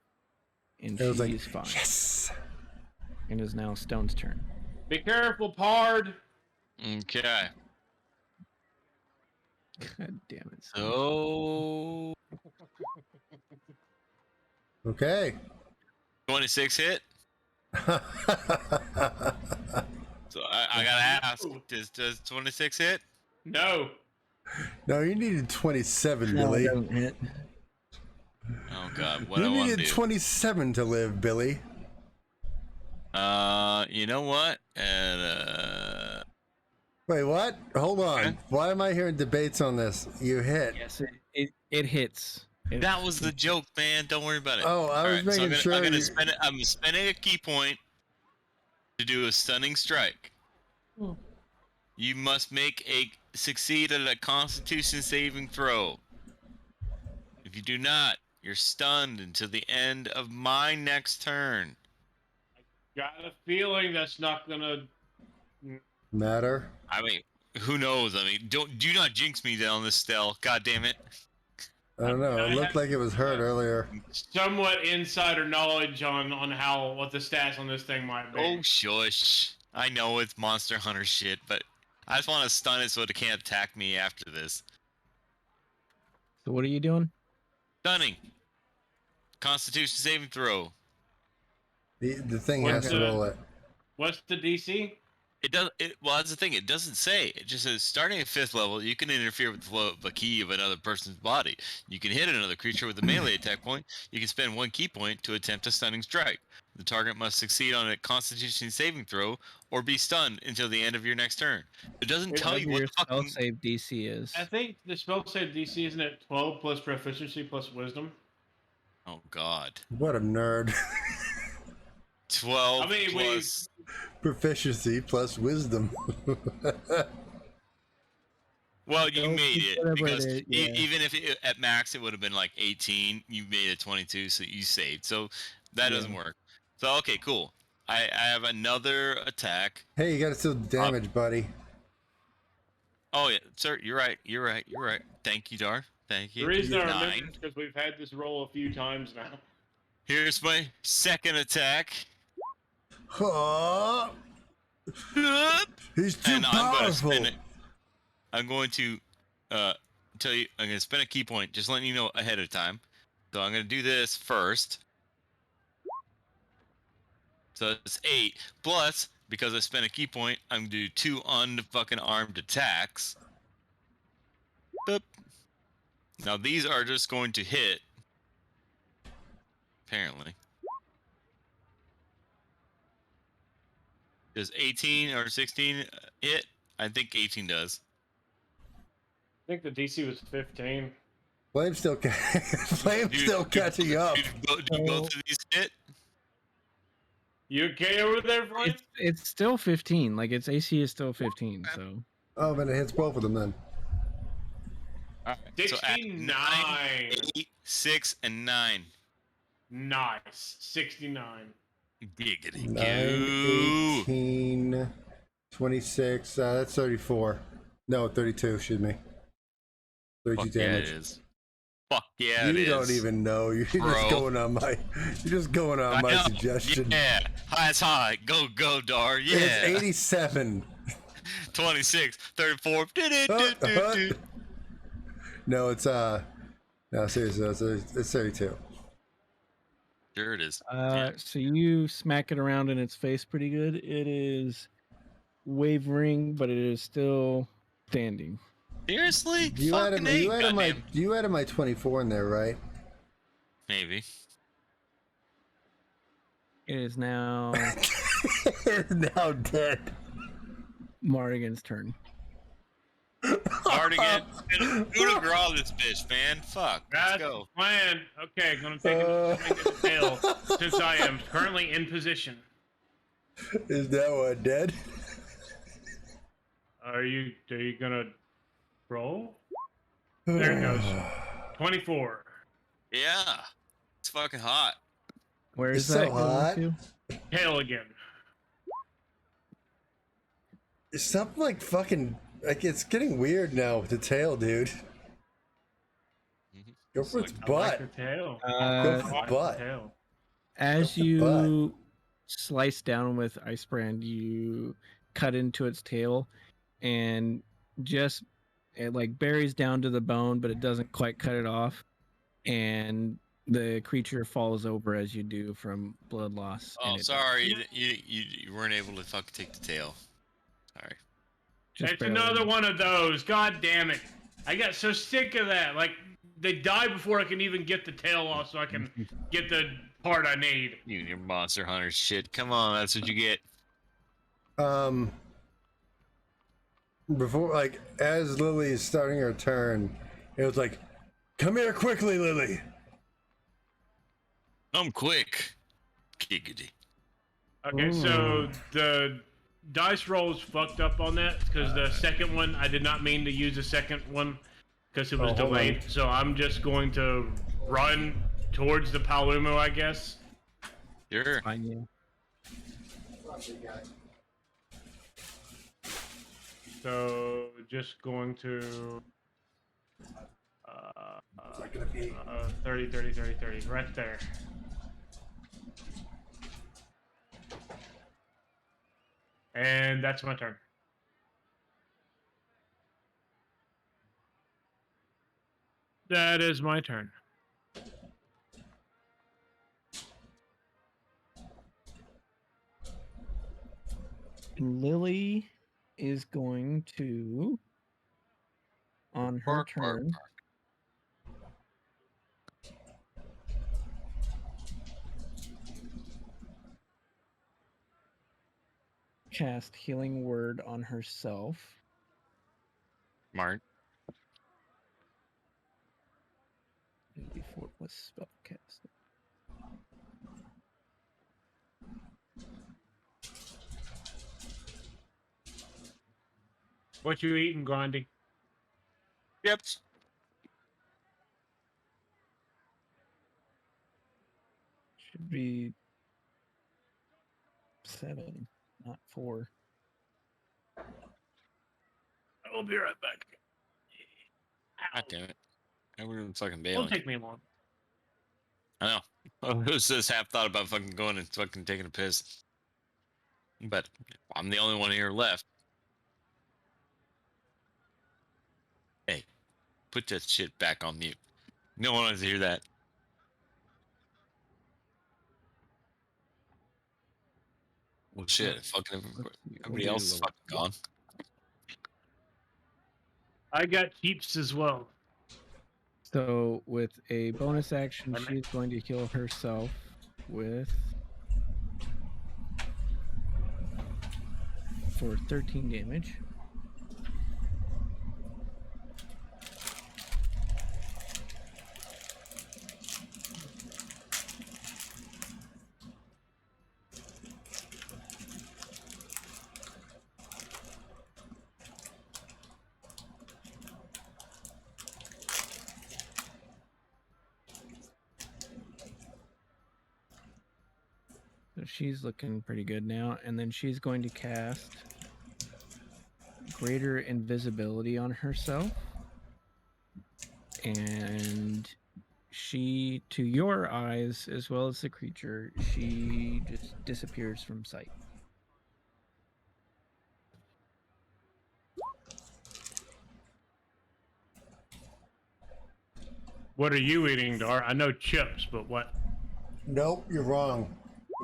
and It was like, she's fine. yes. And is now Stone's turn. Be careful, Pard. Okay. God damn it. Stone. So Okay. 26 hit. So I gotta ask, does 26 hit? No. No, you needed 27, No, it Billy. doesn't hit. Oh god, what You I want to needed do? 27 to live, Billy. You know what? Wait, what? Hold on. Okay. Why am I hearing debates on this? You hit. Yes, it hits. that was the joke, man. Don't worry about it. Oh, I was making sure. I'm spending a key point to do a stunning strike. You must succeed at a Constitution saving throw. If you do not, you're stunned until the end of my next turn. Got a feeling that's not gonna Matter. I mean, who knows? I mean, do not jinx me down this stell. God damn it. I don't know. It looked like it was hurt earlier. somewhat insider knowledge on what the stats on this thing might be. Oh shush. I know it's Monster Hunter shit, but I just want to stun it so it can't attack me after this. So what are you doing? Stunning. Constitution saving throw. The thing What's has to roll it. What's the DC? Well, that's the thing. It doesn't say. It just says starting at 5th level, you can interfere with the flow of a key of another person's body. You can hit another creature with a melee attack point. You can spend 1 key point to attempt a stunning strike. The target must succeed on a Constitution saving throw or be stunned until the end of your next turn. It doesn't tell you what your the fucking spell save DC is. I think the spell save DC isn't it 12 plus proficiency plus wisdom? Oh God. What a nerd. 12 I mean, plus. Proficiency plus wisdom. Well, you Don't made keep it whatever because it is, yeah. even if at max it would have been like 18, you made it 22, so you saved. So that doesn't work. So okay, cool. I have another attack. Hey, you gotta still damage, buddy. Oh yeah, sir, you're right. Thank you, Dar. Thank you. The reason I remember 9. is because we've had this roll a few times now. Here's my second attack. Oh, he's too And powerful. I'm going to tell you. I'm going to spend a key point, just letting you know ahead of time. So I'm going to do this first. So it's 8 plus because I spent a key point. I'm going to do 2 unfucking armed attacks. Boop. Now these are just going to hit. Apparently. Does 18 or 16 hit? I think 18 does. I think the DC was 15. Flame's still, Flame's still catching up. Do both of these hit? You okay over there, Flynn? It's still 15. Like its AC is still 15. So. Oh, but it hits both of them then. All right. 69. So 9, 8, 6, and 9. Nice. 69. Giggity 9, goo. 18, 26. That's 34. No, 32. Excuse me. 32 Fuck damage. yeah, it is. Fuck yeah, it is. You don't even know. You're Bro. just going on my. You're just going on my suggestion. Yeah, highest high. Go, Dar. Yeah. It's 87. 26, 34. No, it's no, seriously, it's 32. Sure it is. So you smack it around in its face pretty good. It is wavering, but it is still standing. Seriously? You added Goddamn. my 24 in there, right? Maybe. It is now It's now dead. Mardigan's turn. Cardigan. Coup de grace this bitch, man. Fuck. Let's That's go. the plan. Okay, gonna take a swing at the tail since I am currently in position. Is that one dead? Are you gonna roll? There it goes. 24. Yeah. It's fucking hot. Where is It's that so hot. going Tail again. Stop like fucking like it's getting weird now with the tail, dude. Go for its I like butt. the tail. to? Go for I its like butt. the tail. As Go for you slice down with ice brand, you cut into its tail, and just it like buries down to the bone, but it doesn't quite cut it off, and the creature falls over as you do from blood loss. Oh, and it sorry. You weren't able to fucking take the tail. Sorry. just It's barely another one of those. God damn it. I got so sick of that. Like, they die before I can even get the tail off so I can get the part I need. You and your Monster Hunter shit. Come on, that's what you get. Before like as Lily is starting her turn, it was like, come here quickly, Lily. I'm quick. Giggity. Okay, so the dice rolls fucked up on that because the second one, I did not mean to use the second one because it was hold delayed. on. So I'm just going to run towards the Palumo, I guess. Sure. fine, yeah. So just going to 30, 30, 30, 30, right there. And that's my turn. That is my turn. Lily is going to, on her Bark, bark, turn, cast Healing Word on herself. Smart. 4 plus spell cast. What you eating, Gandhi? Yep. Should be 7, not 4. I'll be right back. God damn it. I would have fucking Won't bailing. take me long. I know. I was just half thought about fucking going and fucking taking a piss. But I'm the only one here left. Hey, put that shit back on mute. No one wants to hear that. Well, shit. Fucking everybody else is fucking gone. I got keeps as well. So with a bonus action, I'm- she's going to heal herself with for 13 damage. she's looking pretty good now. And then she's going to cast greater invisibility on herself. And she, to your eyes, as well as the creature, she just disappears from sight. What are you eating, Dar? I know chips, but what? Nope, you're wrong.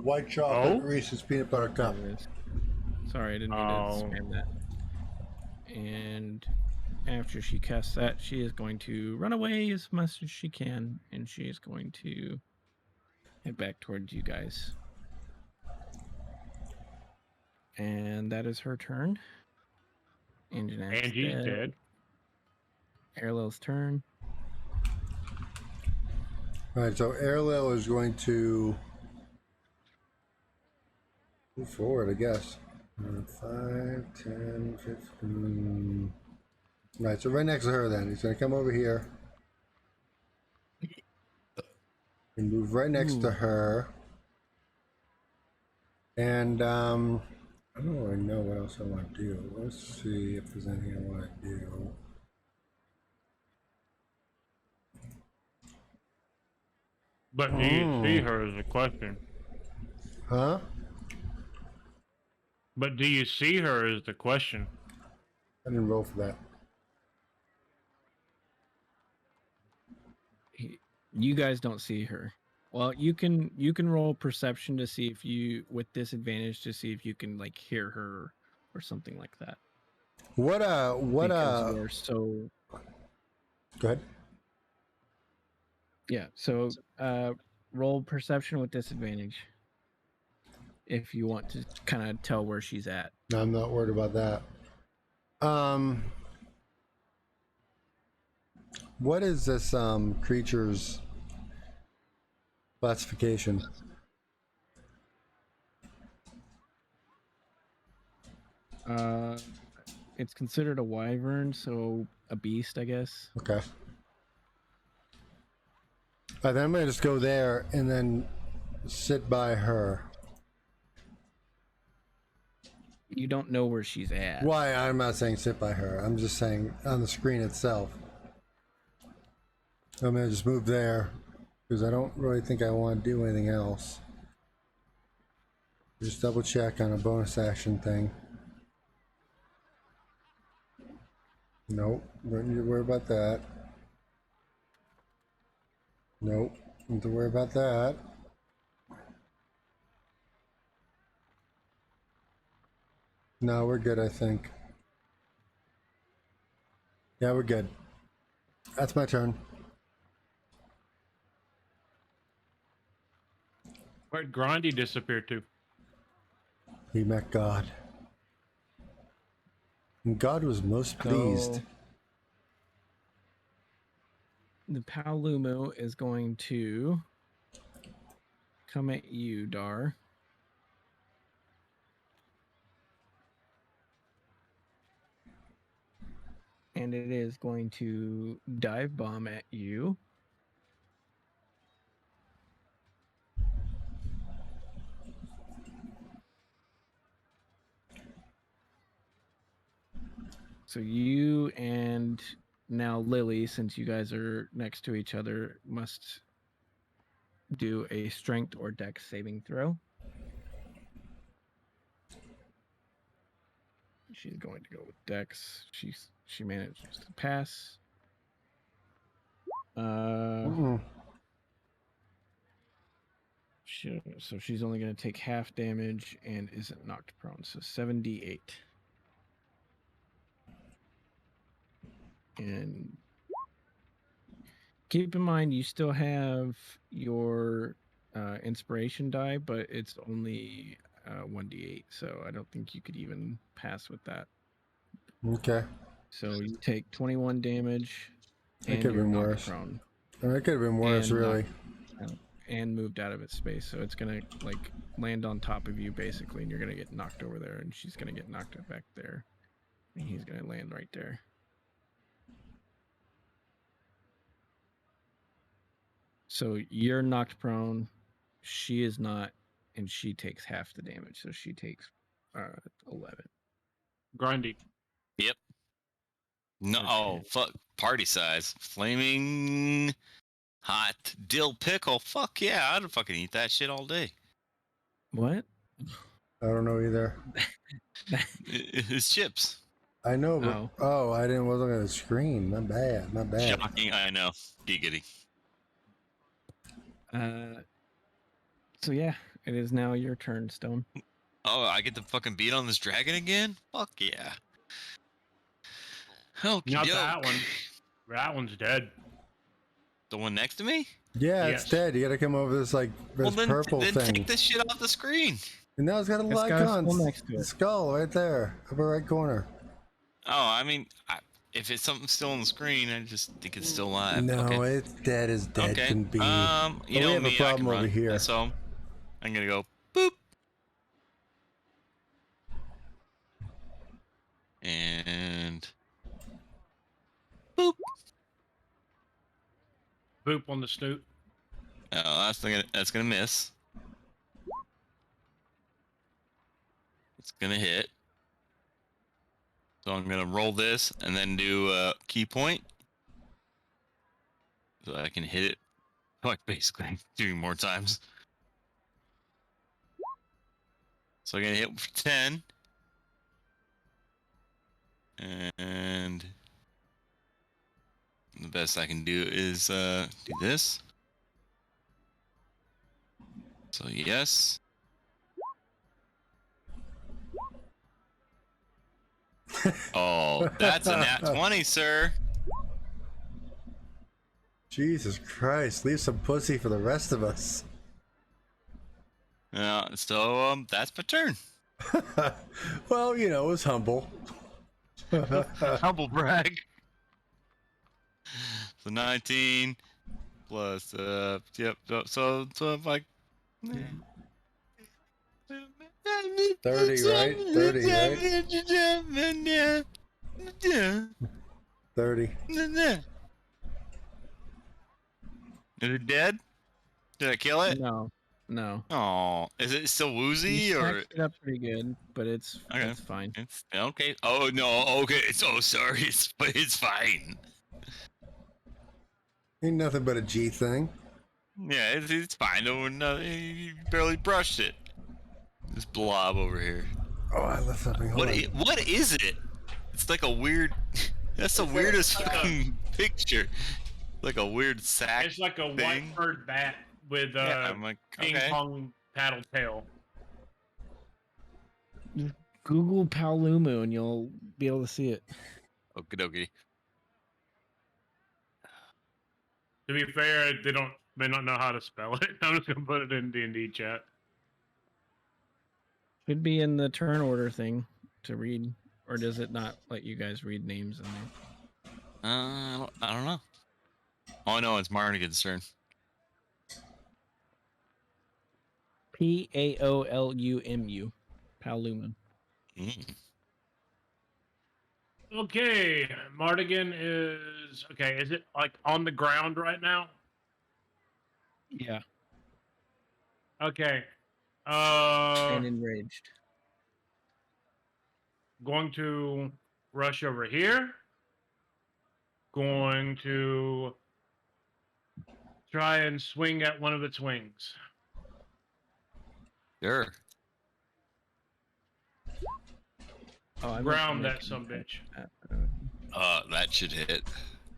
White chocolate Reese's peanut butter cup. Sorry, I didn't mean to spam that. And after she casts that, she is going to run away as much as she can, and she is going to head back towards you guys. And that is her turn. Angie's dead. Airlil's turn. All right, so Airlil is going to move forward, I guess. 5, 10, 15. Right, so right next to her then. He's going to come over here and move right next to her. And I don't really know what else I want to do. Let's see if there's anything I want to do. But do you see her is the question. Huh? But do you see her is the question. I didn't roll for that. You guys don't see her. Well, you can roll perception to see if you, with disadvantage, to see if you can like hear her or something like that. Because you're so. Go ahead. Yeah. So, roll perception with disadvantage if you want to kind of tell where she's at. No, I'm not worried about that. What is this creature's classification? It's considered a wyvern, so a beast, I guess. Okay. All right, then I'm gonna just go there and then sit by her. You don't know where she's at. Why? I'm not saying sit by her. I'm just saying on the screen itself. I'm gonna just move there because I don't really think I want to do anything else. Just double check on a bonus action thing. Nope, don't need to worry about that. Nope, don't need to worry about that. No, we're good, I think. Yeah, we're good. That's my turn. Where'd Grindy disappear to? He met God. And God was most pleased. So, the Paolumu is going to come at you, Dar. And it is going to dive bomb at you. So you and now Lily, since you guys are next to each other, must do a strength or dex saving throw. She's going to go with dex. She manages to pass. So she's only going to take half damage and isn't knocked prone. So 78. And keep in mind, you still have your inspiration die, but it's only 1d8, so I don't think you could even pass with that. Okay. So you take 21 damage, and you're knocked prone. That could have been worse, really. And moved out of its space, so it's gonna like land on top of you basically, and you're gonna get knocked over there, and she's gonna get knocked back there, and he's gonna land right there. So you're knocked prone. She is not, and she takes half the damage, so she takes 11. Grindy. Yep. No, oh, fuck. Party size. Flaming hot dill pickle. Fuck yeah, I'd fucking eat that shit all day. What? I don't know either. It's chips. I know, but I didn't wasn't looking at the screen. My bad. Shocking, I know. Giggity. So yeah, it is now your turn, Stone. Oh, I get to fucking beat on this dragon again? Fuck yeah. Not that one. That one's dead. The one next to me? Yeah, it's dead. You gotta come over this purple then thing. take this shit off the screen. And now it's got a Lycon skull right there, upper right corner. Oh, I mean, if it's something still on the screen, I just think it's still alive. No, it's dead as dead can be. You know we have me, a problem over run. here. So I'm gonna go boop. And boop. Boop on the snoot. Oh, that's gonna miss. It's gonna hit. So I'm gonna roll this and then do a key point. So I can hit it like basically 2 more times. So I'm gonna hit for 10. And the best I can do is do this. So yes. Oh, that's a nat 20, sir. Jesus Christ, leave some pussy for the rest of us. So that's my turn. Well, it was humble. Humble brag. So 19 plus yep. So like 30, right? 30, right? 30. Is it dead? Did I kill it? No. Oh, is it still woozy You or? stacked it up pretty good, but it's fine. It's okay. Oh no. Okay. So sorry. It's fine. Ain't nothing but a G thing. Yeah, it's fine. No, you barely brushed it. This blob over here. Oh, I left something. What is it? It's like a weird. That's the weirdest fucking picture. Like a weird sack. It's like a thing. white furred bat with I'm like, ping pong paddle tail. Google Paolumu and you'll be able to see it. Okie dokie. To be fair, they may not know how to spell it. I'm just gonna put it in D&D chat. Should be in the turn order thing to read, or does it not let you guys read names in there? I don't know. Oh, I know it's Marnigan's turn. Paolumu. Paolumu. Okay, Mardigan is okay. Is it like on the ground right now? Yeah. Okay. And enraged. Going to rush over here. Going to try and swing at one of its wings. Sure. Oh, Ground that some bitch. That should hit.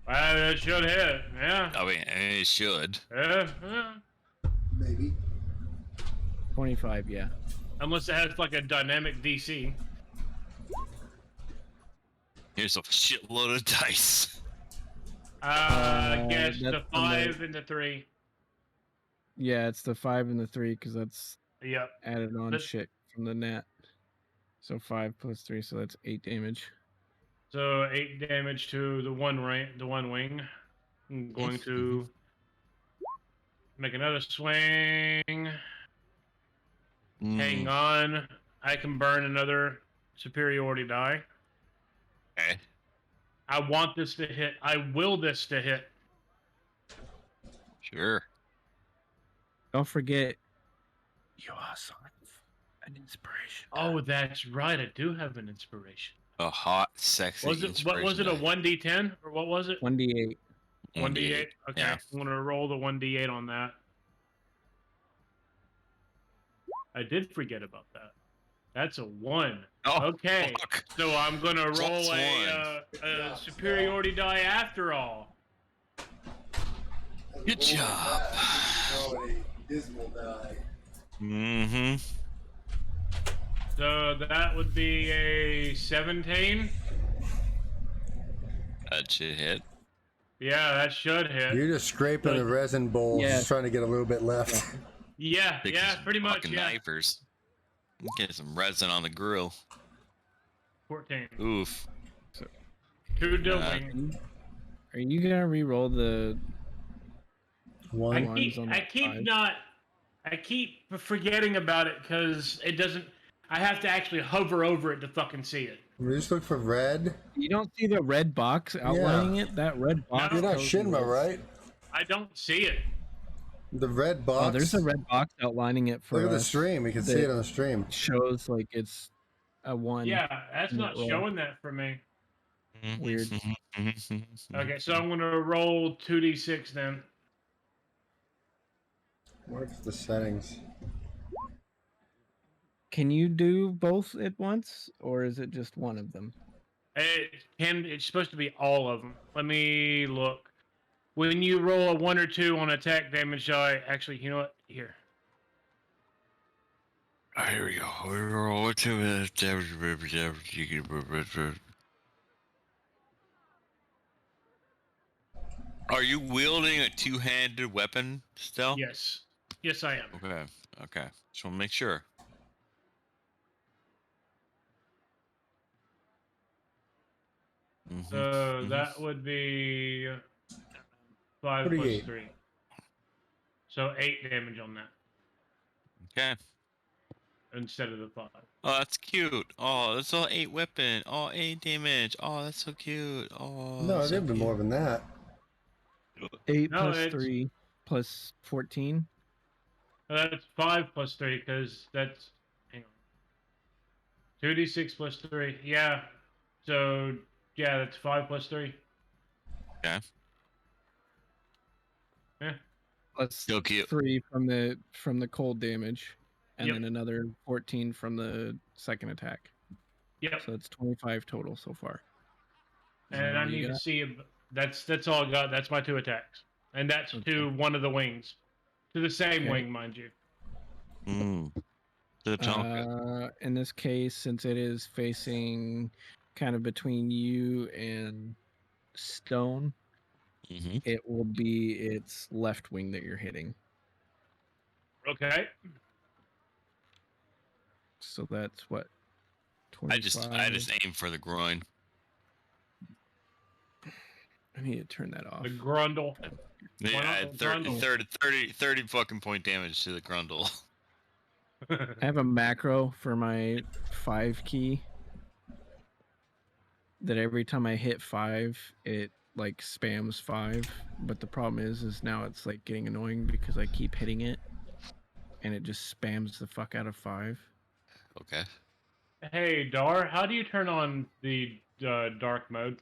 It should hit. Yeah. I mean, it should. Yeah. Maybe. 25, yeah. Unless it has like a dynamic DC. Here's a shitload of dice. I guess the 5 and the 3. Yeah, it's the 5 and the 3 because that's Yep. added on shit from the net. So 5 plus 3, so that's 8 damage. So 8 damage to the one wing. I'm going to make another swing. Hang on. I can burn another superiority die. Okay. I want this to hit. I will this to hit. Sure. Don't forget, You also have an inspiration. Oh, that's right. I do have an inspiration. A hot, sexy Was it what was it, a 1d10 or what was it? 1d8. 1d8. Okay, Yeah. I'm gonna roll the 1d8 on that. I did forget about that. That's a 1. Oh, Okay, fuck. so I'm gonna roll Plus a superiority die after all. Good job. Dismal die. Mm-hmm. So that would be a 17. That should hit. Yeah, that should hit. You're just scraping the resin bowl, Yeah. just trying to get a little bit left. Yeah, pretty much. Fucking Yeah, knifers. Get some resin on the grill. 14. Oof. 2 doing. Are you gonna re-roll the One. I keep forgetting about it because it doesn't. I have to actually hover over it to fucking see it. We just look for red. You don't see the red box outlining it? That red box. You're not tells you Shinma, it's- right? I don't see it. The red box. Oh, there's a red box outlining it for Look at the us. stream. You can see that it on the stream. Shows like it's a 1. Yeah, that's not roll. showing that for me. Weird. Okay, so I'm gonna roll 2d6 then. What's the settings? Can you do both at once, or is it just one of them? It's supposed to be all of them. Let me look. When you roll a 1 or 2 on attack damage die, actually, you know what? Here. Here we go. We roll to Are you wielding a two-handed weapon still? Yes. Yes, I am. Okay. Okay. Just want to make sure. So that would be 5 plus 48. 3. So 8 damage on that Okay. instead of the 5. Oh, that's cute. Oh, that's all 8 weapon. Oh, 8 damage. Oh, that's so cute. Oh. No, that's so it'd be more than that. 8 No, plus it's- 3 plus 14. That's 5 plus 3 because that's. Hang on. 2d6 plus 3. Yeah. So, yeah, that's 5 plus 3. Okay. Yeah. Plus Still cute. 3 from the cold damage, and Yep. then another 14 from the second attack. Yep. So it's 25 total so far. And I What do you need to got? see. That's all I got. That's my 2 attacks. And that's to one of the wings. To the same Okay. wing, mind you. The Tonka. In this case, since it is facing kind of between you and stone, it will be its left wing that you're hitting. Okay. So that's what? 25. I just aim for the groin. I need to turn that off. The grundle. Yeah, not the 30 fucking point damage to the grundle. I have a macro for my 5 key that every time I hit 5, it like spams 5. But the problem is now it's like getting annoying because I keep hitting it and it just spams the fuck out of 5. Okay. Hey, Dar, how do you turn on the dark mode?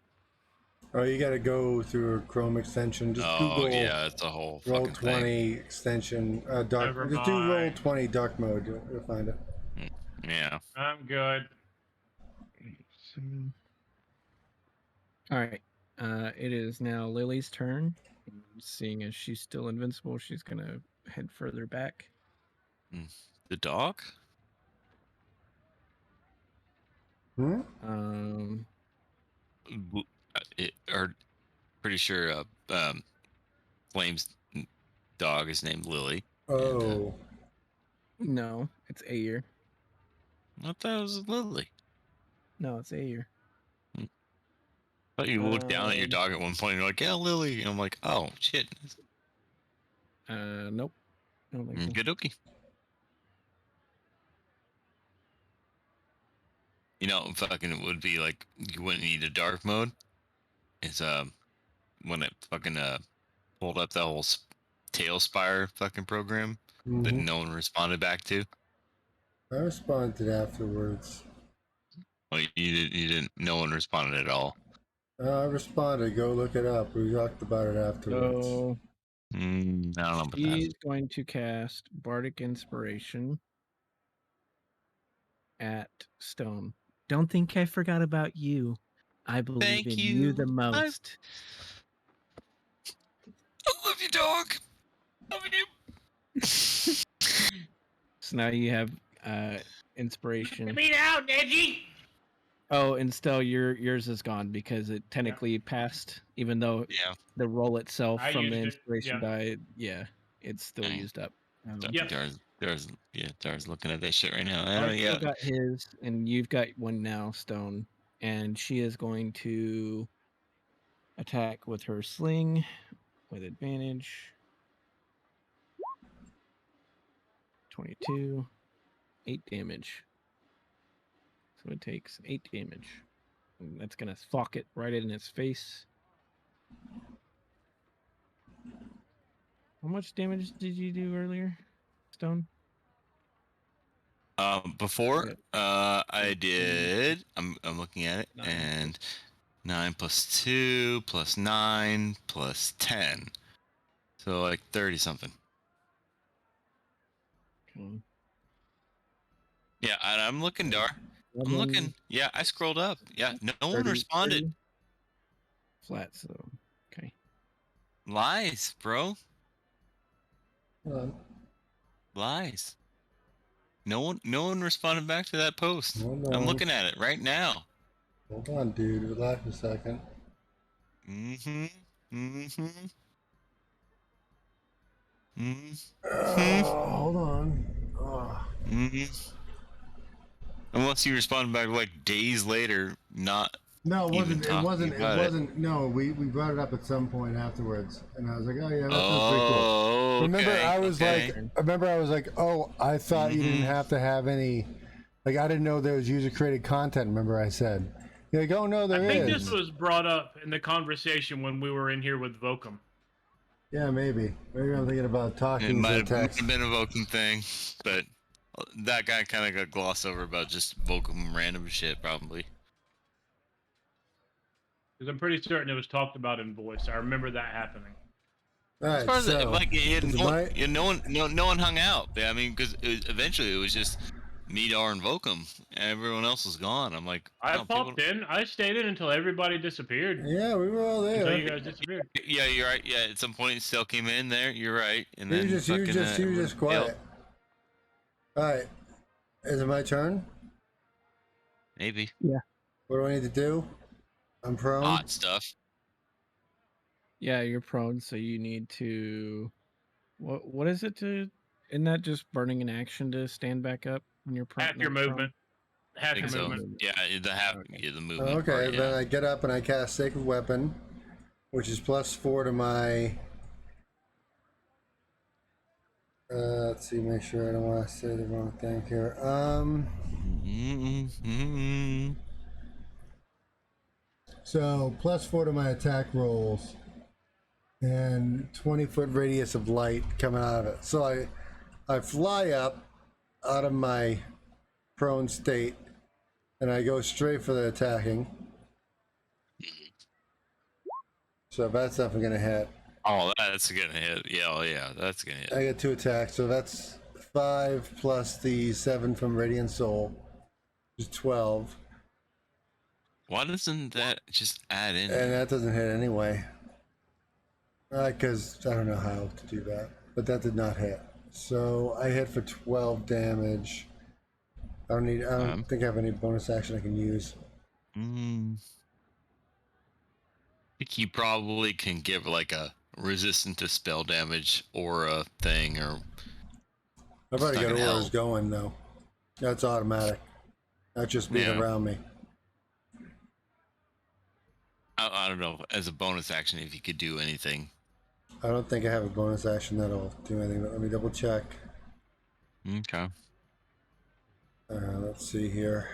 Oh, you got to go through a Chrome extension. Just Google yeah, it's a whole Roll fucking 20 thing. extension. Dark. Never Just do Roll mind. 20 dark mode. You'll find it. Yeah. I'm good. All right. It is now Lily's turn. Seeing as she's still invincible, she's gonna head further back. The dog? Um, Or pretty sure Flame's dog is named Lily. Oh. no, it's Ayer. I thought it was Lily. No, it's Ayer. But you look down at your dog at one point and you're like, yeah, Lily. And I'm like, oh, shit. Nope. No, thank you. Good okey. You know, fucking it would be like you wouldn't need a dark mode. It's when it fucking pulled up the whole tail spire fucking program. that no one responded back to. I responded afterwards. Well, you didn't. No one responded at all. I responded. Go look it up. We talked about it afterwards. So I don't know about that. she's going to cast Bardic Inspiration at Stone. Don't think I forgot about you. I believe in you the most. I love you, dog. Love you. So now you have inspiration. Me out, Edgy. Oh, and still yours is gone because it technically passed, even though the roll itself I from the used it, inspiration die, it's still used up. Yep. Dar's looking at that shit right now. Bart still got his, and you've got one now, Stone, and she is going to attack with her sling with advantage. 22, 8 damage. So it takes 8 damage. And that's gonna fuck it right in its face. How much damage did you do earlier, Stone? Before I did. I'm looking at it, 9. and 9 plus 2 plus 9 plus 10, so like 30 something. Okay. Yeah, I'm looking, Dar. I'm looking. Yeah, I scrolled up. Yeah, no one responded. Flat, so okay. Lies, bro. Hold Lies. No one responded back to that post. on. I'm looking at it right now. Hold on, dude. Relax a second. Hold on. Unless you responded back like days later, not. No, it wasn't. Even It wasn't. It talking about wasn't. No, we brought it up at some point afterwards, and I was like, "Oh yeah, that sounds pretty cool." Remember, Okay, I was okay. like, "Oh, I thought you didn't have to have any. Like, I didn't know there was user created content." Remember, I said, "You're like, oh no, there is." I think this was brought up in the conversation when we were in here with Vokum. Yeah, maybe. Maybe I'm thinking about It talking might to have text. been a Vulcan thing, but that guy kind of got glossed over about just Vulcan random shit, probably. Because I'm pretty certain it was talked about in voice. I remember that happening. All right, As far as so like no one hung out. I mean, because eventually it was just me, Dar, and Volcom, and everyone else was gone. I'm like, I oh, popped in. I stayed in until everybody disappeared. yeah, we were all there. Until you guys disappeared. Yeah, you're right. Yeah, at some point it still came in there. You're right, and You then were just quiet. All right, is it my turn? Maybe. Yeah. What do I need to do? I'm prone. Hot stuff. Yeah, you're prone, so you need to. What is it to? Isn't that just burning an action to stand back up when you're prone? Half your movement. Half your movement. Yeah, the movement. Okay, part, then I get up and I cast Sacred Weapon, which is +4 to my. Let's see, make sure I don't want to say the wrong thing here. So +4 to my attack rolls, and 20-foot radius of light coming out of it. So I fly up out of my prone state, and I go straight for the attacking. So that's definitely gonna hit. Oh, that's gonna hit. Yeah, oh, yeah, that's gonna hit. I get 2 attacks, so that's 5 plus the 7 from Radiant Soul, which is 12. Why doesn't that just add in? And that doesn't hit anyway. Because I don't know how to do that. But that did not hit. So I hit for 12 damage. I don't think I have any bonus action I can use. I think you probably can give like a resistant to spell damage or a thing, or I've already got Fucking auras hell. going though. That's automatic. That's just being Yeah. around me. I don't know, as a bonus action if you could do anything. I don't think I have a bonus action that'll do anything, but let me double check. Okay. Let's see here.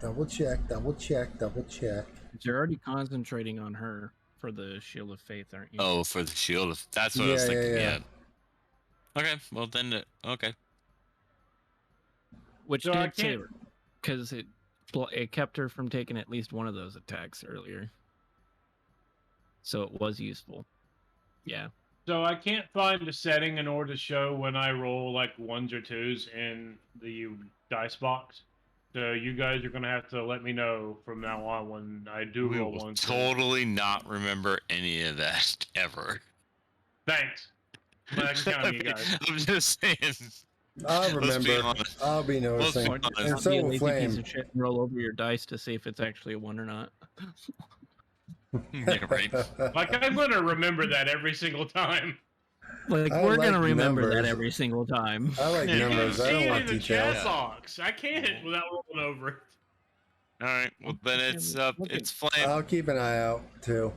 Double check. You're already concentrating on her for the Shield of Faith, aren't you? Oh, for the shield. That's what I was Yeah, thinking. yeah, Yeah. Okay, well then, okay. Which So I did save can't. her, because it kept her from taking at least one of those attacks earlier. So it was useful. Yeah. So I can't find a setting in order to show when I roll like ones or twos in the dice box. So you guys are gonna have to let me know from now on when I do We roll will ones. totally not remember any of that ever. Thanks. But I can count on you guys. I'm just saying. I'll Let's be remember. honest. I'll be Let's be noticing. Or just And not so be a will lazy Flame. piece of shit and roll over your dice to see if it's actually a 1 or not. Yeah, right. Like I'm gonna remember that every single time. Like, I we're like gonna remember that numbers. every single time. I like Yeah, You can numbers. I see don't it want in the details. chat box. I can't without rolling over it. All right. Well, then it's Look it's at- Flame. I'll keep an eye out too.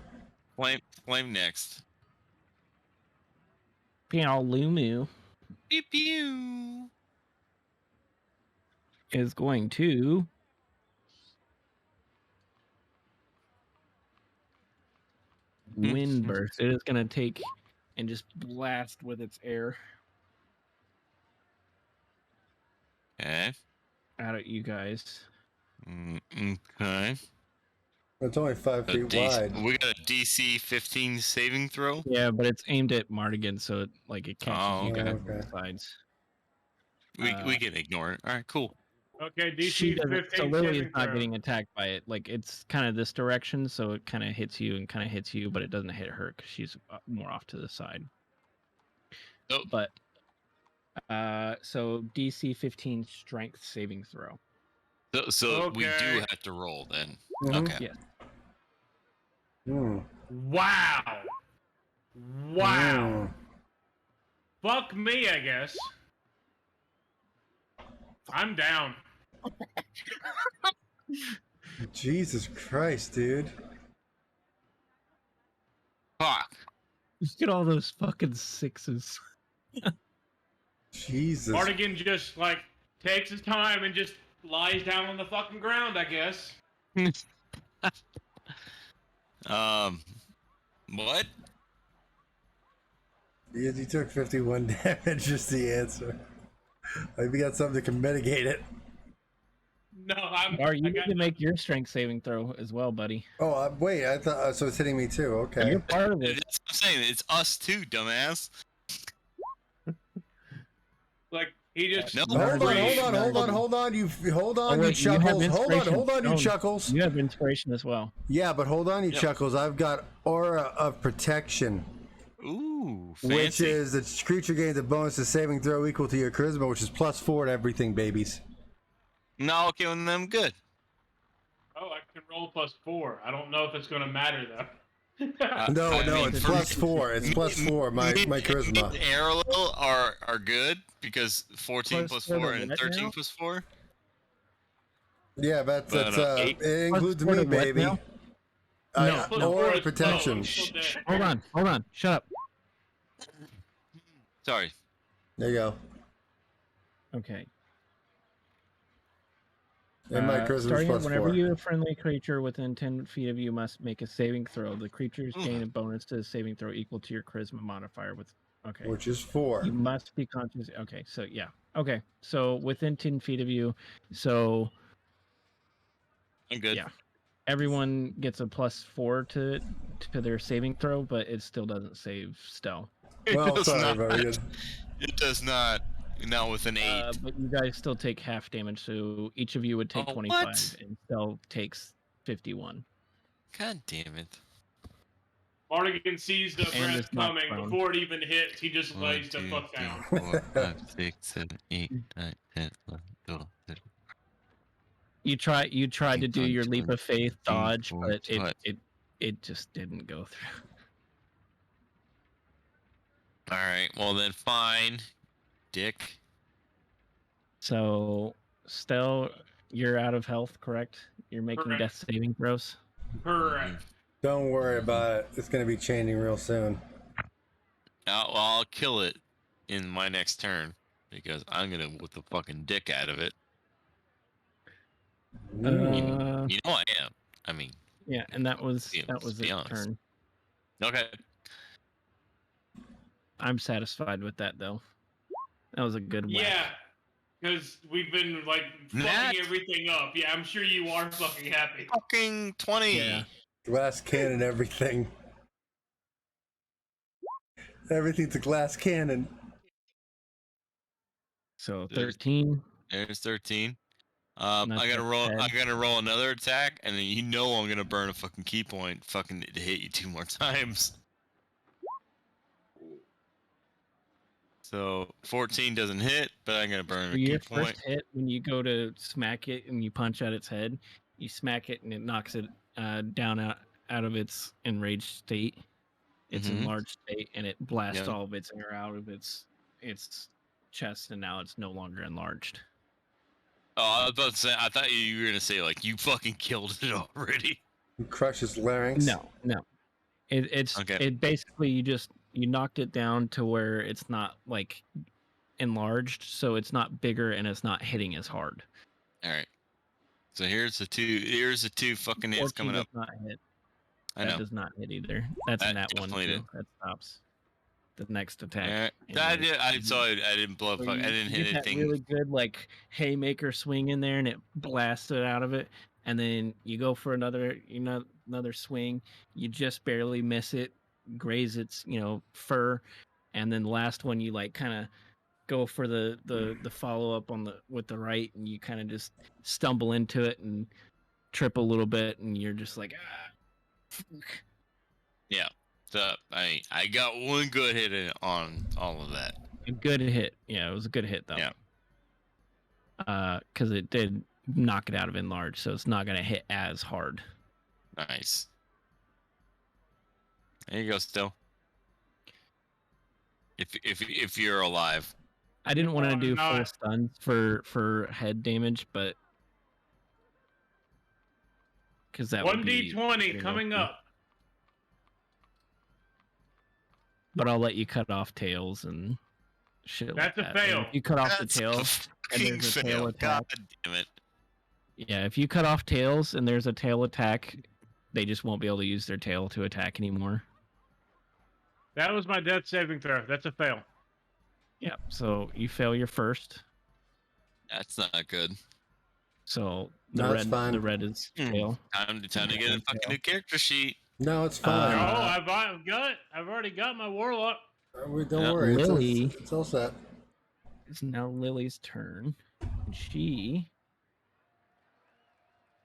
Flame next. Lumu Pew pew. is going to wind burst. It is going to take and just blast with its air Okay. out at you guys. Okay. It's only 5 A feet wide. We got a DC 15 saving throw. Yeah, but it's aimed at Mardigan, so it catches Oh, you okay. guys Okay. on the sides. We can ignore it. All right. Cool. Okay, She DC doesn't. So 15 Lily is saving not throw. getting attacked by it. Like, it's kind of this direction, so it kind of hits you and kind of hits you, but it doesn't hit her because she's more off to the side. Oh. But so DC 15 strength saving throw. So we do Okay. have to roll then. Mhm. Okay. Yeah. Wow. Wow. Fuck me, I guess. I'm down. Jesus Christ, dude. Fuck. Look at all those fucking sixes. Jesus. Mardigan just like takes his time and just lies down on the fucking ground, I guess. What? You took 51 damage, just the answer. Maybe got something that can mitigate it. No, Or you need to make your strength saving throw as well, buddy. Oh, wait, I thought, so it's hitting me too, okay. You're part of it. That's what I'm saying. It's us too, dumbass. like he just. No. Hold on, breathes. hold on, you wait, you have chuckles. Hold inspiration. on, you No, chuckles. You have inspiration as well. Yeah, but hold on, you Yep. chuckles. I've got Aura of Protection, Ooh, fancy. which is the creature gains a bonus to saving throw equal to your charisma, which is +4 to everything, babies. No, okay, well, then I'm good. Oh, I can roll +4. I don't know if it's gonna matter though. No, I mean, it's for me- +4. It's +4. My charisma. Parallel are good because 14 Plus plus four 4 to and what 13 now? plus 4. Yeah, that's But, it includes Plus me, 4 to what baby. now? No. Aura Plus of Protection. four. Hold on. Shut up. Sorry. There you go. Okay. And my charisma is starting whenever +4. you a friendly creature within 10 feet of you must make a saving throw. The creatures gain a bonus to the saving throw equal to your charisma modifier with. Okay. Which is 4. You must be conscious. Okay, so yeah. Okay, so within 10 feet of you, so I'm good. yeah, everyone gets a +4 to their saving throw, but it still doesn't save Stell. Well, does sorry, not. buddy. It does not. Now with an 8. But you guys still take half damage, so each of you would take Oh, 25, what? and Stell takes 51. God damn it. Mardigan sees the And breath it's not coming prone. before it even hits. He just 1, lays the 2, fuck 3, down. 4, 5, 6, 7, 8, 9, 10, 11, 12, 13. You tried to do your leap of faith dodge, 4, but 5. it just didn't go through. All right. Well then, fine. Dick. So, Stell, you're out of health, correct? You're making Correct. death saving throws. Correct. Don't worry about it. It's going to be changing real soon. I'll kill it in my next turn because I'm gonna whip the fucking dick out of it. You know I am. I mean, Yeah, and that was let's be its honest. turn. okay. I'm satisfied with that though. That was a good whack. Yeah, because we've been like fucking everything up. Yeah, I'm sure you are fucking happy. Fucking 20. Yeah. Glass cannon, everything. Everything's a glass cannon. So 13. There's 13. Not I gotta that roll. bad. I gotta roll another attack, and then you know I'm gonna burn a fucking key point, fucking to hit you 2 more times. So 14 doesn't hit, but I'm gonna burn a key Your point. first hit, when you go to smack it and you punch at its head, you smack it and it knocks it down out of its enraged state, its enlarged state, and it blasts all of its air out of its chest, and now it's no longer enlarged. Oh, I was about to say. I thought you were gonna say like you fucking killed it already. You crush his larynx. No. It's Okay. it basically you knocked it down to where it's not like enlarged, so it's not bigger and it's not hitting as hard. All right. So here's the two. Here's the two fucking hits coming up. Does not hit. I know. That does not hit either. That's That in that one definitely too. did. That stops the next attack. All right. I saw it. I didn't blow. So I didn't hit get anything. that really good like haymaker swing in there, and it blasts it out of it. And then you go for another swing. You just barely miss it, graze its fur, and then the last one you like kind of go for the follow up with the right, and you kind of just stumble into it and trip a little bit, and you're just like Yeah. So I got one good hit on all of that. a good hit. Yeah, it was a good hit though. Yeah. Because it did knock it out of enlarge, so it's not gonna hit as hard. Nice. There you go. Still. If you're alive. I didn't want to do full not. stuns for head damage, but because that would be 1d20 coming up. But I'll let you cut off tails and shit. That's like a that. fail. And if you cut off That's the tail, a and there's a tail fail. attack. God damn it. Yeah, if you cut off tails and there's a tail attack, they just won't be able to use their tail to attack anymore. That was my death saving throw. That's a fail. Yeah, so you fail your first. That's not good. So No, it's fine. the red is tail. Time to get a fucking new character sheet. No, it's fine. I've already got my warlock. Don't worry. Lily. It's all set. It's now Lily's turn. And she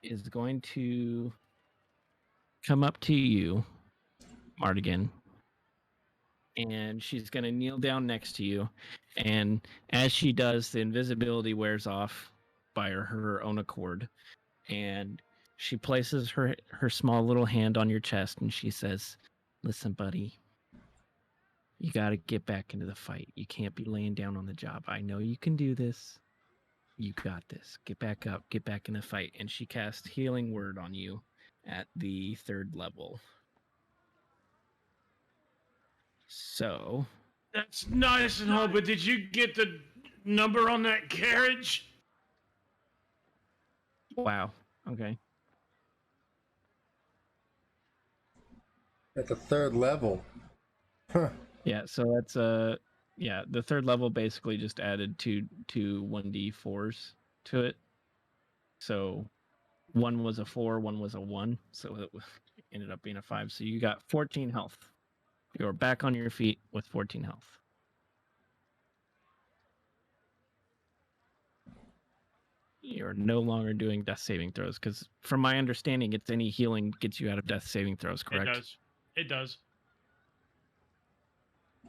is going to come up to you, Mardigan. And she's going to kneel down next to you. And as she does, the invisibility wears off by her own accord. And she places her small little hand on your chest and she says, "Listen, buddy, you got to get back into the fight. You can't be laying down on the job. I know you can do this. You got this. Get back up. Get back in the fight." And she casts Healing Word on you at the 3rd level. So that's nice and all, but did you get the number on that carriage? Wow. Okay. At the 3rd level. Huh. Yeah, so that's the 3rd level basically just added two 1d4s to it. So one was a 4, one was a 1, so it ended up being a 5. So you got 14 health. You're back on your feet with 14 health. You're no longer doing death saving throws because, from my understanding, it's any healing gets you out of death saving throws, correct? It does.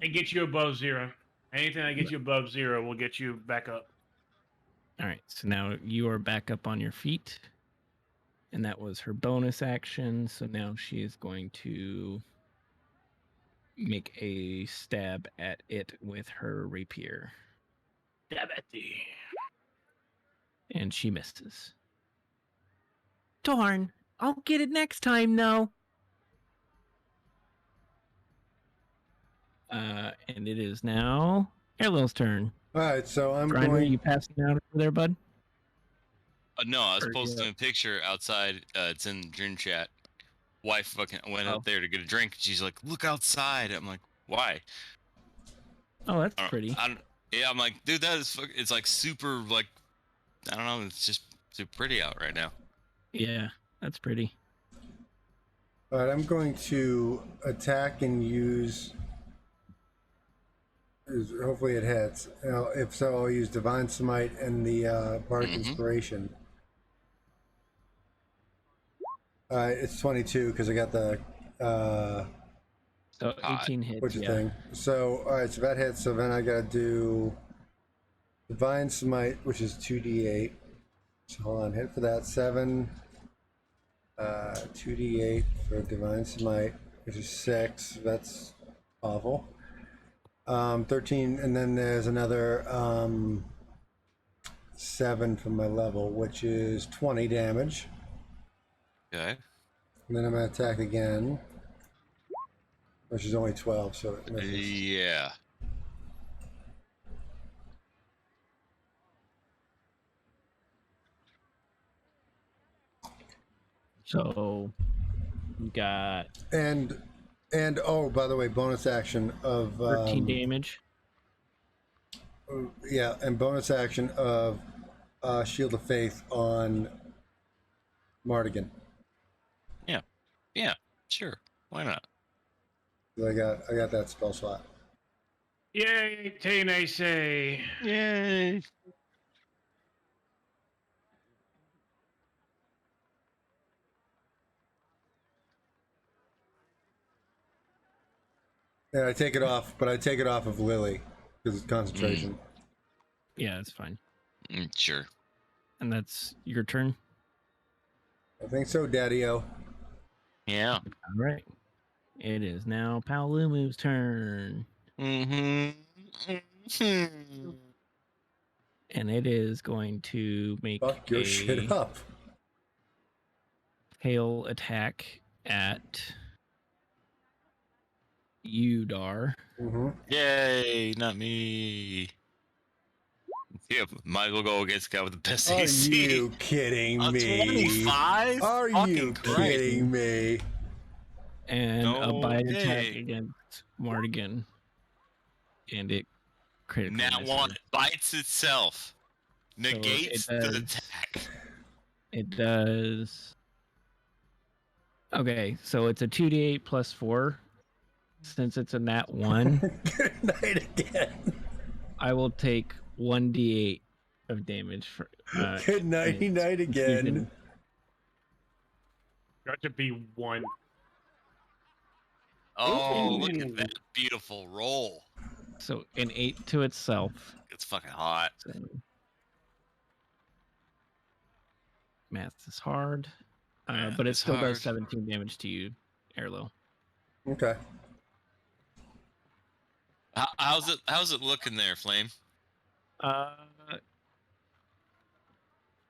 It gets you above 0. Anything that gets you above 0 will get you back up. All right, so now you are back up on your feet. And that was her bonus action. So now she is going to make a stab at it with her rapier. Stab at thee. And she misses. Darn. I'll get it next time, though. And it is now Airlil's turn. All right, so I'm Grinder, going. you passing out over there, bud? No, I was posting a picture outside. It's in Dream Chat. Wife fucking went up there to get a drink. She's like, "Look outside." I'm like, "Why?" Oh, that's pretty. Yeah, I'm like, dude, it's like super, like, I don't know, it's just super pretty out right now. Yeah, that's pretty. All right, I'm going to attack and use. Hopefully it hits. If so, I'll use Divine Smite and the Bardic Inspiration. It's 22 because I got the So 18 hits. which Yeah. thing. So all right, so that hits. So then I gotta do Divine Smite, which is 2d8. So hold on, hit for that 7. 2d8 for Divine Smite, which is 6. That's awful. 13, and then there's another 7 from my level, which is 20 damage. Okay. And then I'm gonna attack again, which is only 12, so it misses. Yeah. So you got And oh, by the way, bonus action of 13 damage. Yeah, and bonus action of Shield of Faith on Mardigan. Yeah. Yeah. Sure. Why not? I got that spell slot. Yay, Tennessee. Yay. And I take it off, but I take it off of Lily because it's concentration. Yeah, that's fine. Sure. And that's your turn. I think so, Daddy-O. Yeah. All right. It is now Paolumu's turn. Mm-hmm. And it is going to make Fuck your shit up. hail attack at you, Dar. Mm-hmm. Yay, not me. Yeah, might as well go against the guy with the best Are AC. you kidding me? 25? Are you kidding me? And a bite attack Okay. against Mardigan. And it critically Now misses. one bites itself. Negates the attack. It does. Okay, so it's a 2d8 plus 4. Since it's a nat 1, Good night again. I will take 1d8 of damage. For, Good night again. Got to be 1. Oh, Ooh. look at that beautiful roll. So an 8 to itself. It's fucking hot. So, math is hard. But it still does 17 damage to you, Erlo. Okay. How's it looking there, Flame?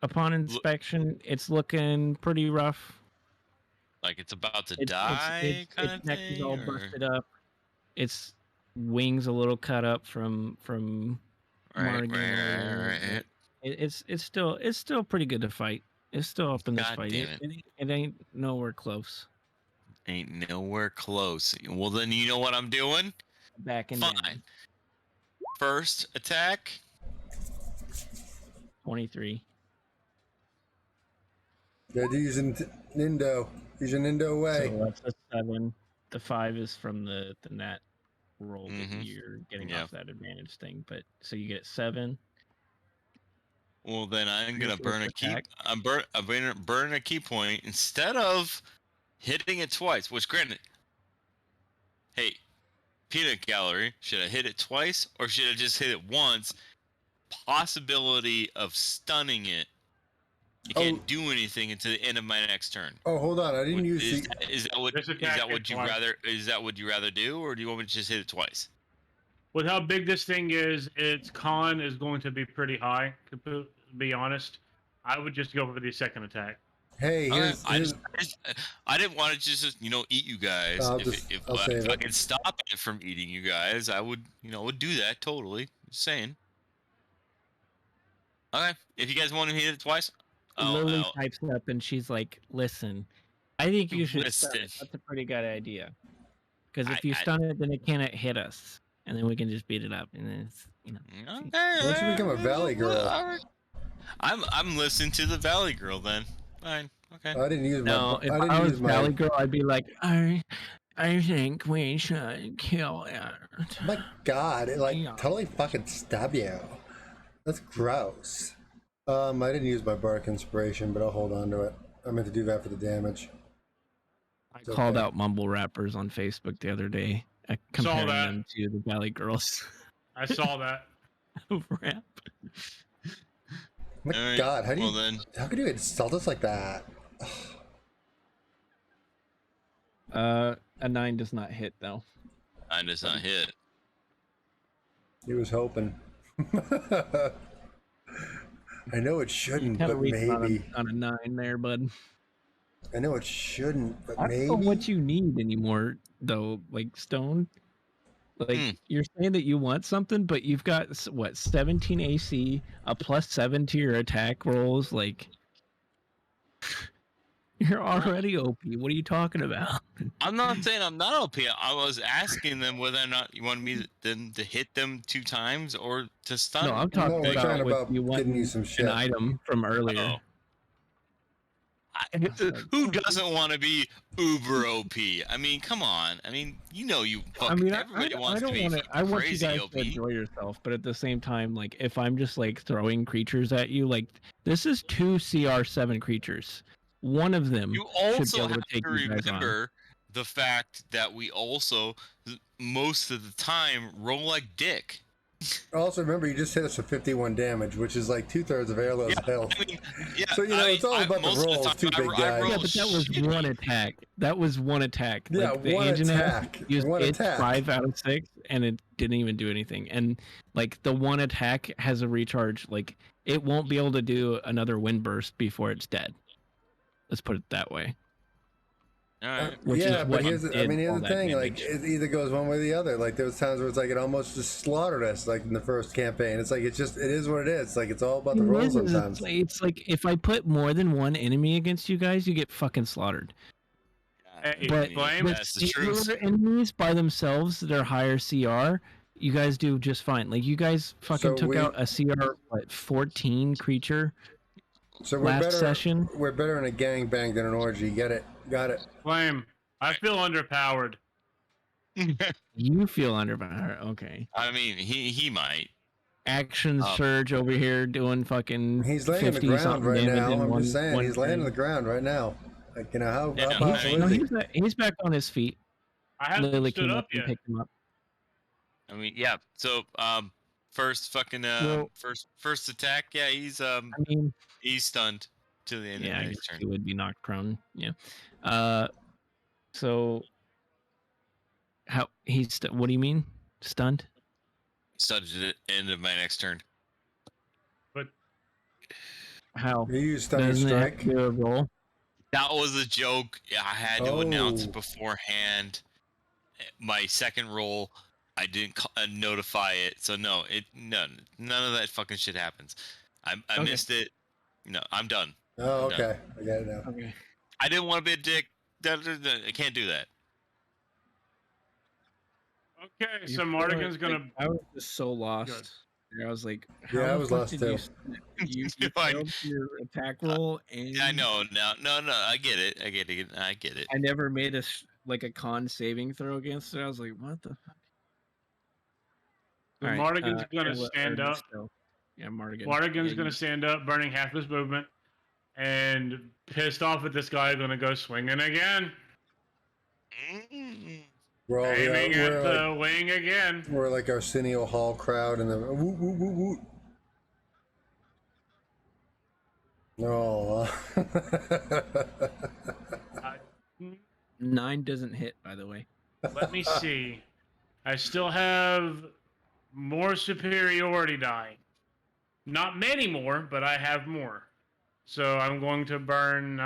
Upon inspection, it's looking pretty rough. Like it's about to die, kind of neck thing. Is all busted up. Its wings a little cut up from right. It's still pretty good to fight. It's still up in this fight. It ain't nowhere close. Ain't nowhere close. Well, then you know what I'm doing? Backing Fine. down. First attack. 23. Yeah, use Nindo. Use your Nindo away. So that's a 7. The 5 is from the nat roll that you're getting off that advantage thing. But so you get 7. Well, then I'm gonna burn a key. I'm gonna burn a key point instead of hitting it twice. Which, granted, hey, peanut gallery, should I hit it twice or should I just hit it once? Possibility of stunning it. You can't do anything until the end of my next turn. Oh, hold on! I didn't use Is that what you rather do, or do you want me to just hit it twice? With how big this thing is, its con is going to be pretty high. To be honest, I would just go for the second attack. Hey, I didn't want to just eat you guys. If I could stop it from eating you guys, I would do that totally. Just saying. Okay, if you guys want to hit it twice. Lily types up and she's like, "Listen, I think you should stun it. That's a pretty good idea. Because if you stun it, then it cannot hit us, and then we can just beat it up, and then it's Why don't you become a Valley Girl? I'm listening to the Valley Girl then. Fine. Okay. I didn't use my. No, if I didn't I was use my. Valley Girl, I'd be like, I think we should kill it. My God, it like Yeah. totally fucking stab you. That's gross. I didn't use my bark inspiration, but I'll hold on to it. I meant to do that for the damage. I It's called okay. out mumble rappers on Facebook the other day, comparing them to the Valley Girls. I saw that. Rap. My All right, God, how could you insult us like that? A 9 does not hit though. 9 does not hit. He was hoping. I know it shouldn't, but maybe. On a 9 there, bud. I know it shouldn't, but I maybe. don't know what you need anymore, though. Like Stone, like you're saying that you want something, but you've got what 17 AC, a +7 to your attack rolls. Like you're already OP. What are you talking about? I'm not saying I'm not OP. I was asking them whether or not you wanted them to hit them 2 times or to stun. No, I'm talking we're talking about about you getting you want some shit. an item from earlier. Oh. Who doesn't want to be uber OP? I mean, come on. I mean, you fucking everybody wants to be I want you crazy guys OP. to enjoy yourself, but at the same time, like if I'm just like throwing creatures at you, like this is 2 CR7 creatures. One of them You should be also able to have take to you guys on. remember the fact that we also most of the time roll like dick. Also, remember, you just hit us for 51 damage, which is like 2/3 of Airlow's health. I mean, yeah, So, it's all about the rolls, too, big guy. Yeah, but that was shitty. one attack. That was one attack. Yeah, like, the one Anjanath attack. used One its attack. 5 out of 6, and it didn't even do anything. And like the one attack has a recharge. Like it won't be able to do another wind burst before it's dead. Let's put it that way. All right. Which Yeah, is but what here's did the all that thing. Like, damage. it either goes one way or the other. Like, there was times where it's like it almost just slaughtered us, like in the first campaign. It's like it is what it is. Like, it's all about the rolls sometimes. It's like if I put more than one enemy against you guys, you get fucking slaughtered. Hey, But that's the truth. singular enemies by themselves that are higher CR, you guys do just fine. Like you guys fucking took out a CR 14 creature. So last session. We're better in a gangbang than an orgy. Get it? Got it. Flame. I feel underpowered. You feel underpowered. Okay. I mean, he might. Action surge over here doing fucking. He's laying on the ground right now. I'm just saying, he's laying on the ground right now. Like, how powerful is he? He's back on his feet. I haven't Lily stood came up up and yet. picked him up. I mean, yeah. So, first fucking first attack. Yeah, he's I mean, he's stunned to the end yeah, of I his guess turn. he would be knocked prone. Yeah. So how he's what do you mean stunned? Stunned to the end of my next turn. But How? You use Thunder Doesn't it have Strike. to do a roll? That was a joke. I had to announce it beforehand. My second roll, I didn't notify it, so no, none of that fucking shit happens. I missed it. No, I'm done. Oh, okay. I got it now. Okay. I didn't want to be a dick. I can't do that. okay, so Mardigan's gonna. I was just so lost. I was like, how Yeah, I the was fuck lost did too. You failed your attack roll, and I know. No. I get it. I get it. I never made a con saving throw against it. I was like, what the fuck? So Mardigan's gonna stand up. Yeah, Mardigan's gonna stand up, burning half his movement, and pissed off at this guy, gonna go swinging again. We're all aiming at the wing again. We're like Arsenio Hall crowd and the woo woo woo woo. No. 9 doesn't hit, by the way. Let me see. I still have more superiority die. Not many more, but I have more. So I'm going to burn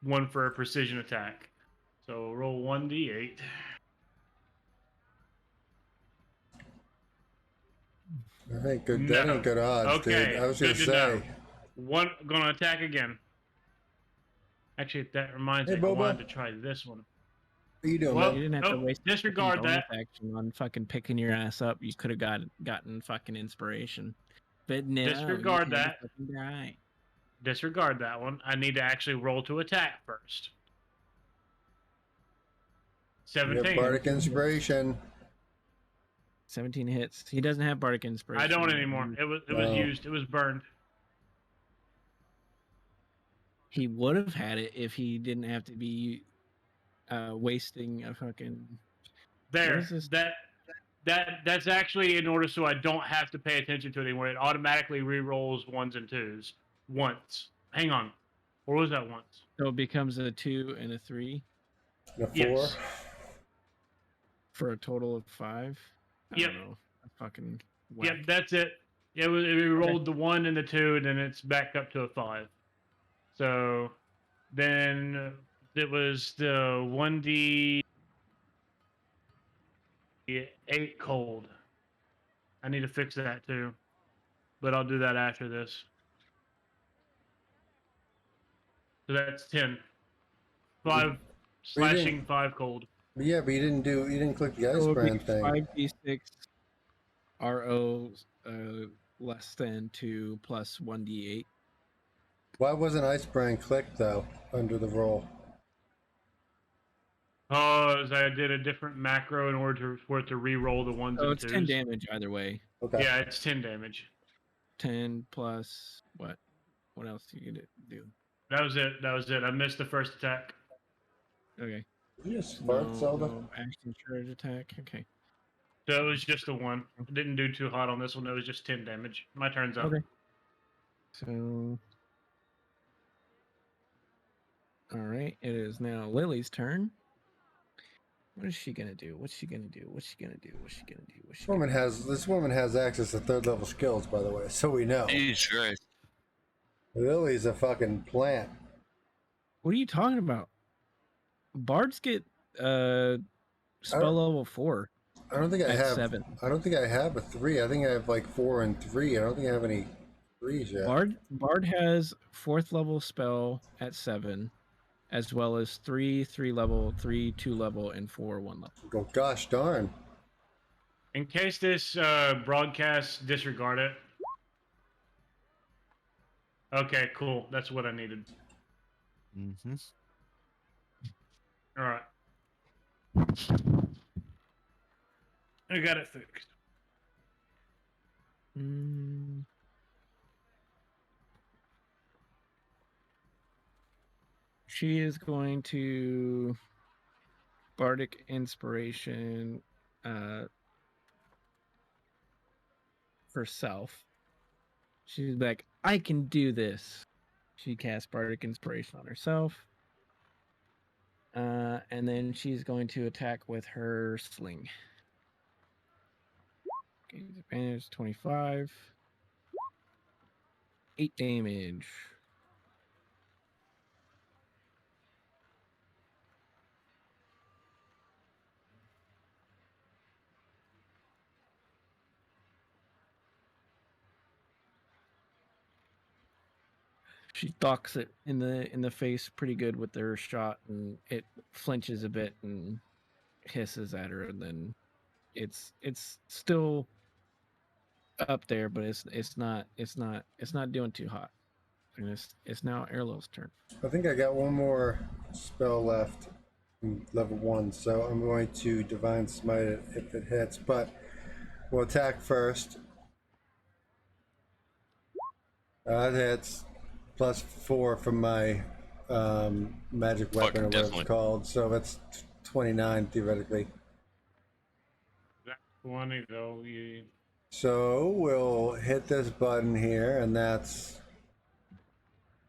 one for a precision attack. So roll 1d8. That ain't good odds, okay, dude. I was gonna say. know. One gonna attack again. Actually, that reminds me, I wanted to try this one. What are you doing, Well, man? You didn't have to waste disregard bonus that. action on fucking picking your ass up. You could have gotten fucking inspiration. But no, Disregard you had that. to fucking die. Disregard that one. I need to actually roll to attack first. You have 17. bardic inspiration. 17 hits. He doesn't have bardic inspiration. I don't anymore. It was used. It was burned. He would have had it if he didn't have to be wasting a fucking. There. That's actually in order so I don't have to pay attention to it anymore. It automatically re-rolls 1s and 2s once. Hang on. Or was that once? So it becomes a 2 and a 3. And a 4. Yes. For a total of 5. I Yep. don't know. Fucking whack. Yep, that's it. It rolled the 1 and the 2, and then it's back up to a 5. So then it was the 1d8 cold. I need to fix that too, but I'll do that after this. So that's 10. 5 slashing, 5 cold. But yeah, but you didn't click the So ice it would brand be thing. 5d6 RO less than 2 plus 1d8. Why wasn't ice brand clicked though under the roll? Oh, I did a different macro in order for it to re-roll the 1s So and it's 2s. 10 damage either way. Okay. Yeah, it's 10 damage. 10 plus what? What else do you do? That was it. I missed the first attack. Okay. You just fart, Zelda? No action charge attack. Okay. So it was just a 1. I didn't do too hot on this one. It was just 10 damage. My turn's up. Okay. So. All right. It is now Lily's turn. What is she gonna do? What's she gonna do? What's she gonna do? What's she gonna do? What's she gonna do? This woman has access to 3rd level skills, by the way, so we know. Jesus Christ. Lily's a fucking plant. What are you talking about? Bards get spell level 4. I don't think I At have 7. I don't think I have a 3. I think I have like 4 and 3. I don't think I have any 3s yet. Bard has 4th level spell at 7, as well as 3 level, 3 2 level, and 4 1 level. Oh gosh darn. In case this broadcast, disregard it. Okay, cool. That's what I needed. Mm-hmm. All right. I got it fixed. She is going to Bardic Inspiration herself. She's like, I can do this. She casts Bardic Inspiration on herself. And then she's going to attack with her sling. Gains advantage 25. 8 damage. She docks it in the face pretty good with her shot, and it flinches a bit and hisses at her, and then it's still up there, but it's not doing too hot. And it's now Erlo's turn. I think I got one more spell left in level 1, so I'm going to Divine Smite it if it hits, but we'll attack first. That hits. +4 from my magic weapon or whatever it's called, so that's 29 theoretically. That's 20 though. Yeah. So we'll hit this button here, and that's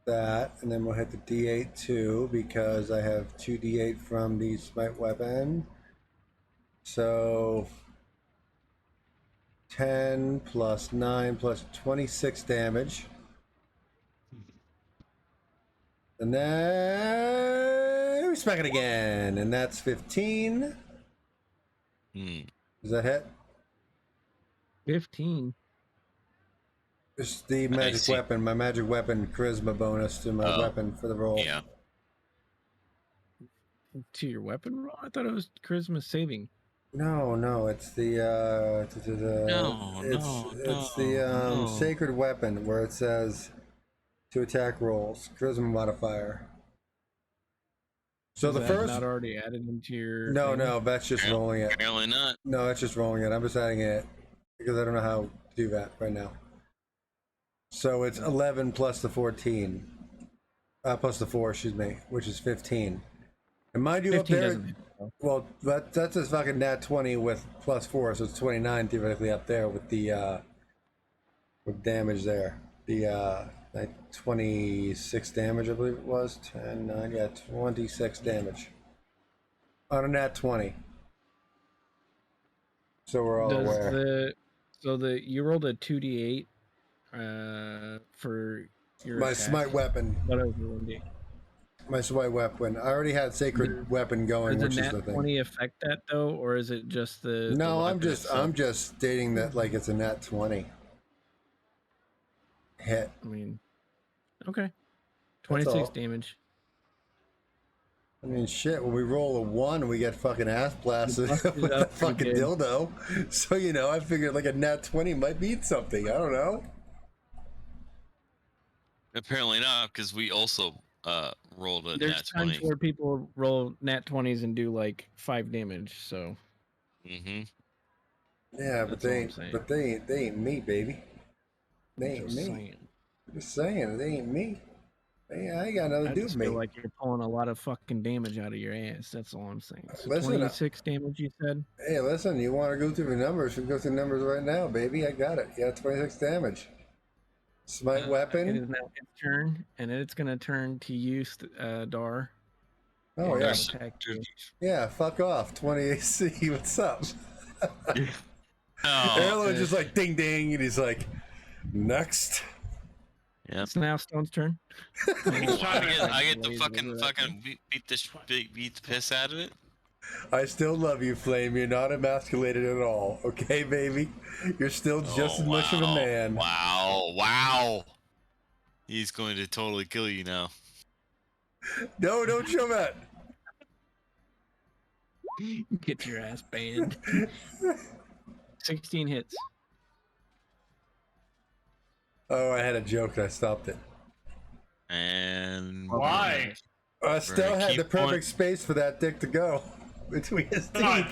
that, and then we'll hit the D8 too, because I have 2d8 from the smite weapon. So 10 plus 9 plus 26 damage. And then we smack it again, and that's 15. Does that hit? 15. It's the magic weapon. My magic weapon charisma bonus to my weapon for the roll. Yeah. to your weapon roll? I thought it was charisma saving. No, it's the it's the sacred weapon where it says to attack rolls, charisma modifier. So Is the that first not already added into your no, that's just rolling it. Apparently not. No, it's just rolling it. I'm just adding it because I don't know how to do that right now. So it's 11 plus the 14, plus the 4, excuse me, which is 15. And mind you, up there, well, that's a fucking nat 20 with plus 4, so it's 29 theoretically up there with the with damage there. The like 26 damage, I believe it was. 10, 9, yeah, 26 damage on a nat 20. So we're all aware. You rolled a 2d8 for your My attack. smite weapon. What was your 1d? My smite weapon. I already had sacred weapon going, which is the thing. Does a nat 20 affect that though, or is it just the? No, the I'm itself? just stating that like it's a nat 20 hit. I mean, okay, 26 damage. I mean, shit. When we roll a 1, we get fucking ass blasted with a fucking dildo. So I figured like a nat 20 might mean something. I don't know. Apparently not, because we also rolled a There's nat times 20. where people roll nat 20s and do like 5 damage. So. Yeah, but they ain't me, baby. They ain't me. Saying. Just saying, they ain't me. I ain't got nothing to do with me. I feel like you're pulling a lot of fucking damage out of your ass. That's all I'm saying. So Listen, 26 damage, you said? Hey, listen, you want to go through the numbers? We can go through the numbers right now, baby. I got it. You got 26 damage. Smite weapon. It is now its turn, and it's going to turn to you, Dar. Oh, yeah. Yeah, fuck off. 20 AC. What's up? Erlo's just like ding ding, and he's like, next. Yeah. It's now Stone's turn. I get to fucking beat the piss out of it. I still love you, Flame. You're not emasculated at all. Okay, baby? You're still just as much of a man. Wow. He's going to totally kill you now. No, don't show that. Get your ass banned. 16 hits. Oh, I had a joke. I stopped it. And why? I still had the perfect space for that dick to go between his teeth.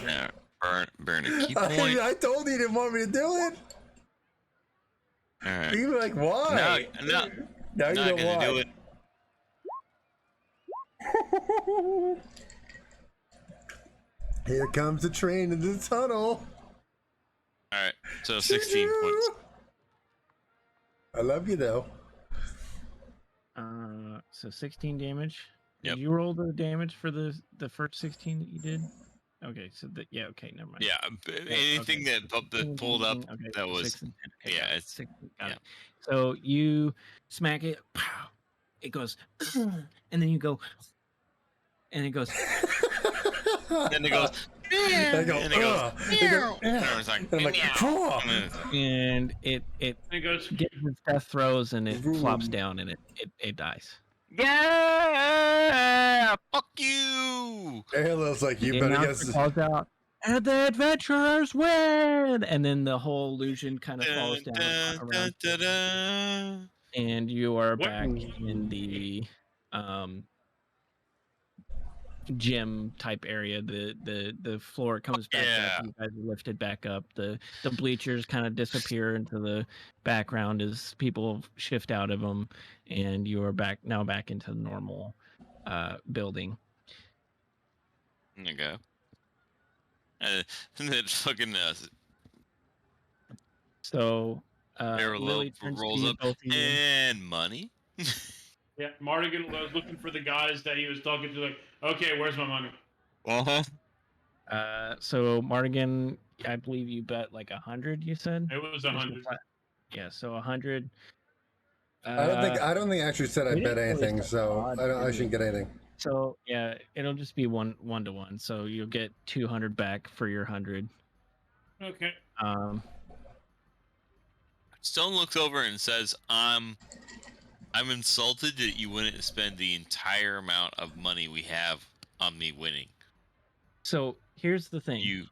Burn a key point. I told you didn't want me to do it. All right. You were like, why? No, now you know why. Do it. Here comes the train into the tunnel. All right, so 16 points. I love you though. So 16 damage. Yep. Did you roll the damage for the first 16 that you did? Okay, so okay, never mind. Yeah, anything that pulled up, that was 6 and 10. Okay, yeah, it's 6. Got it. So you smack it, pow, it goes, and then you go, and it goes, and it goes. And it goes, gets its death throws and it flops down and it dies. Yeah, fuck you. Halo's like, you better get. Calls out, and the adventurers win, and then the whole illusion kind of falls down around, and you are back in the gym type area. The floor comes back up. You guys are lifted back up. The bleachers kind of disappear into the background as people shift out of them, and you are back into the normal building. There you go. And then fucking so Lily rolls up and money. Yeah, Mardigan was looking for the guys that he was talking to. Like, okay, where's my money? So Mardigan, I believe you bet like 100. You said it was 100. Yeah, so 100. I don't think I actually said I bet anything, so I shouldn't get anything. So yeah, it'll just be one to one. So you'll get 200 back for your 100. Okay. Stone looks over and says, I'm insulted that you wouldn't spend the entire amount of money we have on me winning. So here's the thing. You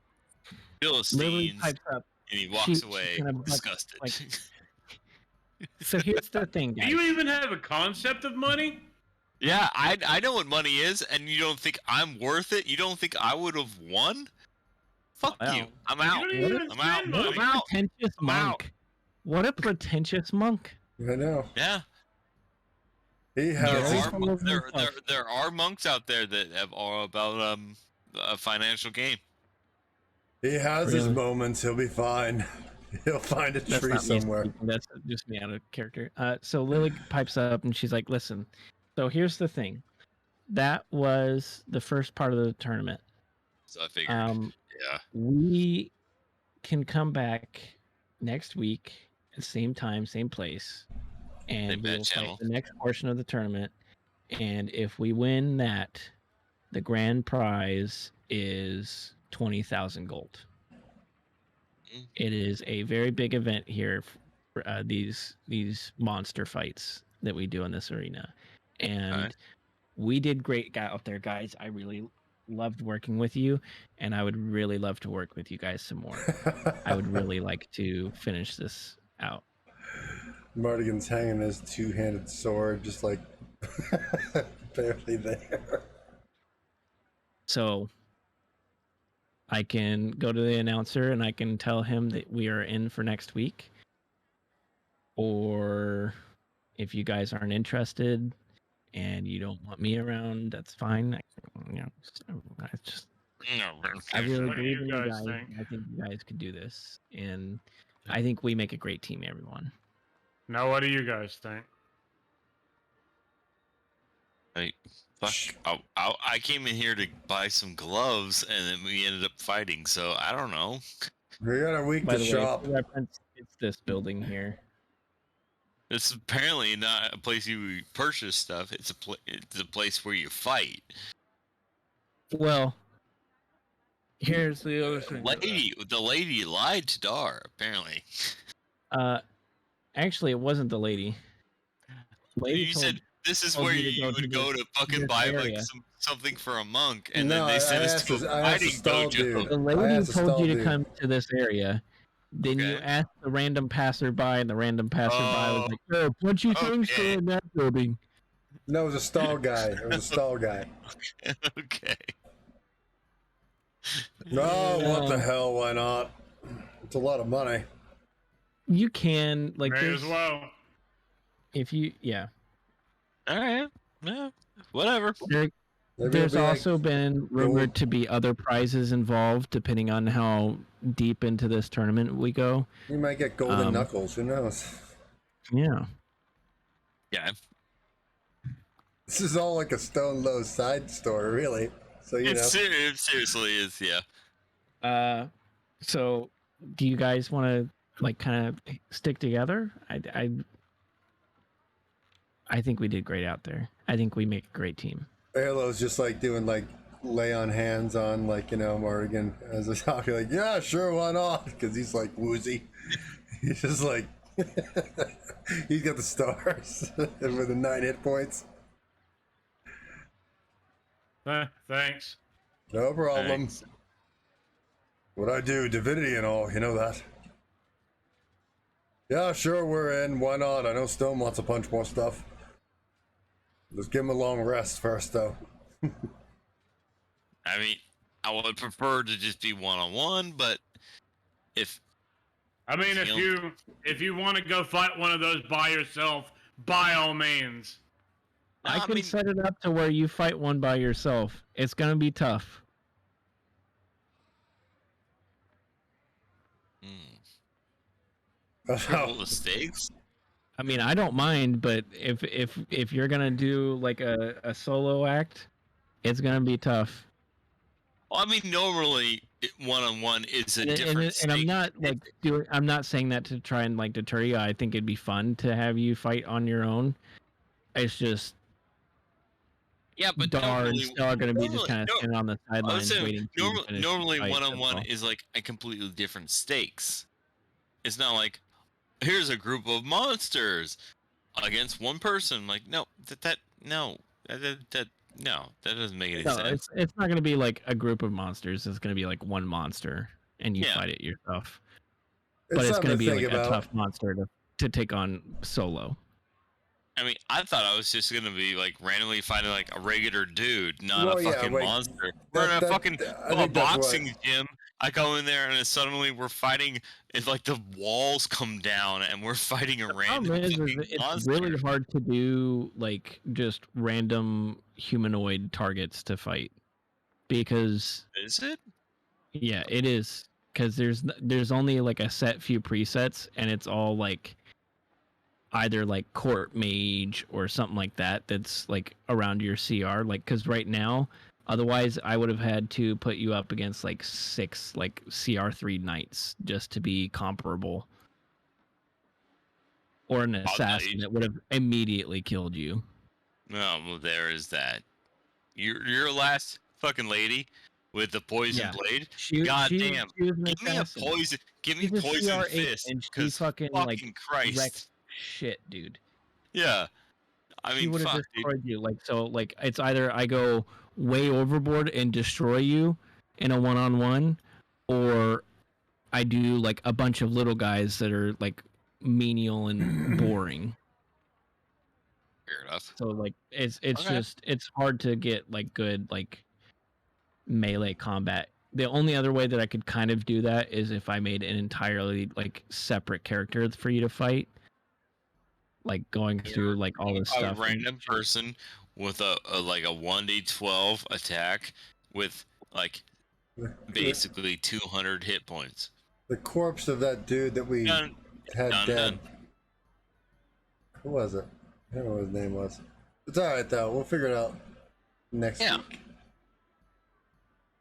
Lily Philistines, pipes up. and he walks She away kind of disgusted. like. So here's the thing, Do guys. you even have a concept of money? Yeah, I know what money is, and you don't think I'm worth it? You don't think I would have won? Fuck you. I'm out. You don't even I'm out. spend What money. a I'm out. pretentious I'm out. monk. What a pretentious monk. I know. Yeah. He There has his, full of himself. there are monks out there that have all about a financial gain. he has his Really? moments. He'll be fine. He'll find a That's tree not me somewhere. speaking, that's just me out of character. So Lily pipes up and she's like, listen, so here's the thing. That was the first part of the tournament. So I figured. Yeah. We can come back next week at the same time, same place, and Same we bad will channel. fight the next portion of the tournament. And if we win that, the grand prize is 20,000 gold. Mm. It is a very big event here for these monster fights that we do in this arena, and Right. we did great out there, guys. I really loved working with you, and I would really love to work with you guys some more. I would really like to finish this out. Mardigan's hanging his two-handed sword, just like barely there. So I can go to the announcer and I can tell him that we are in for next week. Or if you guys aren't interested and you don't want me around, that's fine. I really What do believe you in you guys guys. think? I think you guys could do this. And I think we make a great team, everyone. Now, what do you guys think? Like, fuck. I came in here to buy some gloves, and then we ended up fighting. So I don't know. We got a week By to the shop. way, for reference, it's this building here. It's apparently not a place you purchase stuff. It's a place where you fight. Well, here's the other thing. The lady lied to Dar. Apparently. Actually, it wasn't the lady. You said this is where you would go to fucking buy like something for a monk, and then they sent us to a fighting dojo. The lady told you to come to this area. Then you asked the random passerby, and the random passerby was like, "Oh, punchy things for in that building." No, it was a stall guy. It was a stall guy. Okay. No, what the hell? Why not? It's a lot of money. You can like May as well. If you, All right. Yeah. Whatever. There's also been rumored to be other prizes involved, depending on how deep into this tournament we go. You might get golden knuckles. Who knows? Yeah. Yeah. This is all like a Stone Low side store, really. So you know. It seriously is, yeah. So, do you guys want to like kind of stick together? I think we did great out there. I think we make a great team. Halo's just like doing like lay on hands on like, you know, Mardigan as a talking like, yeah, sure, why not? Because he's like woozy. He's just like he's got the stars with the 9 hit points. Thanks. No problem. Thanks. What I do, divinity and all, you know that. Yeah, sure, we're in. Why not? I know Stone wants to punch more stuff. Let's give him a long rest first, though. I mean, I would prefer to just be one-on-one, but if you want to go fight one of those by yourself, by all means. I can set it up to where you fight one by yourself. It's gonna be tough. Triple the stakes? I mean, I don't mind, but if you're gonna do like a solo act, it's gonna be tough. Well, I mean, normally one-on-one is a different and I'm not like I'm not saying that to try and like deter you. I think it'd be fun to have you fight on your own. It's just but Dar and Star are gonna be just kind of sitting on the sidelines waiting. Normally one-on-one is like a completely different stakes. It's not like here's a group of monsters against one person. Like no, that No, that doesn't make any No, sense. it's not gonna be like a group of monsters. It's gonna be like one monster, and you Yeah. fight it yourself. It's But it's something gonna to be think like a about. tough monster to take on solo. I mean, I thought I was just gonna be like randomly finding like a regular dude, not Well, a yeah, fucking like, monster. We're in a fucking I think that's what. boxing gym. I go in there and then suddenly we're fighting. It's like the walls come down and we're fighting a The random problem is fucking it's monster. really hard to do like just random humanoid targets to fight because Is it? yeah, it is because there's only like a set few presets and it's all like either like court mage or something like that that's like around your CR like because right now otherwise I would have had to put you up against like 6 like CR3 knights just to be comparable or an assassin that would have immediately killed you. No, well, there is that. Your last fucking lady with the poison Yeah. blade. She God was damn. an Give me a assassin. poison. Give me She's a poison CR8 fist. and she Cause fucking like fucking Christ. wrecked shit, dude. Yeah. I She mean, would have fuck, dude. destroyed you. Like so, like it's either I go way overboard and destroy you in a one-on-one, or I do like a bunch of little guys that are like menial and boring. Fair enough. So like it's Okay. just it's hard to get like good like melee combat. The only other way that I could kind of do that is if I made an entirely like separate character for you to fight, like going through like all this A stuff. random person with a like a 1d12 attack with like basically 200 hit points. The corpse of that dude that we Done. had Done, dead. done. Who was it? I don't know what his name was. It's all right though. We'll figure it out next Yeah. week.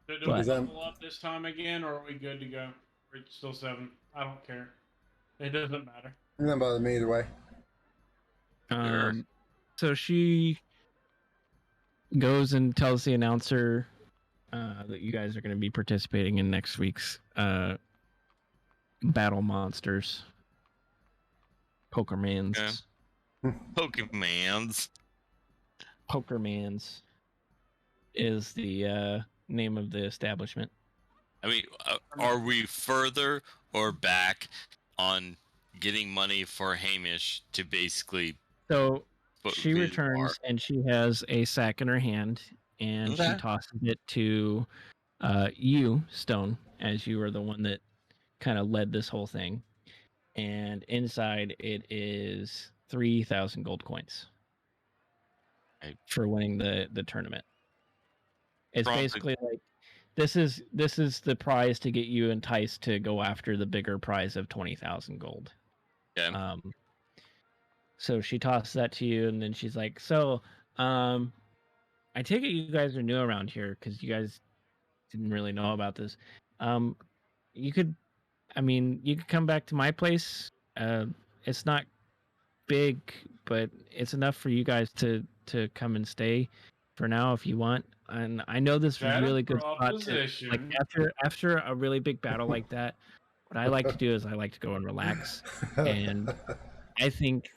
Do we But- level up this time again, or are we good to go? We're still 7. I don't care. It doesn't matter. It doesn't bother me either way. So she goes and tells the announcer that you guys are going to be participating in next week's Battle Monsters. Pokermans. Yeah. Pokemans. Pokermans is the name of the establishment. I mean, are we further or back on getting money for Hamish to basically? So put she his returns bar? and she has a sack in her hand and she Okay. tosses it to you, Stone, as you are the one that kind of led this whole thing. And inside it is 3,000 gold coins for winning the tournament. It's basically like this is the prize to get you enticed to go after the bigger prize of 20,000 gold. Okay. So she tosses that to you, and then she's like, "So, I take it you guys are new around here because you guys didn't really know about this. You could, I mean, you could come back to my place. It's not big, but it's enough for you guys to come and stay for now if you want. And I know this really good spot to, like after a really big battle like that. What I like to do is I like to go and relax, and I think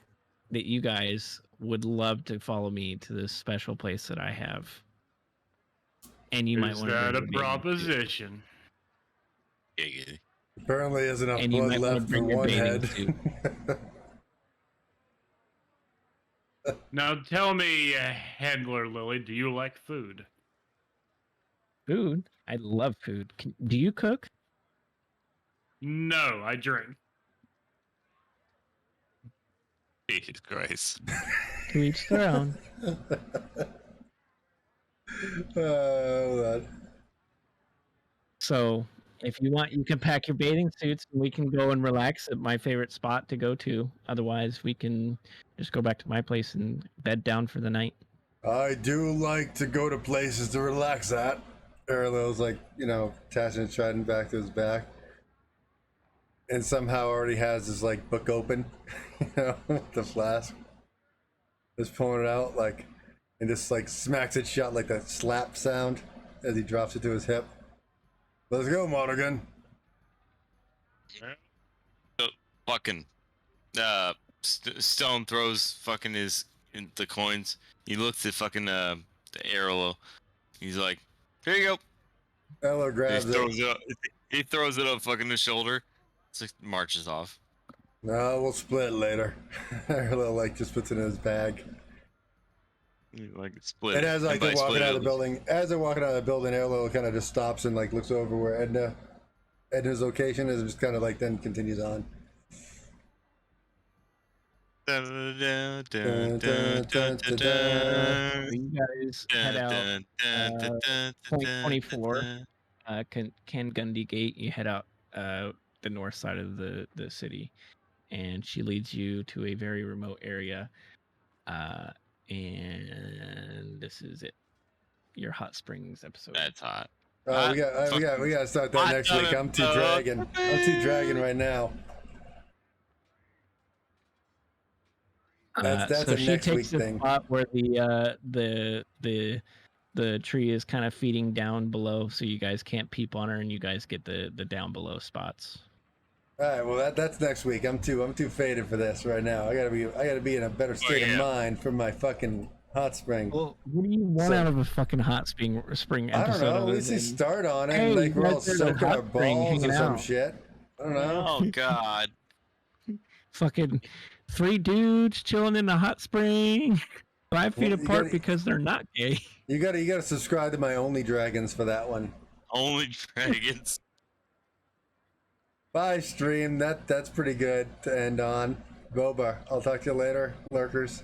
that you guys would love to follow me to this special place that I have. And you might want to. Is that a proposition? Yeah. Apparently, there's enough And you blood might wanna left for bring your one bathing head. suit. Now tell me, Handler Lily, do you like food? Food? I love food. Do you cook? No, I drink. Jesus Christ. To each their own. Hold on. So, if you want, you can pack your bathing suits and we can go and relax at my favorite spot to go to. Otherwise, we can just go back to my place and bed down for the night. I do like to go to places to relax at. Erlo's like, attaching a trident back to his back. And somehow already has his like book open, with the flask. Just pulling it out and just like smacks it shut like that slap sound as he drops it to his hip. Let's go, Monaghan. Fucking Stone throws fucking the coins. He looks at fucking to Arlo. He's like, "Here you go." Ella grabs he throws it. it up. He throws it up fucking his shoulder. It's like marches off. No, we'll split later. Arlo like just puts it in his bag. Like split. And as like they're walking out of the building. building, Arlo kind of just stops and like looks over where Edna's location is, and just kind of like then continues on. So you guys head out 2024 Can Gundy Gate. You head out the north side of the city, and she leads you to a very remote area. And this is it. Your Hot Springs episode. That's hot. Oh, we got to start that next week. I'm too dragging right now. That's so a she next week takes the thing. spot where the tree is kind of feeding down below, so you guys can't peep on her, and you guys get the down below spots. All right, well that's next week. I'm too faded for this right now. I gotta be in a better state of mind for my fucking hot spring. Well, what do you want out of a fucking hot spring episode? I don't know. At least you start on it, and like we're all soaking our balls or some shit. I don't know. Oh God. Fucking 3 dudes chilling in a hot spring, 5 feet apart because they're not gay. You gotta subscribe to my Only Dragons for that one. Only Dragons. Bye, stream. That's pretty good to end on. Boba, I'll talk to you later, lurkers.